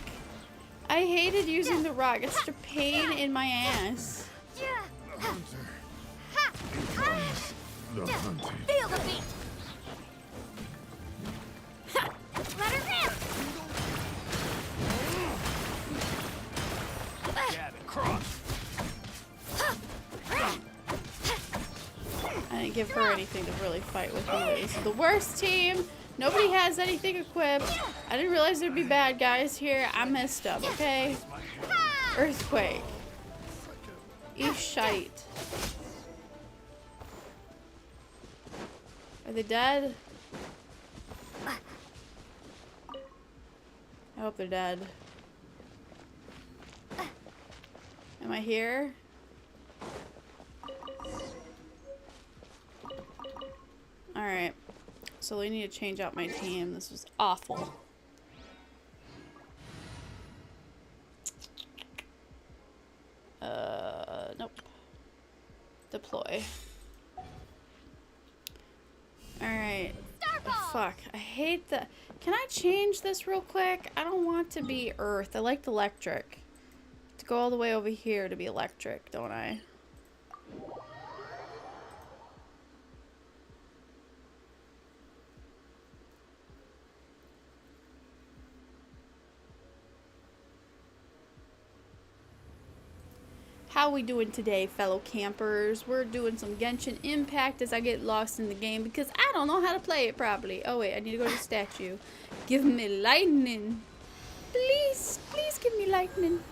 I hated using the rock. It's such a pain in my ass. Feel the beat. Let her rip. Jab and cross. I didn't give her anything to really fight with either. This is the worst team. Nobody has anything equipped. I didn't realize there'd be bad guys here. I messed up, okay? Earthquake. Eat shite. Are they dead? I hope they're dead. Am I here? Alright. So we need to change out my team. This was awful. Nope. Deploy. Alright. Oh, fuck. I hate the... Can I change this real quick? I don't want to be Earth. I like the electric. To go all the way over here to be electric, don't I? How we doing today, fellow campers? We're doing some Genshin Impact as I get lost in the game because I don't know how to play it properly. Oh wait, I need to go to the statue. Give me lightning. Please, please give me lightning.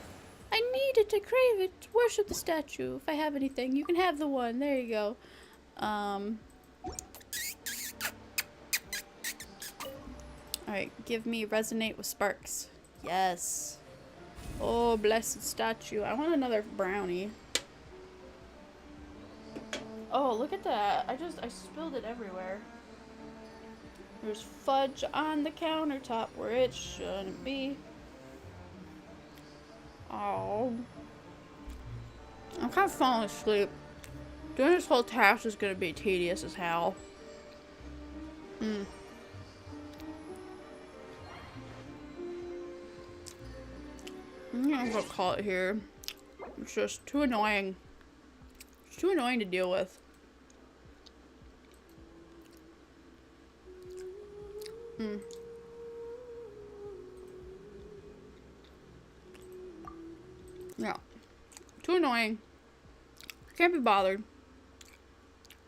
I need it, I crave it. Worship the statue. If I have anything, you can have the one. There you go. Alright, give me resonate with sparks. Yes. Oh, blessed statue. I want another brownie. Oh, look at that. I spilled it everywhere. There's fudge on the countertop where it shouldn't be. Oh. I'm kind of falling asleep. Doing this whole task is going to be tedious as hell. I'm gonna call it here. It's just too annoying. It's too annoying to deal with. Yeah. Too annoying. Can't be bothered.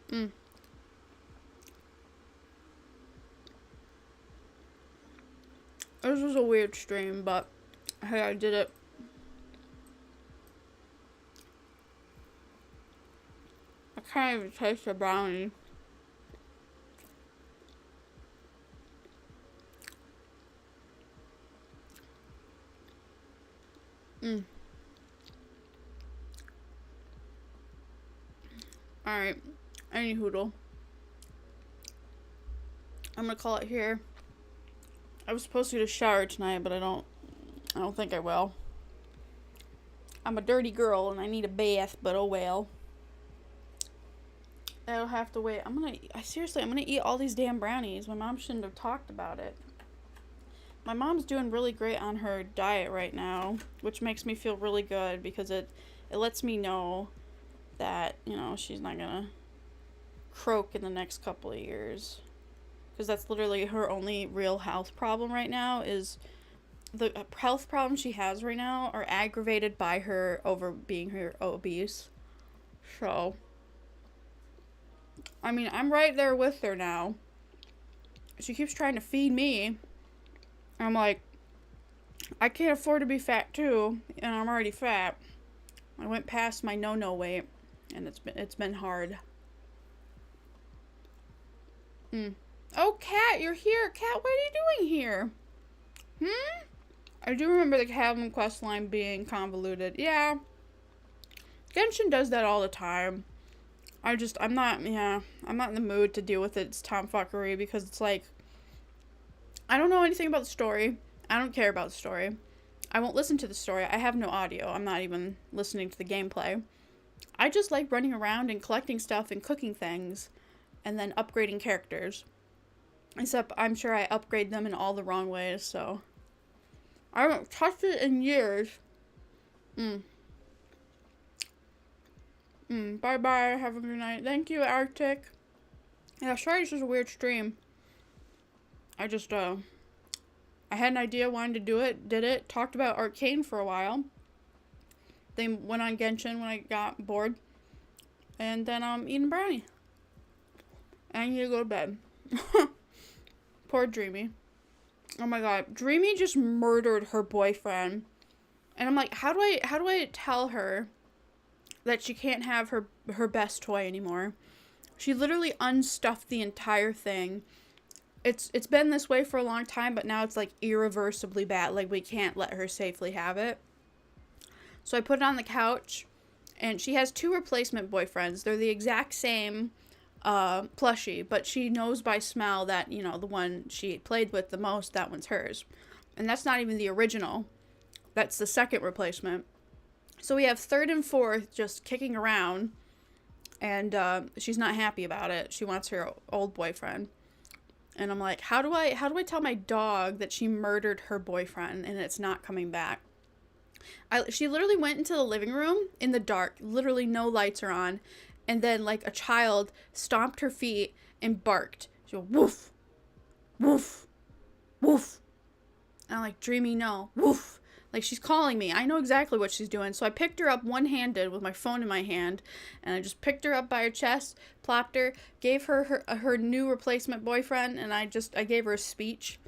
This was a weird stream, but hey, I did it. I can't even taste the brownie. Alright. Any hoodle. I'm gonna call it here. I was supposed to get a shower tonight, but I don't think I will. I'm a dirty girl and I need a bath, but oh well. I'll have to wait. I'm gonna eat all these damn brownies. My mom shouldn't have talked about it. My mom's doing really great on her diet right now, which makes me feel really good because it lets me know that, you know, she's not gonna croak in the next couple of years. Because that's literally her only real health problem right now is the health problems she has right now are aggravated by her being obese. So, I mean, I'm right there with her now. She keeps trying to feed me. I'm like, I can't afford to be fat too, and I'm already fat. I went past my no weight, and it's been hard. Oh, Cat, you're here. Cat, what are you doing here? I do remember the cabin quest line being convoluted. Yeah. Genshin does that all the time. I'm not in the mood to deal with its tomfuckery because it's like, I don't know anything about the story. I don't care about the story. I won't listen to the story. I have no audio. I'm not even listening to the gameplay. I just like running around and collecting stuff and cooking things and then upgrading characters. Except I'm sure I upgrade them in all the wrong ways, so. I haven't touched it in years. Bye-bye. Have a good night. Thank you, Arctic. Yeah, sorry this was a weird stream. I had an idea, wanted to do it, did it, talked about Arcane for a while. Then went on Genshin when I got bored. And then I'm eating brownie. And I need to go to bed. Poor Dreamy. Oh my god. Dreamy just murdered her boyfriend. And I'm like, how do I tell her that she can't have her best toy anymore? She literally unstuffed the entire thing. It's been this way for a long time, but now it's like irreversibly bad. Like, we can't let her safely have it. So I put it on the couch, and she has 2 replacement boyfriends. They're the exact same plushie, but she knows by smell that, you know, the one she played with the most, that one's hers. And that's not even the original. That's the second replacement. So we have 3rd and 4th just kicking around, and she's not happy about it. She wants her old boyfriend. And I'm like, how do I tell my dog that she murdered her boyfriend and it's not coming back? She literally went into the living room in the dark, literally no lights are on, and then like a child stomped her feet and barked. She went, woof, woof, woof. And I'm like, Dreamy, no, woof. Like, she's calling me. I know exactly what she's doing. So I picked her up one-handed with my phone in my hand, and I just picked her up by her chest, plopped her, gave her her new replacement boyfriend, and I gave her a speech.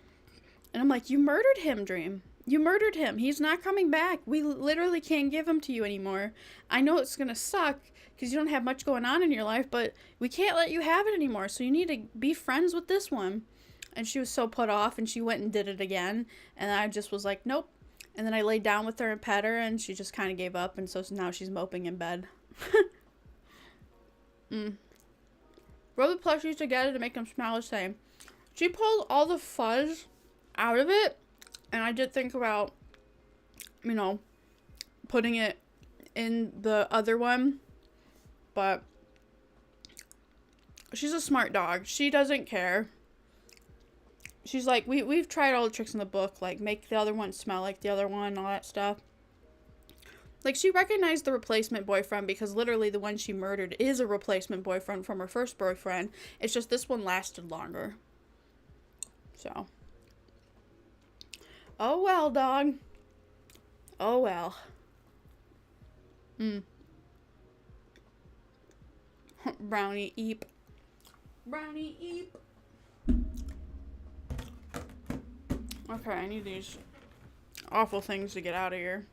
And I'm like, you murdered him, Dream. You murdered him. He's not coming back. We literally can't give him to you anymore. I know it's going to suck because you don't have much going on in your life, but we can't let you have it anymore. So you need to be friends with this one. And she was so put off, and she went and did it again. And I just was like, nope. And then I laid down with her and pet her, and she just kind of gave up, and so now she's moping in bed. Rub the plushies together to make them smell the same. She pulled all the fuzz out of it, and I did think about, you know, putting it in the other one, but she's a smart dog. She doesn't care. She's like, we've tried all the tricks in the book, like make the other one smell like the other one, all that stuff. Like, she recognized the replacement boyfriend because literally the one she murdered is a replacement boyfriend from her first boyfriend. It's just this one lasted longer. So. Oh well, dog. Oh well. Brownie eep. Brownie eep. Okay, I need these awful things to get out of here.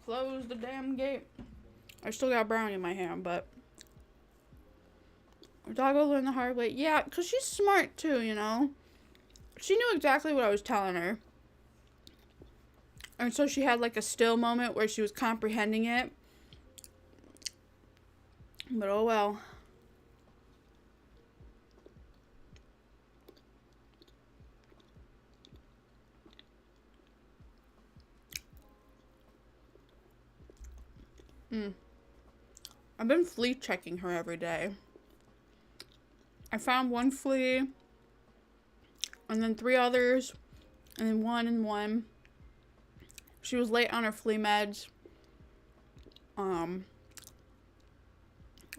Close the damn gate. I still got brownie in my hand, but dog will learn the hard way. Yeah, because she's smart too, you know. She knew exactly what I was telling her. And so she had like a still moment where she was comprehending it. But oh well. I've been flea checking her every day. I found 1 flea, and then 3 others, and then 1 and 1. She was late on her flea meds. And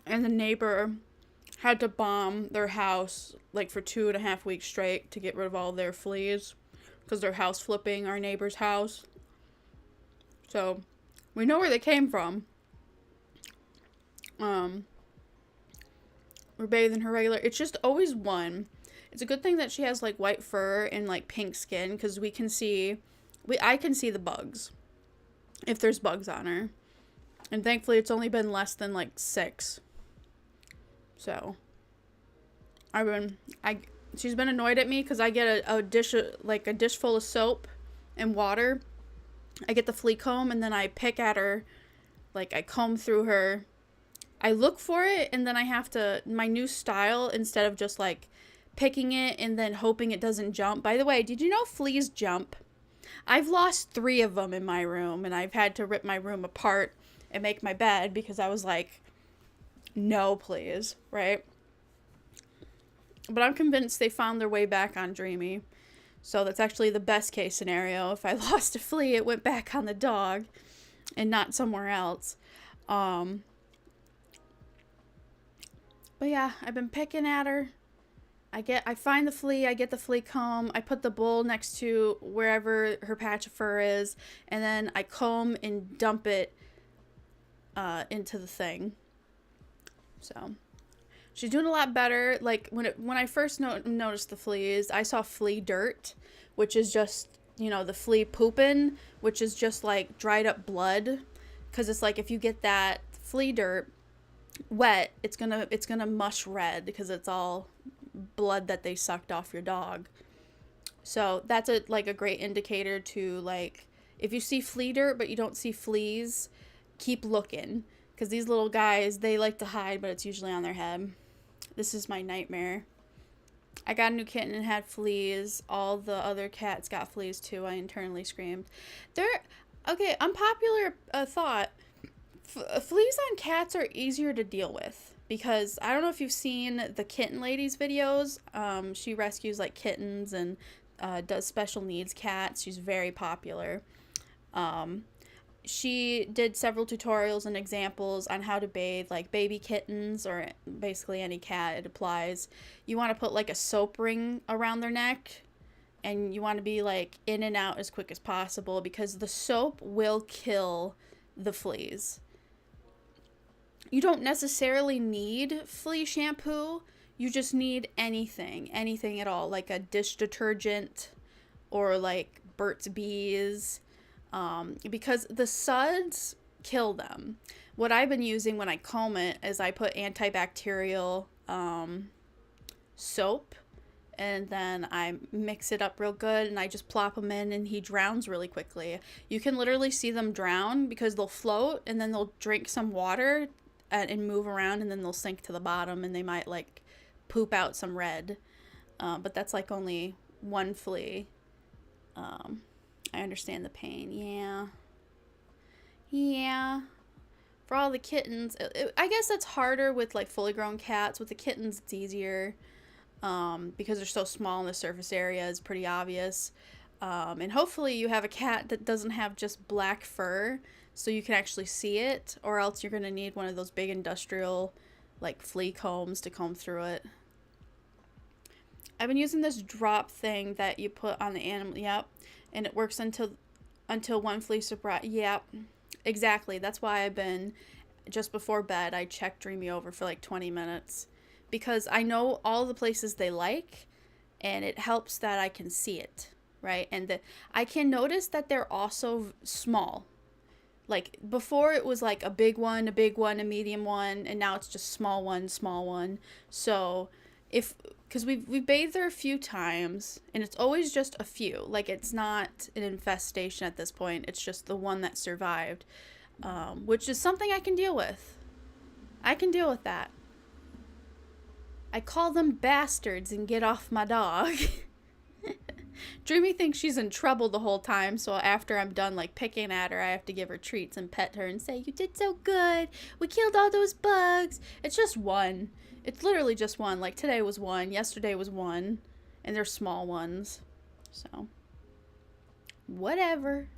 the neighbor had to bomb their house like for 2.5 weeks straight to get rid of all their fleas because they're house flipping our neighbor's house. So we know where they came from. We're bathing her regular. It's just always 1. It's a good thing that she has like white fur and like pink skin because I can see the bugs if there's bugs on her. And thankfully it's only been less than like 6. So she's been annoyed at me because I get a dish full of soap and water I get the flea comb and then I pick at her, like I comb through her. I look for it and then I have to, my new style, instead of just like picking it and then hoping it doesn't jump. By the way, did you know fleas jump? I've lost 3 of them in my room and I've had to rip my room apart and make my bed because I was like, no, please, right? But I'm convinced they found their way back on Dreamy. So that's actually the best case scenario. If I lost a flea, it went back on the dog and not somewhere else. But yeah, I've been picking at her. I find the flea, I get the flea comb, I put the bowl next to wherever her patch of fur is, and then I comb and dump it into the thing. So she's doing a lot better. Like when I first noticed the fleas, I saw flea dirt, which is just, you know, the flea pooping, which is just like dried up blood. Because it's like if you get that flea dirt wet, it's gonna mush red because it's all blood that they sucked off your dog. So that's a great indicator to, like, if you see flea dirt but you don't see fleas, keep looking, because these little guys, they like to hide, but it's usually on their head. This is my nightmare. I got a new kitten and had fleas. All the other cats got fleas too. I internally screamed. Okay, unpopular thought. Fleas on cats are easier to deal with. Because I don't know if you've seen the Kitten Lady's videos. She rescues like kittens and does special needs cats. She's very popular. She did several tutorials and examples on how to bathe like baby kittens or basically any cat. It applies. You want to put like a soap ring around their neck, and you want to be like in and out as quick as possible because the soap will kill the fleas. You don't necessarily need flea shampoo. You just need anything at all, like a dish detergent or like Burt's Bees, because the suds kill them. What I've been using when I comb it is I put antibacterial soap, and then I mix it up real good and I just plop him in and he drowns really quickly. You can literally see them drown because they'll float and then they'll drink some water and move around, and then they'll sink to the bottom and they might like poop out some red, but that's like only one flea. I understand the pain. Yeah, for all the kittens, I guess that's harder with like fully grown cats. With the kittens it's easier because they're so small and the surface area is pretty obvious, and hopefully you have a cat that doesn't have just black fur, so you can actually see it, or else you're going to need one of those big industrial, like, flea combs to comb through it. I've been using this drop thing that you put on the animal, yep, and it works until one flea surprise, yep, exactly. That's why I've been, just before bed, I check Dreamy over for, like, 20 minutes, because I know all the places they like, and it helps that I can see it, right? And I can notice that they're also small. Like, before it was, like, a big one, a medium one, and now it's just small one. So, because we've bathed her a few times, and it's always just a few. Like, it's not an infestation at this point. It's just the one that survived, which is something I can deal with. I can deal with that. I call them bastards and get off my dog. Dreamy thinks she's in trouble the whole time, so after I'm done, like, picking at her, I have to give her treats and pet her and say, you did so good, we killed all those bugs. It's just one. It's literally just one. Like, today was one, yesterday was one, and they're small ones. So, whatever.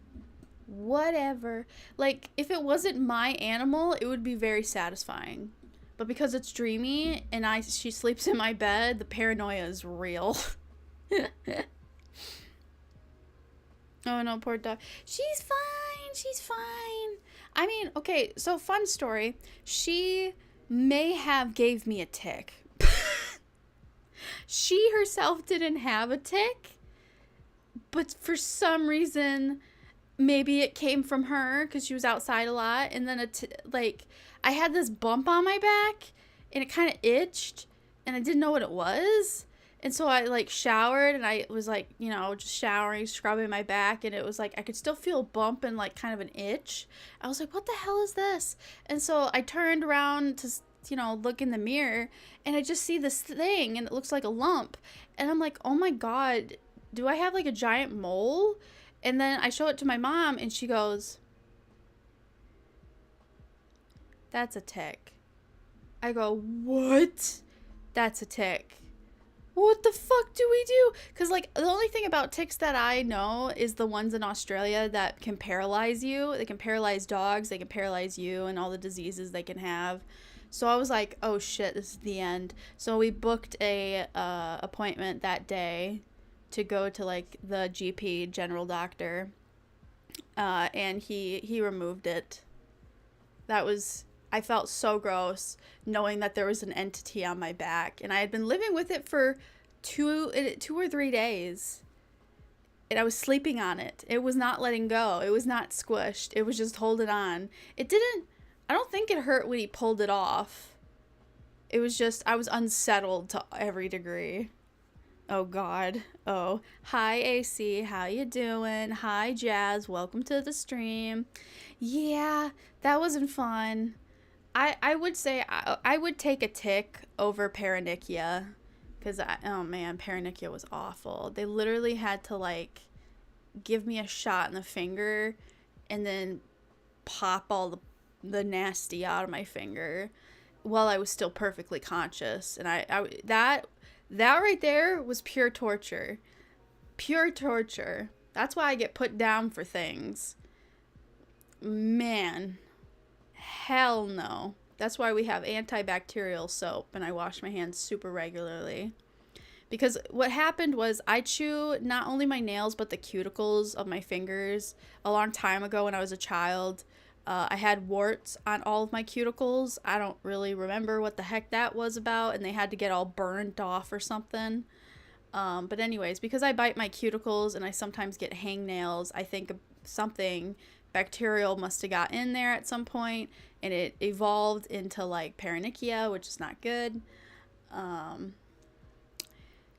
Like, if it wasn't my animal, it would be very satisfying. But because it's Dreamy, and she sleeps in my bed, the paranoia is real. Oh no, poor dog. She's fine. I mean, okay, so fun story. She may have gave me a tick. She herself didn't have a tick, but for some reason, maybe it came from her because she was outside a lot, and then I had this bump on my back, and it kind of itched, and I didn't know what it was. And so I like showered and I was like, you know, just showering, scrubbing my back, and it was like I could still feel a bump and like kind of an itch. I was like, what the hell is this? And so I turned around to, you know, look in the mirror, and I just see this thing and it looks like a lump. And I'm like, oh my God, do I have like a giant mole? And then I show it to my mom and she goes, that's a tick. I go, what? That's a tick. What the fuck do we do? Because, like, the only thing about ticks that I know is the ones in Australia that can paralyze you. They can paralyze dogs. They can paralyze you and all the diseases they can have. So I was like, oh, shit, this is the end. So we booked a appointment that day to go to, like, the GP, general doctor. And he removed it. That was... I felt so gross knowing that there was an entity on my back, and I had been living with it for two or 3 days, and I was sleeping on it. It was not letting go. It was not squished. It was just holding on. It didn't, I don't think it hurt when he pulled it off. It was just, I was unsettled to every degree. Oh God. Oh, hi AC, how you doing? Hi Jazz, welcome to the stream. Yeah, that wasn't fun. I would say I would take a tick over paronychia, because oh man, paronychia was awful. They literally had to like give me a shot in the finger and then pop all the nasty out of my finger while I was still perfectly conscious. And that right there was pure torture. Pure torture. That's why I get put down for things. Man. Hell no. That's why we have antibacterial soap, and I wash my hands super regularly. Because what happened was I chew not only my nails but the cuticles of my fingers. A long time ago when I was a child, I had warts on all of my cuticles. I don't really remember what the heck that was about, and they had to get all burned off or something. But anyways, because I bite my cuticles and I sometimes get hangnails, I think something bacterial must have got in there at some point, and it evolved into like paronychia, which is not good.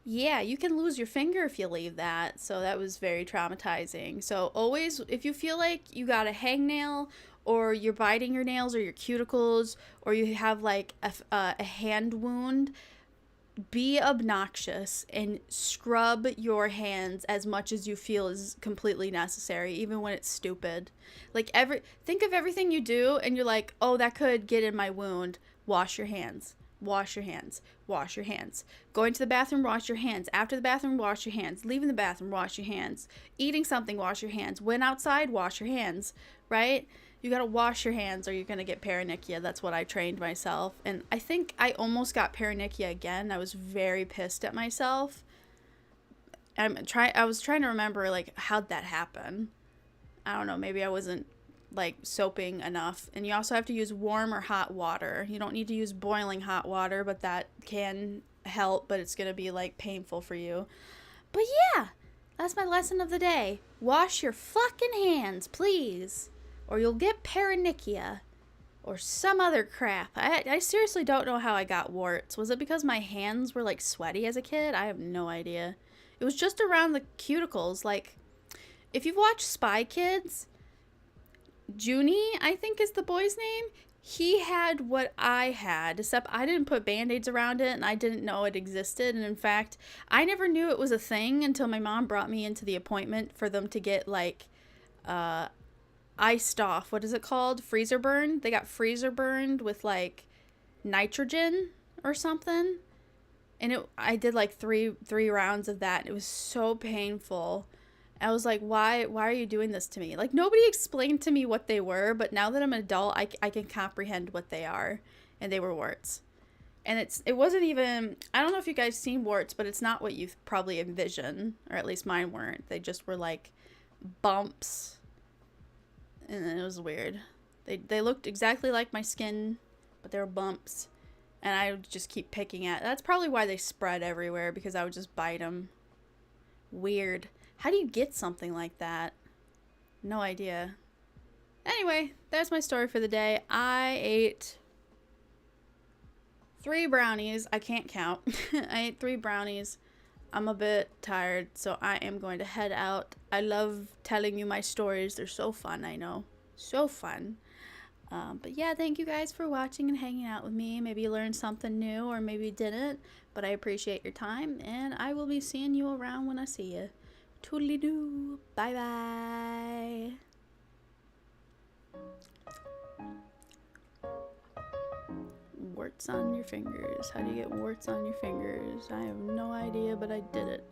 Yeah, you can lose your finger if you leave that, so that was very traumatizing. So always, if you feel like you got a hangnail, or you're biting your nails or your cuticles, or you have like a hand wound, be obnoxious and scrub your hands as much as you feel is completely necessary, even when it's stupid. Like, think of everything you do and you're like, oh, that could get in my wound. Wash your hands. Wash your hands. Wash your hands. Going to the bathroom, wash your hands. After the bathroom, wash your hands. Leaving the bathroom, wash your hands. Eating something, wash your hands. When outside, wash your hands, right? You gotta wash your hands or you're gonna get paronychia. That's what I trained myself. And I think I almost got paronychia again. I was very pissed at myself. I was trying to remember, like, how'd that happen? I don't know. Maybe I wasn't, like, soaping enough. And you also have to use warm or hot water. You don't need to use boiling hot water, but that can help, but it's gonna be, like, painful for you. But yeah, that's my lesson of the day. Wash your fucking hands, please. Or you'll get paronychia. Or some other crap. I seriously don't know how I got warts. Was it because my hands were, like, sweaty as a kid? I have no idea. It was just around the cuticles. Like, if you've watched Spy Kids, Junie, I think is the boy's name. He had what I had, except I didn't put Band-Aids around it, and I didn't know it existed. And in fact, I never knew it was a thing until my mom brought me into the appointment for them to get, like, iced off. What is it called? Freezer burn? They got freezer burned with, like, nitrogen or something. And I did, like, three rounds of that. It was so painful. I was like, why are you doing this to me? Like, nobody explained to me what they were, but now that I'm an adult, I can comprehend what they are. And they were warts. And it wasn't even, I don't know if you guys seen warts, but it's not what you probably envision. Or at least mine weren't. They just were, like, bumps. And it was weird. They looked exactly like my skin, but they were bumps. And I would just keep picking at. That's probably why they spread everywhere, because I would just bite them. Weird. How do you get something like that? No idea. Anyway, that's my story for the day. I ate 3 brownies. I can't count. I ate 3 brownies. I'm a bit tired, so I am going to head out. I love telling you my stories. They're so fun, I know. So fun. But yeah, thank you guys for watching and hanging out with me. Maybe you learned something new or maybe you didn't, but I appreciate your time, and I will be seeing you around when I see you. Toodly-doo. Bye-bye. Warts on your fingers. How do you get warts on your fingers? I have no idea, but I did it.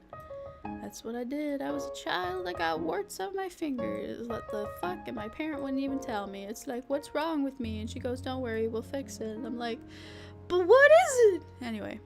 That's what I did. I was a child. I got warts on my fingers. What the fuck? And my parent wouldn't even tell me. It's like, what's wrong with me? And she goes, don't worry, we'll fix it. And I'm like, but what is it? Anyway.